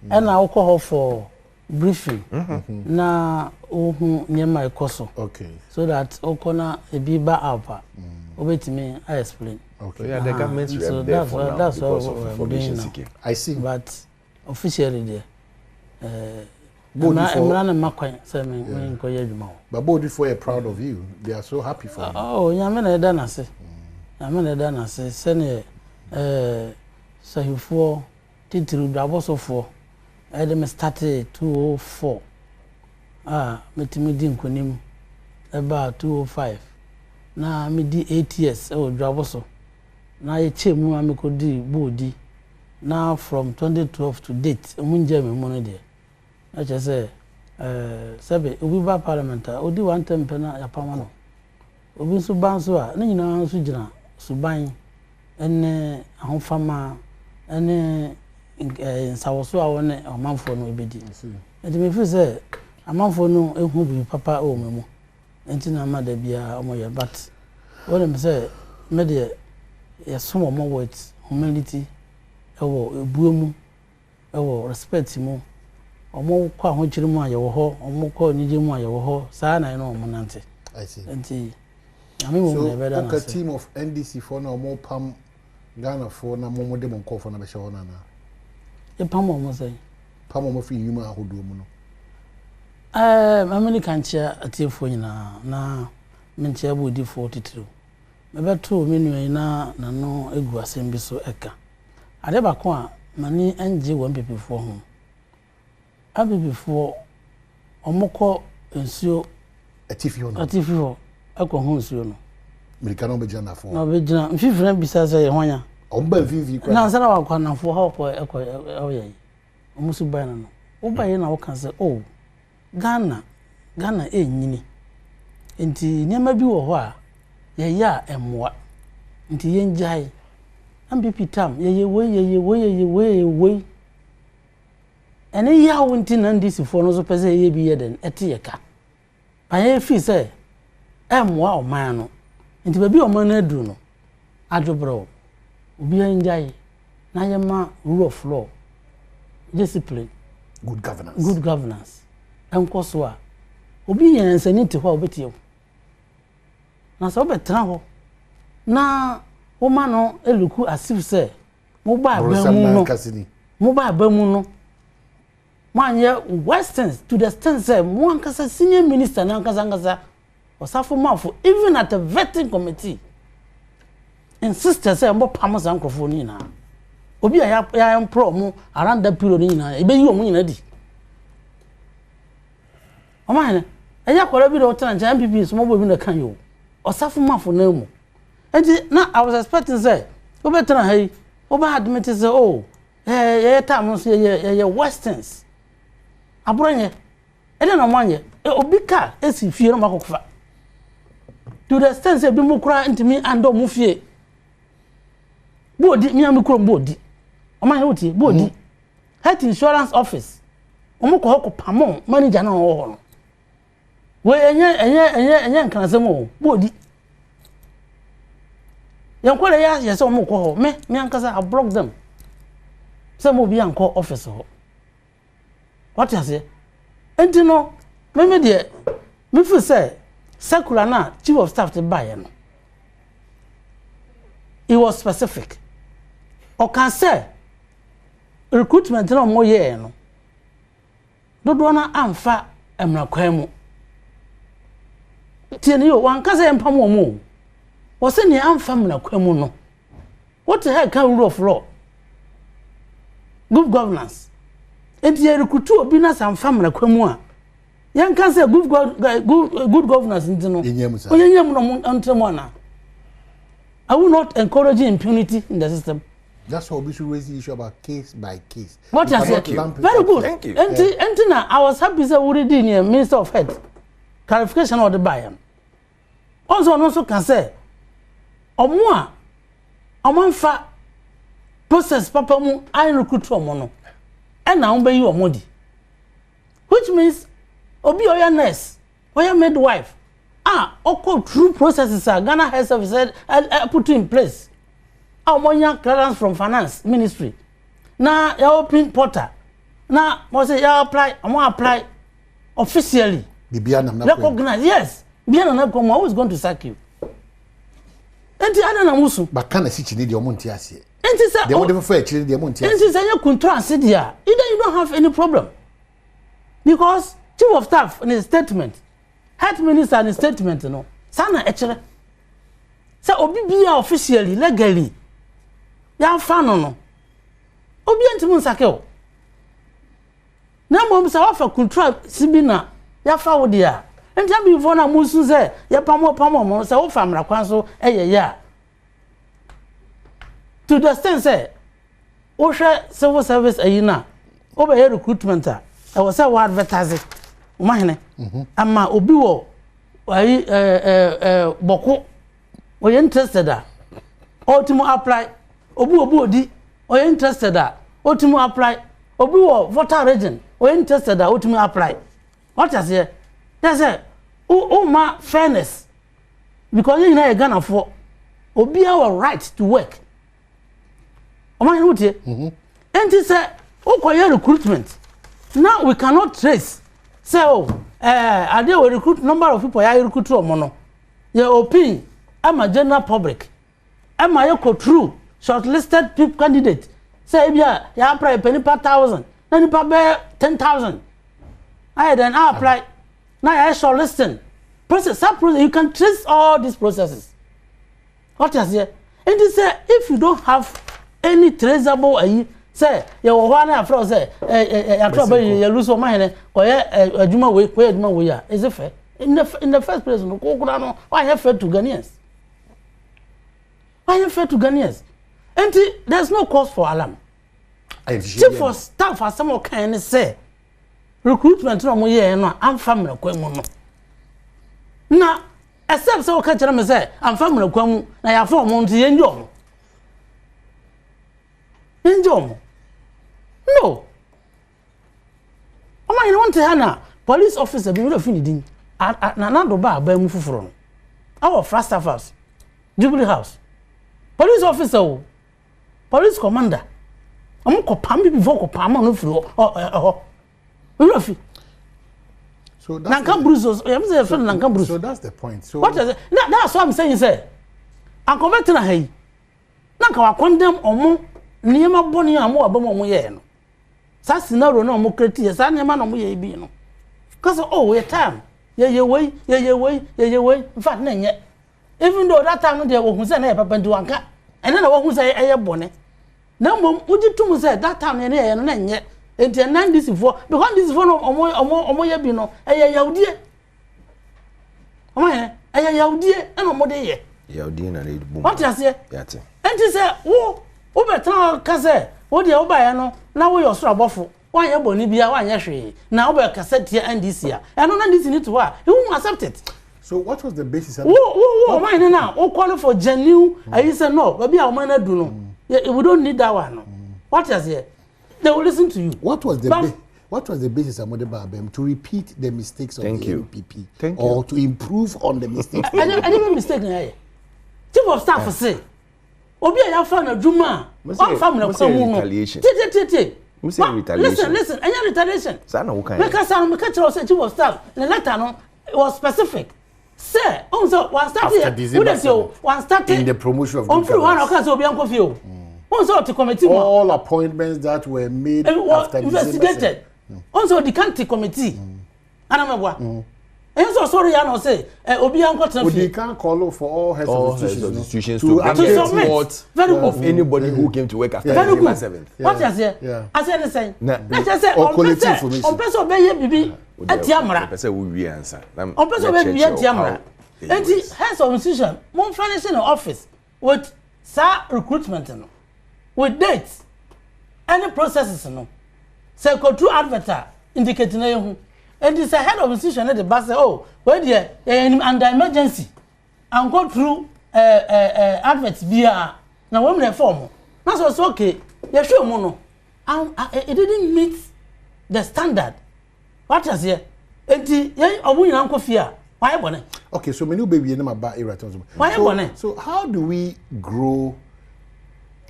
Speaker 21: And I alcohol for briefing na ohu nyema ekoso.
Speaker 1: Okay.
Speaker 21: So that okona ebiba alpa obetimi I explain.
Speaker 20: Okay. Yeah, the government's
Speaker 21: so
Speaker 20: that's
Speaker 21: what
Speaker 20: information seeking.
Speaker 1: I see.
Speaker 21: But officially there Emrana makwan say me nkoye adwuma.
Speaker 1: But Bodi for are proud of you. They are so happy for you.
Speaker 21: Oh, nyame na eda na se. Nyame na eda na se se ne sahifo titiri dwabosofo me started 204. Metimi di nkonim about 205. Na me di 8 years e dwaboso. Na ye chemu amekodi Bodi. Now from 2012 to date, munje me mono de. Na che say sebe obi ba parliamentar odi one time pena ya pamano. Obi so banso a na nyina so gina suban ene ahofama ene nsawoso a wona amanfo no ebedi. Enti me fi say amanfo no ehu bi papa o memo. Enti na ma da bia omoye but wona me say me de some more words humility ewo ebuemu ewo respect mu omo kwa ahokyere mu aye wo ho omo kwa nije mu aye wo ho saa na no omo nante.
Speaker 1: I see.
Speaker 21: Enti ami mo na beda na.
Speaker 1: So a team of NDC for na omo pam Ghana for na mo de mon for na be hye na.
Speaker 21: E pam omo say
Speaker 1: pam omo fi nyuma ahodo mu no.
Speaker 21: Amani kanchia atiefo nyina na menchia Bodi 43. Mebeto menu na no egu asem bi so eka. Ade ba ko a mani anje won pepefo ho. Abebefo omoko nsuo atifi ho akọ ho nsuo no.
Speaker 1: Americano be jana fo.
Speaker 21: Na be jana mfifira bisa say honya.
Speaker 1: Omba vivi kwa.
Speaker 21: Na sana wa kwa na fo ha ko oye. Omusu ba na no. Wo ba ye na wo kan say oh Ghana enyini. Enti niam bi wo ho a ye ya emwa nti yenjai MPP tam ye we ene ya wonti na ndisi fo no so pese ye bi ye den ete ye ka pa ye fi se emwa o man no nti ba bi o man na adu no adwobro obi enjai na ye ma rule of law discipline good governance enko so a obi yen nsani te ho obetie na so betra ho na o ma no eluku asif se mo ba ba mu no manye westerns to the extent say mo ankasa senior minister na ankasa osafo mafo even at the vetting committee insisted say mbo pam san krofo ni na obi ya empro mu around that period ni na ebe yi omu nyina di o ma ne eya kwara bi do tena nja MPP so mo bo bi na kan yo osafo mafo na mu enti na I was expecting say obetra hey oba admit say oh ye time so ye westerns abronye ede na mwanye obi ka esi fie no makofa to the extent say bi mu kura ntimi ando mu fie bodi mi am kuro bodi omanye wotie bodi health insurance office omuko hoko pamo manager na ho no we enye nkanasemo bodi yankole ya yese omuko ho me ankasa I block them say mo bi anko office ho what you say enti no me de me feel say circular na chief of staff to buy no it was specific o can say recruitment na mo ye no dodo na amfa emrakwan mu tieni yo wan ka say empam wo mu wo se ne amfa emrakwan mu no what the hell can rule of law good governance enti ye recruit obi na samfa emrakwan mu a yan can say good governance nti no onyem no antremo na I will not encourage impunity in the system.
Speaker 7: That's why we should raise the issue about case by case.
Speaker 21: What you say? Very good.
Speaker 7: Thank you.
Speaker 21: And I was happy say we did in Minister of Health clarification of the buy-in. Also can say omo process papa mu I recruit omo no. And now be you omodi. Which means obi oya nurse, oya midwife. Oko true processes are Ghana Health Service said put in place. Monya clearance from finance ministry. Na ya open portal. Na mo say ya apply, apply officially. Recognize, yes. Biana na come always going to sack you. Enti ana na musu.
Speaker 7: But can see chini di omo nti ase.
Speaker 21: Enti say
Speaker 7: they won't for chini di omo nti ase.
Speaker 21: Enti say you control sit there. Either you don't have any problem. Because chief of staff in his statement, health minister in his statement no. Sana echere. Say obi bia officially legally ya fa no obi antimu nsake o na mo msa wa fa control sibina ya fa wo dia enti abi fo na musu se ya pamo mo se wo fa mra kwan so ya to the extent say wo hwe civil service ayina oba ye recruitment a wo say wo advertise o mahene ama obi wo ayi boko o ye interested a ultimo apply obi odi o you interested that ultimo apply obi wo voter region o you interested that ultimo apply what is here they say ma fairness because you know Ghana for obi our right to work o man who tie and say o recruitment now we cannot trace say are there recruit number of people ya recruit omo no your opinion am a general public am I go true shortlisted people candidate say bia ya apply penny per 1,000 na ni pa be 10,000 I then I apply now I shortlisting process you can trace all these processes what is here and they say if you don't have any traceable say you want na afro say ya trouble you lose your mind ko ye adwuma we ya is it fair in the first place no ko kura no why you fair to Ghanaians and there's no cause for alarm. Chief for staff as some kind say recruitment no mo ye no am family ko mu no. Na except so catch them say I'm family kwamu na ya form on the enjom no o man want to police officer be finidin na do ba mu fufuro no our first house Jubilee House police officer police commander I'm ko pam before ko pam no furo
Speaker 7: so that's so that's the point. So
Speaker 21: what is it? That's what I'm saying, sir. I'm converting a hay. Nanka wa condemn omo niema boni amo abamo mo ye no. Sa scenario no mo create sa niema no mo ye bi no. Cause we time. Ye way. In fact na nye. Even though that time no dey wo hu say na ye papa ndu anka. Ene na wo hu say eye bone. Na mom uji tum say that time na ye no na nye. Enti nan this for because this for no omo ye bi no eye yaudie. Omo eye yaudie na omo de ye.
Speaker 20: Yaudie na read boom.
Speaker 21: What you say?
Speaker 20: Yati.
Speaker 21: Enti say wo betra ka say wo de wo ba ye no na wo yo soro abofo. Wan ye boni bia wan ye hwe. Na wo be kasa tie NDC a. Eno na NDC need to wa. He won't accept it.
Speaker 7: So what was the basis of
Speaker 21: Wo man na wo call for genuine. I say no, baby a man na do no. We don't need that one no. What you say? They will listen to you.
Speaker 7: What was the basis of Modebabem to repeat the mistakes of the NPP or to improve on the mistakes?
Speaker 21: I never mistake na. Chief of staff say, "Obi ya fa na djuma, one family of someone."
Speaker 20: Retaliation.
Speaker 21: Listen. Any retaliation? Because I'm catch say chief of staff. The letter no was specific. Say, also one started
Speaker 7: in the promotion of
Speaker 21: good governance. Also, committee
Speaker 7: all appointments that were made after
Speaker 21: investigated. Also, the county committee. And I'm and so sorry, I know say Obi
Speaker 7: they can't call for all heads of institutions
Speaker 20: to support of anybody who came to work after December 7th.
Speaker 21: What you say? I said the same. Let's just say on person be bibi etiamra.
Speaker 20: Person we answer.
Speaker 21: On person be etiamra. And the heads of institution, mon finishing office with recruitment no. With dates, any processes no. Say go through adverter indicating na and it's a head of institution at the bus say where there under emergency and go through adverts via na women form. That's also okay. You sure mono. And it didn't meet the standard. What is here? Enti omu ina nko fia. Why bone?
Speaker 7: Okay, so many baby na ba irretonable.
Speaker 21: Why bone?
Speaker 7: So how do we grow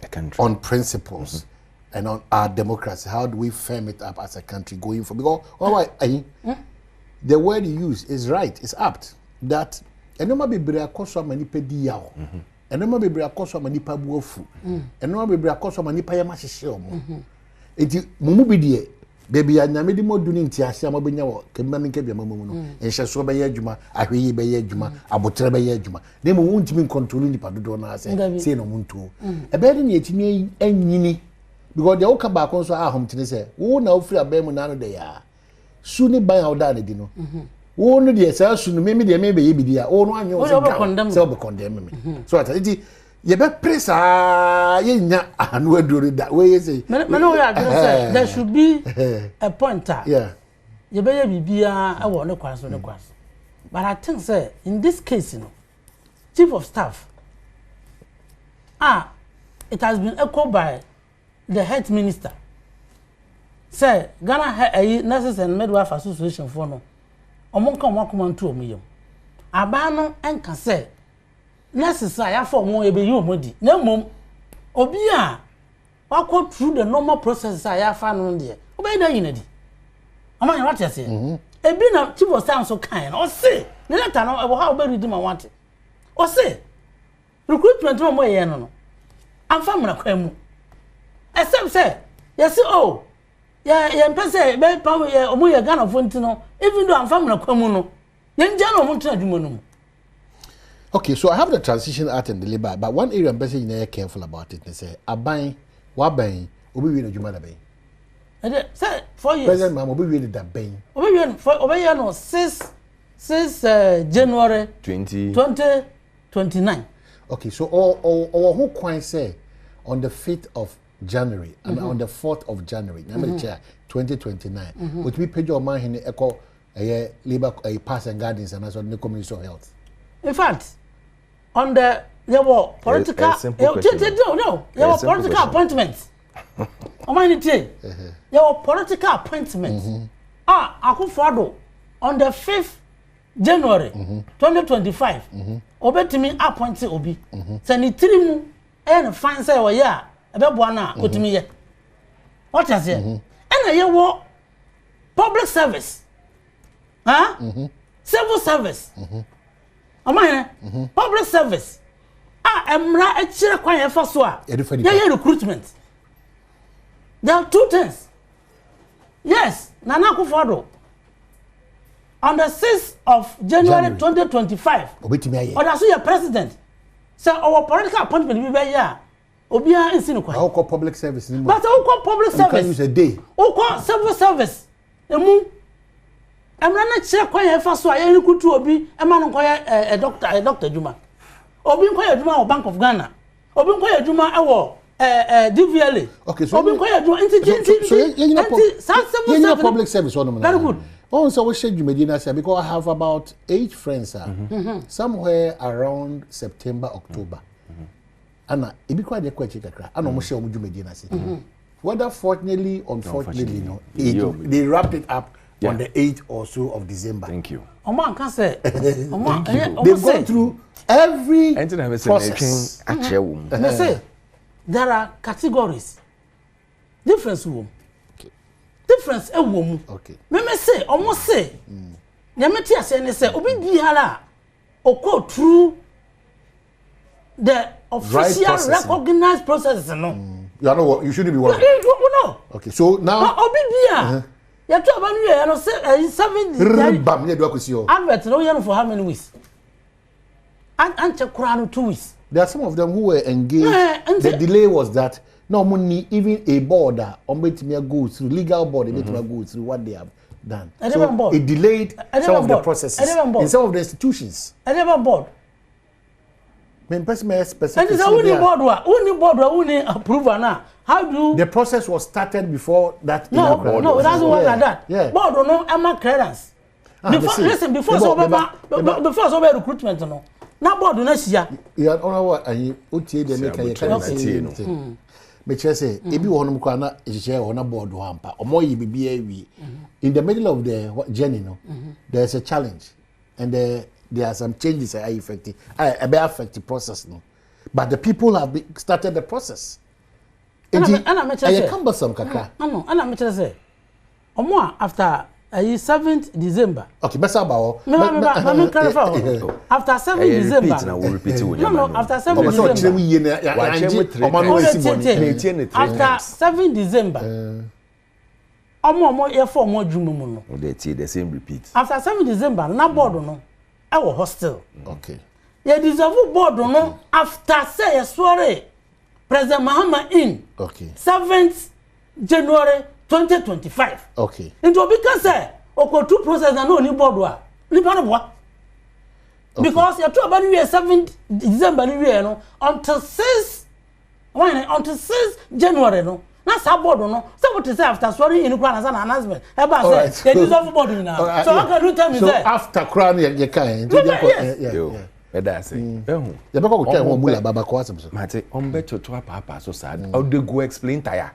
Speaker 7: a country on principles and on our democracy? How do we firm it up as a country going for? Because the word you use is right, it's apt that enoma bebre akoso mani pedi yawo enoma bebre akoso mani pa buafu enoma bebre akoso mani pa yama hyehye omo enti mumu bi de baby anyame di modu ni ntiase amabenya wo kemma minka bia mamu no enhye so be ye adwuma ahweyi be ye adwuma abotre be ye adwuma na mo wontimi control ni padodo na ase say no muntuo ebe de ne etimi anyini because the oka ba kon so ahom tene say wo na ofri abemu na no de ya su ni ban awda ne di no wo no de say su no meme de me be ye bidia wo no anyo so be condemn me so ata iti ye be presa ye nya anu aduru da we say
Speaker 21: no we agree there should be a pointer ye be ye bibia e wo ne kwaso but I think say in this case chief of staff it has been echoed by the health minister. Say Ghana Nurses and Midwife Association for no. Omonka omakoma ntu omuyem. Aba no enka say nurses ya for mo ebe yi omodi. Na mom obi a wakọ through the normal process ya fa no de. Obe da yin di. Amanya what you say? Ebi na chief of staff so kan. O say ne letter no e wo ha obe read ma want. O say recruitment no mo ye no. Amfa mra kwamu. Except say yes person be power omo ye Ghana fontino even though I'm from na kwamu no ye nja no mo ntena dwuma no.
Speaker 7: Okay, so I have the transition art and the labor, but one area I'm basically very careful about it. They say aban waban obi wi na dwuma da ben.
Speaker 21: And say 4 years
Speaker 7: President Mama obi wi da ben.
Speaker 21: Obi wi no 6 January 2029.
Speaker 7: Okay, so all who quite say on the 5th of January and on the 4th of January, 2029. Would we pay your man in echo labor pass and gardens and also the Community of Health?
Speaker 21: In fact, on the there were political there were political appointments. There were political appointments. Akufo-Addo on the 5th January 2025. Obetimi appointed Obi. Sani tirimu and fan say we ya ebeboa na otimi ye. What is it? And ye wo public service. Civil service. Public service. Emra echire kwan ye fa so a. Ye recruitment. There are two things. Yes, Nana Akufo-Addo on the 6th of January 2025. Obetimi or that's your president. So our political appointment will be here. Obia insinu kwa.
Speaker 7: How call public service?
Speaker 21: But how call public service?
Speaker 7: Can use a day.
Speaker 21: How call civil service? Emu. Emra na che kwa ye fa so aye ni kutu obi ema no kwa a doctor Juma. Obi kwa ye Juma o Bank of Ghana. Obi kwa ye Juma ewo DVLA. Okay, so obi kwa ye Juma so
Speaker 7: you public service one. Very good. Oh, so we should Medina say because I have about 8 friends somewhere around September, October. Anna, it be quite a question. I know Michelle Medina say. Whether fortunately, unfortunately, they wrapped it up on the 8th or so of December.
Speaker 20: Thank you.
Speaker 21: Oman can say.
Speaker 7: They've gone through every process.
Speaker 21: They say there are categories. Difference room. Difference a woman. Okay. Me say, almost say. Nyameti ase say obi biara oko through the official right recognized processes no.
Speaker 7: You know what? You shouldn't be worried.
Speaker 21: No.
Speaker 7: Okay. So now
Speaker 21: obi biara you talk about you know say 7
Speaker 7: bam you do akwesi
Speaker 21: advert no you know for how many weeks? And check no 2 weeks.
Speaker 7: There are some of them who were engaged. The delay was that no money, even a board that go through legal board, they go through what they have done. So it delayed some of the processes in some of the institutions.
Speaker 21: I never board.
Speaker 7: Specific.
Speaker 21: And it's only board, approval now. How do
Speaker 7: the process was started before that?
Speaker 21: No, it doesn't work like that.
Speaker 7: Yeah.
Speaker 21: Board no, I'm clearance. Before so recruitment no. Now board no share.
Speaker 7: You know what? And you the make me say ebi wonum kwa na ehye wona board ho ampa omoyi bibia wi in the middle of the journey no there's a challenge and there are some changes that are affecting affect the process no but the people have started the process and I come some kakra
Speaker 21: no ana me say omo after 7th December.
Speaker 7: Okay, best about
Speaker 21: after 7th December. No, after 7th December. After 7th December. Omo for more Jumuno.
Speaker 20: The same repeat.
Speaker 21: After 7th December, na board no. I was hostile.
Speaker 7: Okay.
Speaker 21: You deserve board no after say sorry. President Mahama in.
Speaker 7: Okay.
Speaker 21: 7th January 2025.
Speaker 7: Okay.
Speaker 21: Into because oko two process na no ni board wa. Ni pa no boa. Because you talk about 7th December ni we no until 6 January no. Na sa board no. So what to say after swearing in Ukraine as an announcement. E ba say they dissolve board now. So how can you tell me say
Speaker 7: after crown you can.
Speaker 20: Yeah. Eda say. Ehun.
Speaker 7: You be go tell one mula baba ko asem so.
Speaker 20: Mate, on bet to papa so sad. How they go explain tire.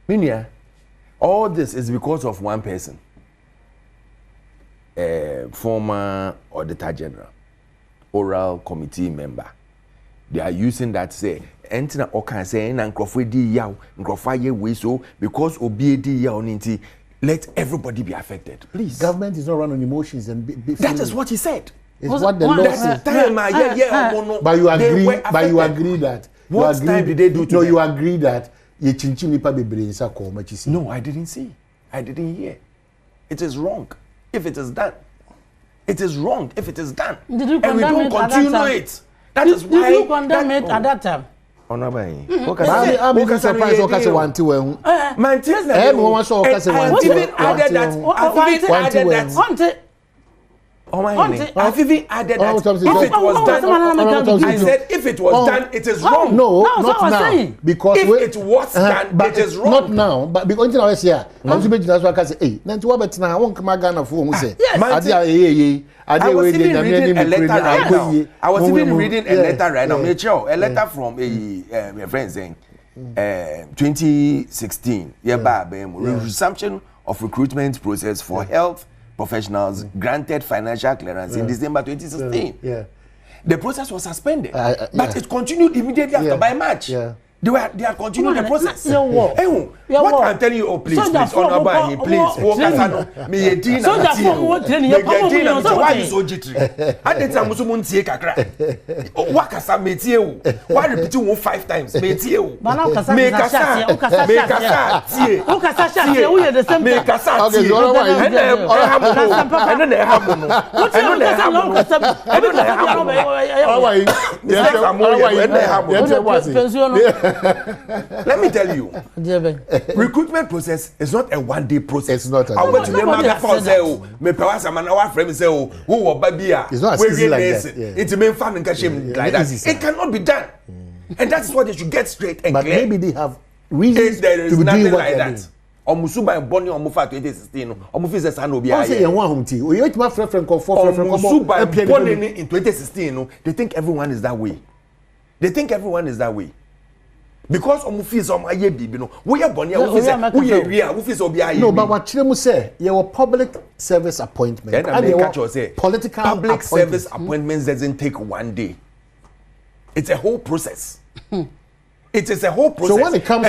Speaker 20: Minia. All this is because of one person, former Auditor General, oral committee member. They are using that say, "Entina okan say na nkrofo di yaw, nkrofo ye we so because obi di yaw ninti, let everybody be affected." Please.
Speaker 7: Government is not run on emotions and
Speaker 20: that is what he said.
Speaker 7: It's what the law says. But you agree that.
Speaker 20: What time did they do to
Speaker 7: No, you agree that.
Speaker 20: No, I didn't see. I didn't hear. It is wrong if it is done. It is wrong if it is done.
Speaker 21: Did you
Speaker 20: and we don't continue it. That is why.
Speaker 21: Did you condemn it at that time?
Speaker 20: Honorable.
Speaker 7: I'm surprised you say one thing when.
Speaker 20: Maintain that.
Speaker 7: Even added that.
Speaker 20: Oh my God. I've even added that if it was done, I said if it was done, it is wrong.
Speaker 7: No, not now. Because
Speaker 20: if it was done, it is wrong.
Speaker 7: Not now, but because until I was here, I was that's why I can say, hey, then to what better now? I won't come again and phone say,
Speaker 20: I was even reading a letter right now. I was even reading a letter right now. A letter from a friend saying, 2016, resumption of recruitment process for health professionals granted financial clearance in December 2016. The process was suspended, but it continued immediately after by March. They had continued the process. What I'm telling you, please, Honorable, please, why you so jittery? I did some Musumun tie kakra. Wakasa metie. Why repeat you 5 times? Metie. Mekasa tie. Let me tell you, recruitment process is not a one-day process.
Speaker 7: It's not.
Speaker 20: I went to the market for say, me perhaps I'm our friend say, who will baby?
Speaker 7: It's not as easy like that.
Speaker 20: It's a main family like that. It cannot be done, and that is what they should get straight and
Speaker 7: clear. But maybe they have reasons
Speaker 20: there is
Speaker 7: to
Speaker 20: nothing
Speaker 7: do what
Speaker 20: like
Speaker 7: that.
Speaker 20: Omusuba and Bonnie Omufa 2016. Omufi says I know be.
Speaker 7: I say you want home tea. You want my friend in
Speaker 20: 2016. They think everyone is that way. Because Omufi is on my baby, no. We are Bonnie, we are
Speaker 7: no, but what Chilemu say, you public service appointment.
Speaker 20: Then I catch you say,
Speaker 7: political
Speaker 20: public service appointments doesn't take one day. It's a whole process. It is a whole process.
Speaker 7: So when it comes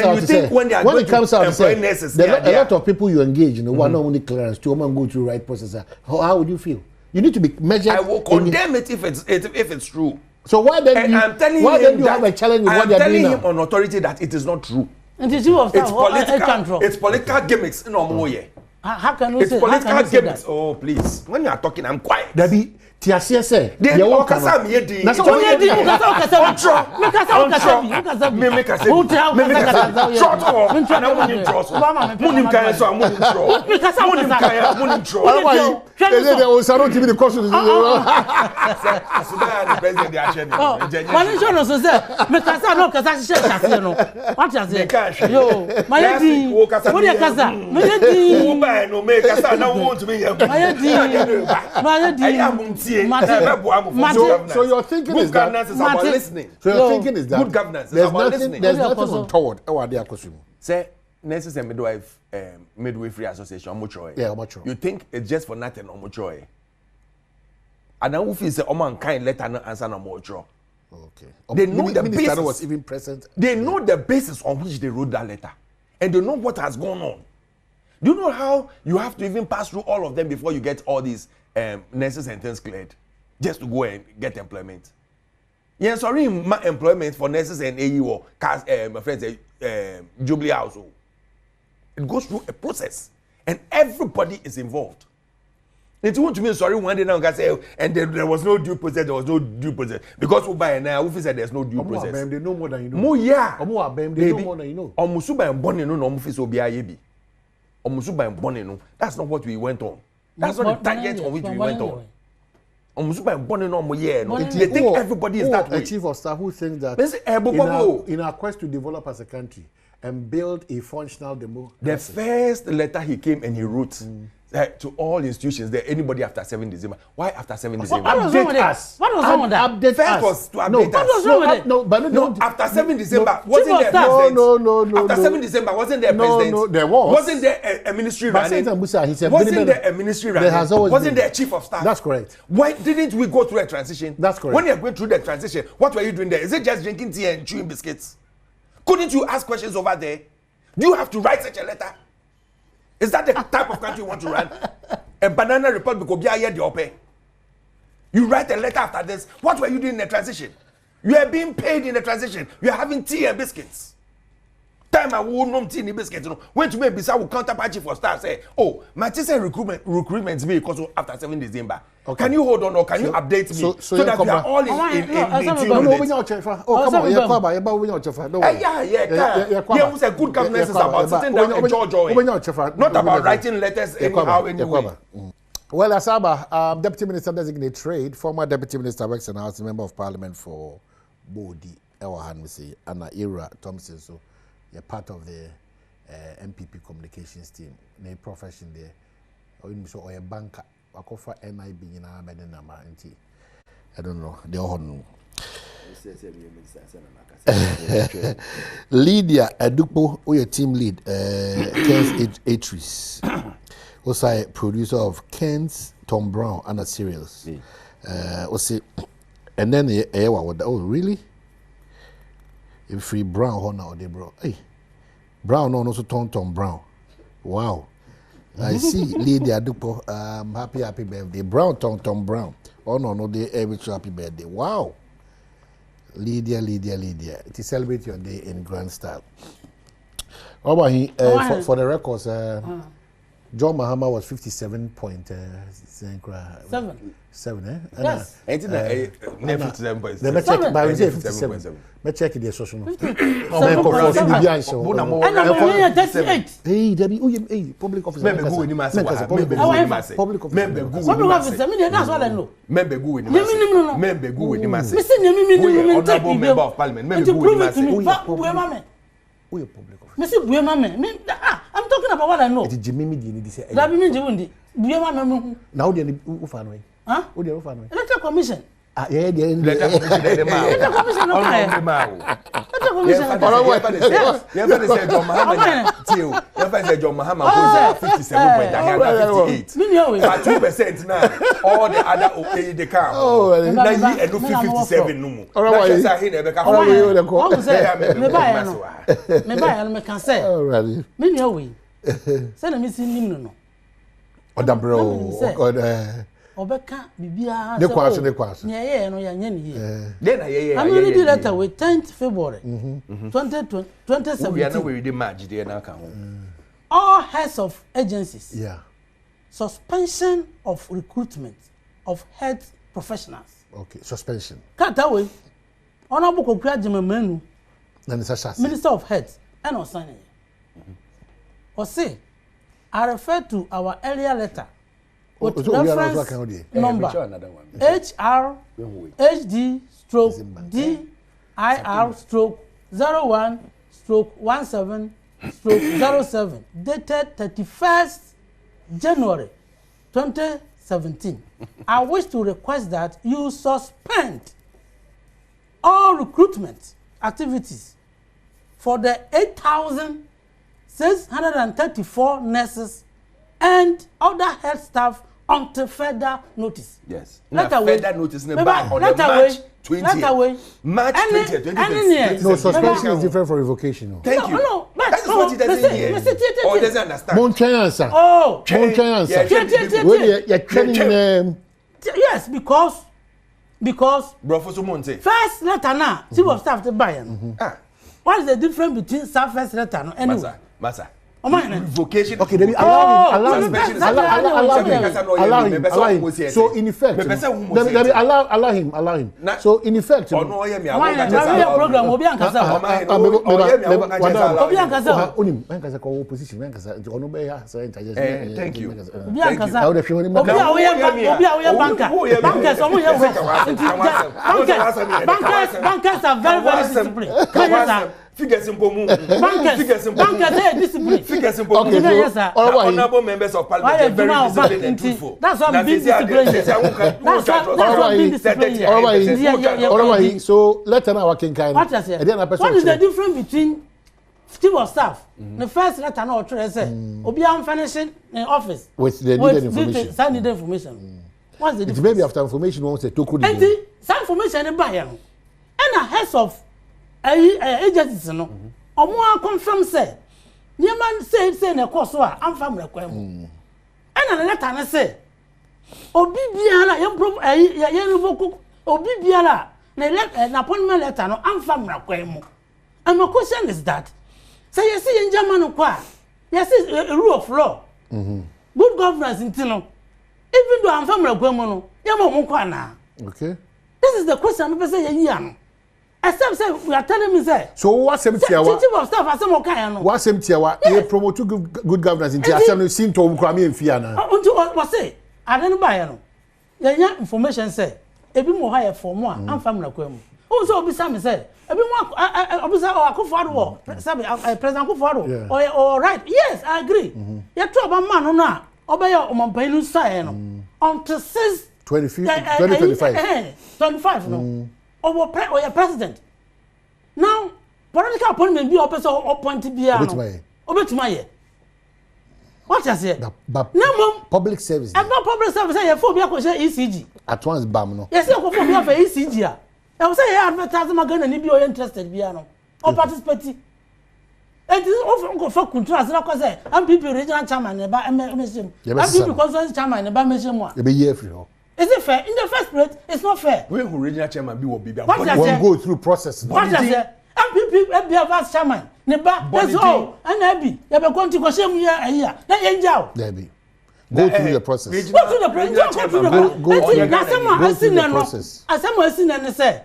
Speaker 7: out, a lot of people you engage, one only clearance to go through right process. How would you feel? You need to be measured.
Speaker 20: I will condemn it if it's true.
Speaker 7: So why then you have a challenge with what they are doing now?
Speaker 20: I'm telling him on authority that it is not true.
Speaker 13: It's
Speaker 20: political gimmicks. No,
Speaker 13: how can you
Speaker 20: it's
Speaker 13: say?
Speaker 20: Political gimmicks. Oh, please. When you are talking, I'm quiet.
Speaker 7: Debbie, Tiasia say.
Speaker 20: They won't kasa me di.
Speaker 7: That's what
Speaker 20: me
Speaker 7: So your thinking is that
Speaker 20: governance is about listening.
Speaker 7: So your thinking is that
Speaker 20: good governance is about listening.
Speaker 7: There's nothing untoward.
Speaker 20: Say nurses and midwifery association omuchoy.
Speaker 7: Yeah, omuchoy.
Speaker 20: You think it's just for nothing omuchoy? And now if it's a man kind letter no answer no omuchoy.
Speaker 7: Okay.
Speaker 20: They know the basis.
Speaker 7: Was even present.
Speaker 20: They know the basis on which they wrote that letter, and they know what has gone on. Do you know how you have to even pass through all of them before you get all these nurses and things cleared, just to go and get employment? Yeah, sorry, my employment for nurses and AEO, my friends say Jubilee House. It goes through a process, and everybody is involved. It won't mean sorry one day now can say and there was no due process. There was no due process because we buy now. We said there's no due process.
Speaker 7: They know more than you know.
Speaker 20: More yeah.
Speaker 7: They know more than you know.
Speaker 20: Omusuba and Bonnie no office will be ayebi. Omusuba and Bonnie no. That's not what we went on. That's not the target on which we went on. Omusuba and Bonnie no more yeah. No. They think everybody is that way.
Speaker 7: A chief of staff who thinks that in our quest to develop as a country and build a functional democracy.
Speaker 20: The first letter he came and he wrote. To all institutions there, anybody after 7 December. Why after 7 December?
Speaker 13: What was wrong with us? What was wrong with that?
Speaker 20: Update first was to update us.
Speaker 13: What was wrong with it?
Speaker 20: No, after 7 December, wasn't there president?
Speaker 7: No.
Speaker 20: After 7 December, wasn't there president?
Speaker 7: No, there was.
Speaker 20: Wasn't there a ministry running? Wasn't there a ministry running?
Speaker 7: There has always
Speaker 20: wasn't
Speaker 7: been.
Speaker 20: there a chief of staff?
Speaker 7: That's correct.
Speaker 20: Why didn't we go through a transition?
Speaker 7: That's correct.
Speaker 20: When you're going through the transition, what were you doing there? Is it just drinking tea and chewing biscuits? Couldn't you ask questions over there? Do you have to write such a letter? Is that the type of country you want to run? A banana republic will be a year the open. You write a letter after this. What were you doing in the transition? You are being paid in the transition. You are having tea and biscuits. Time I will not tea and biscuits. When to make Bisa will counterpart for staff say, oh, my teacher recruitment me because after 7 December. Okay. Can you hold on or can you update me so that we are all in tune with it?
Speaker 7: Oh, come on,
Speaker 20: yeah, who's a good governance is about sitting down and enjoy. Not about writing letters anyhow, anyway.
Speaker 7: Well, Asaba, Deputy Minister Designate Trade, former Deputy Minister works and House Member of Parliament for Bodi, Ewahan, we say, Anna Ira Thompson. So, you're part of the MPP communications team. No profession there. Or a banker. I call for NIB in our number. I don't know. They all know. Lydia Adupo, who your team lead, Ken's Atris. Also a producer of Ken's Tom Brown and a cereals. And then oh really? If free Brown honor or they bro. Hey, Brown also Tom Brown. Wow. I see Lydia Adupo. Happy birthday. Brown Tom Brown. Oh no, they every happy birthday. Wow. Lydia. To celebrate your day in grand style. How about he for the records? John Mahama was 57.7, eh?
Speaker 20: Yes. Ain't it 57.7?
Speaker 7: Let me check. But we say 57. Let's check the social. Hey, Debbie, hey, public officer.
Speaker 20: Member who in the
Speaker 7: public officer.
Speaker 21: Member that's what I know.
Speaker 20: Member who in the Member who in the
Speaker 21: honorable
Speaker 20: member of parliament. Member who in the
Speaker 7: who you public officer?
Speaker 21: Mr. Buema, I'm talking about what I know.
Speaker 7: It is Jimmy Dini say.
Speaker 21: That means you Buema.
Speaker 7: Now they who fan way?
Speaker 21: Huh?
Speaker 7: Who they who fan way?
Speaker 21: Electoral Commission.
Speaker 7: Yeah.
Speaker 21: Electoral Commission.
Speaker 20: John Mahama 57.58. 2% now. All the other okay they come. Oh, now you and 57 no more. That's why he never come.
Speaker 21: Me buy me can say.
Speaker 7: Already.
Speaker 21: Me know we. Say na me see nim no.
Speaker 7: Oda bro.
Speaker 21: Obeka bibia
Speaker 7: de kwaso.
Speaker 21: Yeah, no ya nya ni here.
Speaker 20: Then yeah.
Speaker 11: I'm
Speaker 21: going to do letter with 10th February 2017.
Speaker 20: We are not with the match there now can.
Speaker 21: All heads of agencies.
Speaker 7: Yeah.
Speaker 21: Suspension of recruitment of health professionals.
Speaker 7: Okay, suspension.
Speaker 21: Cut away. Honorable Kokra Jimemenu. Minister of Health and Osane. Or say, I refer to our earlier letter with reference number HR HD stroke DIR stroke 01 stroke 17 stroke 07 dated 31st January 2017. I wish to request that you suspend all recruitment activities for the 8,634 nurses and other health staff until further notice.
Speaker 20: Yes.
Speaker 21: Further
Speaker 20: notice in the back on the March 20th. March 20th, 2020.
Speaker 7: No, suspension is different from revocation. No.
Speaker 20: Thank you.
Speaker 21: No,
Speaker 20: that is what he doesn't hear. Or doesn't understand.
Speaker 7: Monchance.
Speaker 21: Oh. Yes, because first letter now, chief of staff to buy. What is the difference between first letter no anyway?
Speaker 20: Massa.
Speaker 21: Revocation.
Speaker 7: Okay, then allow him. So in effect, allow him. So in effect,
Speaker 21: program obi ankasa.
Speaker 20: Thank you.
Speaker 21: Obi ankasa. Bankers are very disciplined.
Speaker 20: Figures in Pomu.
Speaker 21: Bankers are disciplined.
Speaker 20: Figures in Pomu. Honorable members of parliament are very disciplined and truthful.
Speaker 21: That's what being disciplined. That's what being disciplined.
Speaker 7: So let's now work in kind.
Speaker 21: What is the difference between chief of staff? The first letter now try say obi am finishing in office
Speaker 7: with the needed information.
Speaker 21: Some needed information. What's the difference?
Speaker 7: Maybe after information wants to talk.
Speaker 21: And some information in buy and a heads of agencies no omo confirm say the man say na course so am fam require mu and na letter na say obi biara ye revoke obi biara na appointment letter no am fam require mu. And my question is that say you see in German kwa yes a rule of law good governance in tino even though am fam require mu no ye mo kwa na.
Speaker 7: Okay,
Speaker 21: this is the question me say ye no. Except say we are telling me say.
Speaker 7: So what same tiawa?
Speaker 21: Chief of staff asem okan no.
Speaker 7: What same tiawa? You promote good governance in the assembly seen to ukra me mfia na.
Speaker 21: Unto what say? I don't buy no. Yanya information say ebi mo ha ye form a amfa mna kwam. O so obi sa me say ebi mo obi sa Akufo-Addo sabi President Akufo-Addo or right. Yes, I agree. You talk about man no na obey omampan no say no. Until 2025 no. Or president. Now political appointment be opposite appointee bia no. Obetuma ye. What you say? No
Speaker 7: public service.
Speaker 21: I'm not public service. I for be a ECG.
Speaker 7: At once bam no.
Speaker 21: Yes, I for be a ECG. I was say advertising magana ni be interested bia no. Or participate. And this often go for contrast na ko say MPP regional chairman e ba MSM. MPP constituency chairman e ba MSM wa.
Speaker 7: E be year free ho.
Speaker 21: Is it fair? In the first place, it's not fair.
Speaker 20: When who regional chairman be be
Speaker 7: one go through process.
Speaker 21: What you say? MPP be a vice chairman. Neba, that's all. And Abi, you be going to go shame here a year. That enjoy.
Speaker 7: There be. Go through the process.
Speaker 21: Go through the process. Go through the process. As someone seen and say,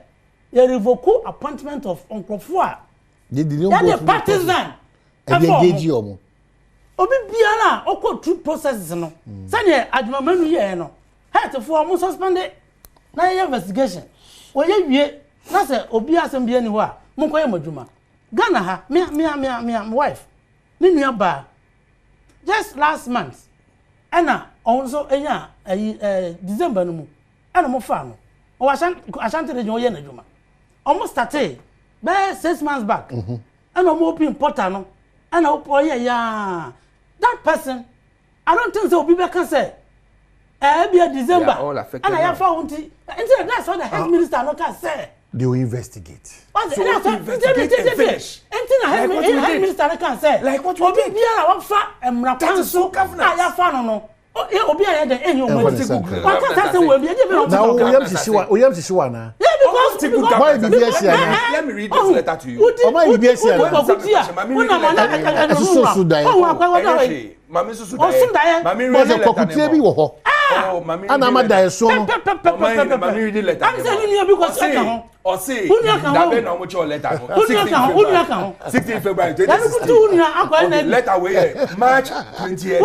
Speaker 21: you revoke appointment of Uncle Fua.
Speaker 7: They didn't go through the
Speaker 21: partisan.
Speaker 7: And they engage you.
Speaker 21: Obi biara o go through processes no. Sane adwamanu ye no. Head for almost suspended. Na investigation. O ye wie na say obi asem bia ni ho a mo koye madwuma. Ghana ha me wife. Ni nua ba. Just last month. Ena also enya December no mu. Ena mo fa no. O Ashanti region o ye na adwuma. Almost started be 6 months back. Ena mo open portal no. Ena o ye ya. That person I don't think so people can say be December. And I have found it. That's what the health minister no can say.
Speaker 7: They will investigate.
Speaker 21: What so investigate and finish. Anything health minister can say.
Speaker 20: Like what we did.
Speaker 21: That is so governor. I have found no. Obi aye dey enyo mo ti go. What can say we be dey be.
Speaker 7: Now we have to show na.
Speaker 21: Yeah, because
Speaker 7: why be BS here na?
Speaker 20: Let me read this letter to you.
Speaker 7: Oh my BS here na.
Speaker 21: So
Speaker 7: die.
Speaker 20: Mami susu die. Mami read the
Speaker 7: letter bi wo ho.
Speaker 20: Oh, mami.
Speaker 7: Ana ma die so no.
Speaker 20: Mami read the letter.
Speaker 21: I'm saying you because
Speaker 20: or say that be na mo cho letter. 16 February 2016. Letter we March 20th.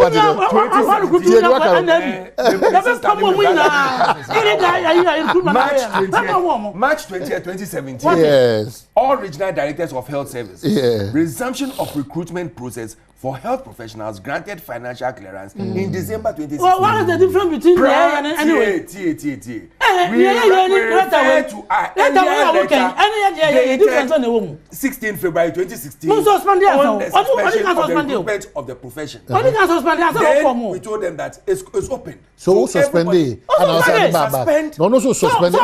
Speaker 20: March 20th, 2017.
Speaker 7: Yes.
Speaker 20: All regional directors of health services. Resumption of recruitment process for health professionals granted financial clearance in December 2016.
Speaker 21: Well, what is the difference between the and anyway?
Speaker 20: We refer to our earlier letter dated 16 February 2016 on the suspension of the recruitment of the profession. Then we told them that it's open.
Speaker 7: So suspended.
Speaker 20: Suspend.
Speaker 7: No, so suspended.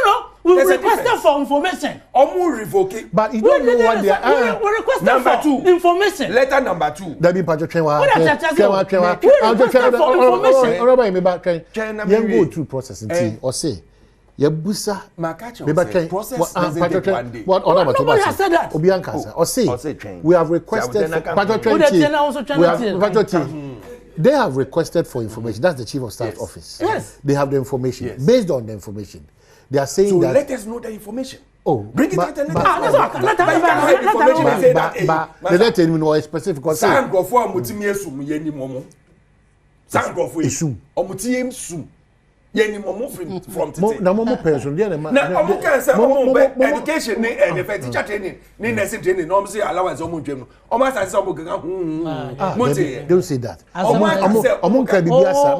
Speaker 21: No. We requested for information.
Speaker 20: Revoke.
Speaker 7: But you don't know what they are.
Speaker 21: We requested
Speaker 20: number
Speaker 21: for
Speaker 20: 2.
Speaker 21: Information.
Speaker 20: Letter number 2.
Speaker 7: That be Patrick Chenwa.
Speaker 21: We requested for information.
Speaker 7: You go through processing or say. Yabusa
Speaker 20: process doesn't take one day.
Speaker 7: What other
Speaker 21: nobody has said that.
Speaker 7: Obiankasa or say we have requested they have requested for information. That's the chief of staff office.
Speaker 21: Yes.
Speaker 7: They have the information. Based on the information, they are saying that.
Speaker 20: So let us know the information.
Speaker 7: Oh,
Speaker 20: bring it out and let
Speaker 7: us know. Let specific.
Speaker 20: San grofo amutimi esum yeni momo. San grofo esum. Omutiem sum. Yeni momo from today.
Speaker 7: Na momo pension there na.
Speaker 20: Na omo kan say omo education ni teacher training ni nursing training no omo say allowance omo ntwem no. Omo say omo gaga
Speaker 7: They don't say that. Omo kan bibi asa.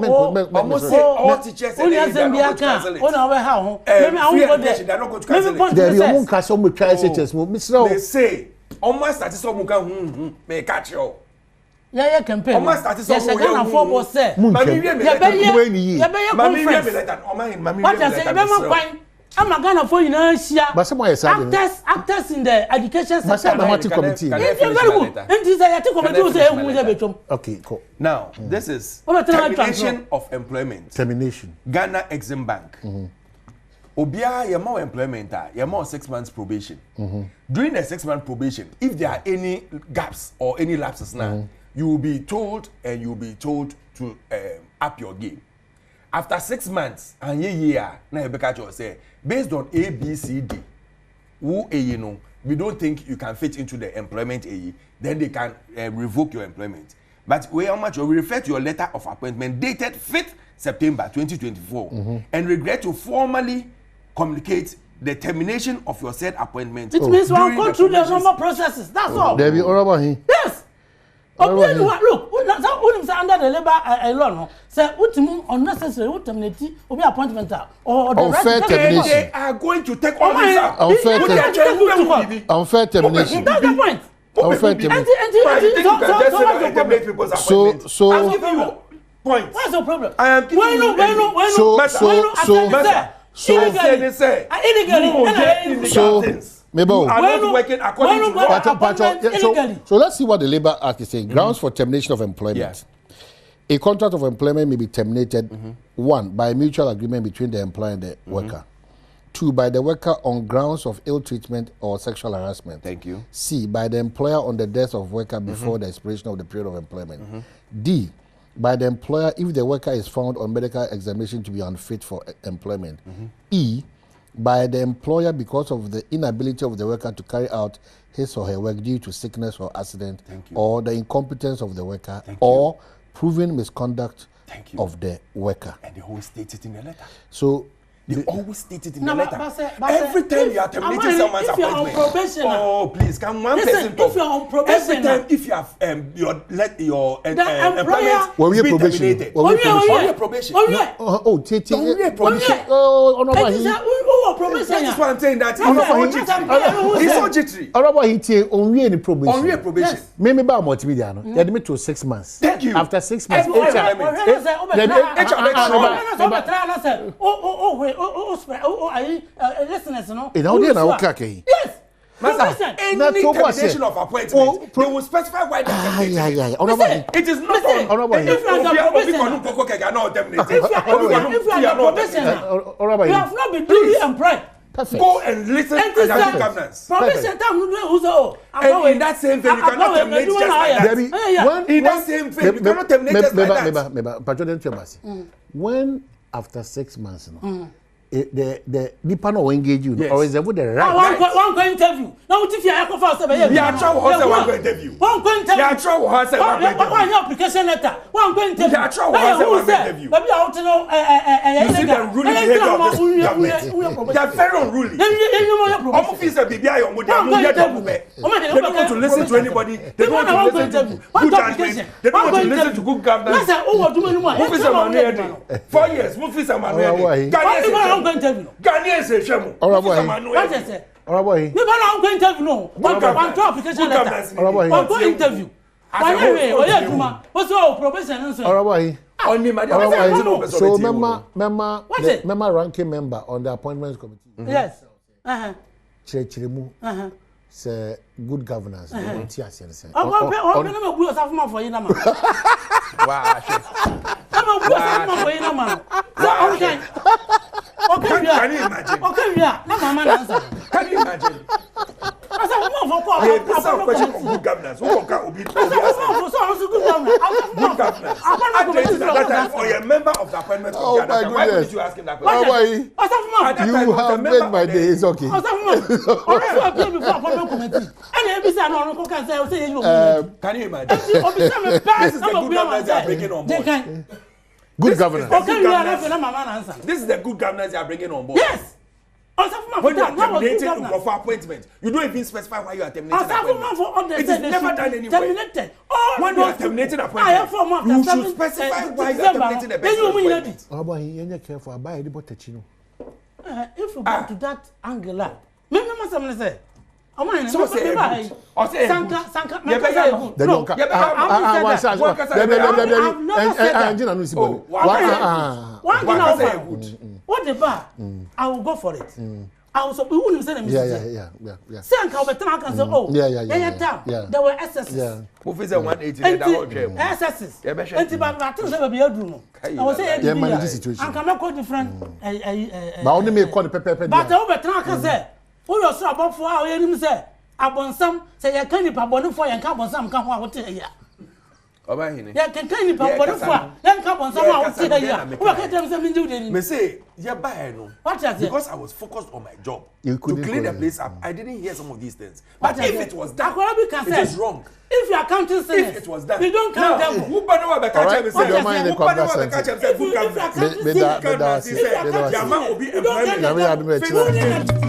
Speaker 20: Omo say all teachers
Speaker 21: say they are not cancel it. Ona we ha ho. Maybe I won't go there.
Speaker 20: They are not going to cancel it.
Speaker 7: There omo kan so mo try SHS mo.
Speaker 20: They say omo start so omo kan me catch you.
Speaker 21: Yeah, campaign.
Speaker 20: Omo start so
Speaker 21: omo Ghana for boss say.
Speaker 7: Mami
Speaker 21: we what I say be man kwan. I'm a Ghana for actors in the education sector.
Speaker 7: Committee.
Speaker 21: Very good. And this is committee say
Speaker 7: okay, cool.
Speaker 20: Now, this is termination of employment.
Speaker 7: Termination.
Speaker 20: Ghana Exim Bank. Obia yama employment, yama 6 months probation. During the 6 month probation, if there are any gaps or any lapses now, you will be told to up your game. After 6 months and year, na ebeka say based on A, B, C, D, you know, we don't think you can fit into the employment AE, then they can revoke your employment. But we refer to your letter of appointment dated 5th September 2024 and regret to formally communicate the termination of your said appointment.
Speaker 21: It means we have gone through the normal processes. That's all.
Speaker 1: There be honorable he.
Speaker 21: Yes. Look, under the labor law, say unnecessary terminate obi appointment or the right
Speaker 20: termination. They are going to take all this out.
Speaker 1: Unfair termination.
Speaker 21: That's the point.
Speaker 1: Unfair termination.
Speaker 20: So I'm giving you point.
Speaker 21: What's the problem?
Speaker 20: I am giving
Speaker 1: So let's see what the Labour Act is saying. Grounds for termination of employment.
Speaker 20: Yes.
Speaker 1: A contract of employment may be terminated, 1, by mutual agreement between the employer and the worker. 2, by the worker on grounds of ill treatment or sexual harassment.
Speaker 20: Thank you.
Speaker 1: C, by the employer on the death of worker before the expiration of the period of employment. D, by the employer if the worker is found on medical examination to be unfit for employment. E, by the employer because of the inability of the worker to carry out his or her work due to sickness or accident or the incompetence of the worker or proven misconduct of the worker.
Speaker 20: And they always state it in the letter.
Speaker 1: So
Speaker 20: they always state it in the letter. Every time you are terminating someone's appointment. Oh, please, can one person talk?
Speaker 21: If you are on probation,
Speaker 20: every time if you have your
Speaker 21: employment
Speaker 1: when we are
Speaker 20: terminated.
Speaker 21: Probation.
Speaker 1: Oh,
Speaker 20: that is what I'm saying. That he's so jittery.
Speaker 1: Only any probation.
Speaker 20: Only probation.
Speaker 1: Maybe about multimedia. You admit to 6 months.
Speaker 20: Thank you.
Speaker 1: After 6 months,
Speaker 21: listeners, no.
Speaker 1: Yes.
Speaker 20: Any termination of appointment, they will specify why they terminate. It is not on.
Speaker 21: If you have not been duly employed.
Speaker 1: Perfect.
Speaker 20: Go and listen to the governance.
Speaker 21: Probation time
Speaker 20: and in that same vein, you cannot terminate just like that. In that same vein, you cannot terminate just like
Speaker 1: that. When after 6 months, the Nipa no engage you, or is there with the right?
Speaker 21: One interview. Now, if you are for us,
Speaker 20: you are trying one interview.
Speaker 21: One interview.
Speaker 20: You are trying
Speaker 21: one application letter. One interview.
Speaker 20: You are trying one interview.
Speaker 21: Maybe I want to know.
Speaker 20: You see the ruling behavior of this government. They are very unruly. Officer BBI or they don't want to listen to anybody. They don't want to listen to good judgment. They don't want to listen to good governance. Officer Manuel, 4 years. Officer Manuel. Ghanaians say shemo.
Speaker 21: What is it? Me bana go interview no. One application letter. One go interview. What's your probation?
Speaker 1: So member ranking member on the appointments committee.
Speaker 21: Yes.
Speaker 1: Chiremu. Say good governance.
Speaker 20: Can you imagine? Can you imagine? Question of good governance. Good governance. That time for a member of the appointment committee. Why did you ask him that question?
Speaker 1: You have made my day. It's okay.
Speaker 20: Can you imagine? This is the good governance they are bringing on board.
Speaker 1: Good governance.
Speaker 20: This is the good governance they are bringing on board.
Speaker 21: Yes.
Speaker 20: When you are terminating for appointment, you don't even specify why you are terminating appointment. It is never done anywhere. When you are terminating appointment, you should specify why you are terminating the person appointment.
Speaker 1: Oh boy, you careful. I buy the butter chino.
Speaker 21: If you go to that angle, maybe must say.
Speaker 20: So say
Speaker 21: Sanka. What the bar? I will go for it. I was we wouldn't say them.
Speaker 1: Yeah.
Speaker 21: Sanka will turn and say, oh,
Speaker 1: yeah.
Speaker 21: There were excesses.
Speaker 1: Yeah.
Speaker 20: Who is 180 that whole dream?
Speaker 21: Excesses. I think there will be a room. I was saying,
Speaker 1: manage situation.
Speaker 21: I cannot go different.
Speaker 1: But only me call the pepper.
Speaker 21: But over Tanaka say, who you saw about 4 hours, say, Abonsam, say, I can't be aboned for and come on some come out here. Yeah, can you pop for the then come on someone say here. What can tell me do then?
Speaker 20: Me say, yeah, buy no.
Speaker 21: What is it?
Speaker 20: Because I was focused on my job
Speaker 1: You
Speaker 20: to
Speaker 1: couldn't
Speaker 20: clean the
Speaker 1: call
Speaker 20: place up. I didn't hear some of these things. But if it was done, it is wrong.
Speaker 21: If you are counting sinners,
Speaker 20: If it was done,
Speaker 21: we don't count
Speaker 20: now,
Speaker 21: them.
Speaker 20: who banner will be catching me?
Speaker 1: All right, your mind in conversation.
Speaker 20: Good governance. He said, your man will be employment.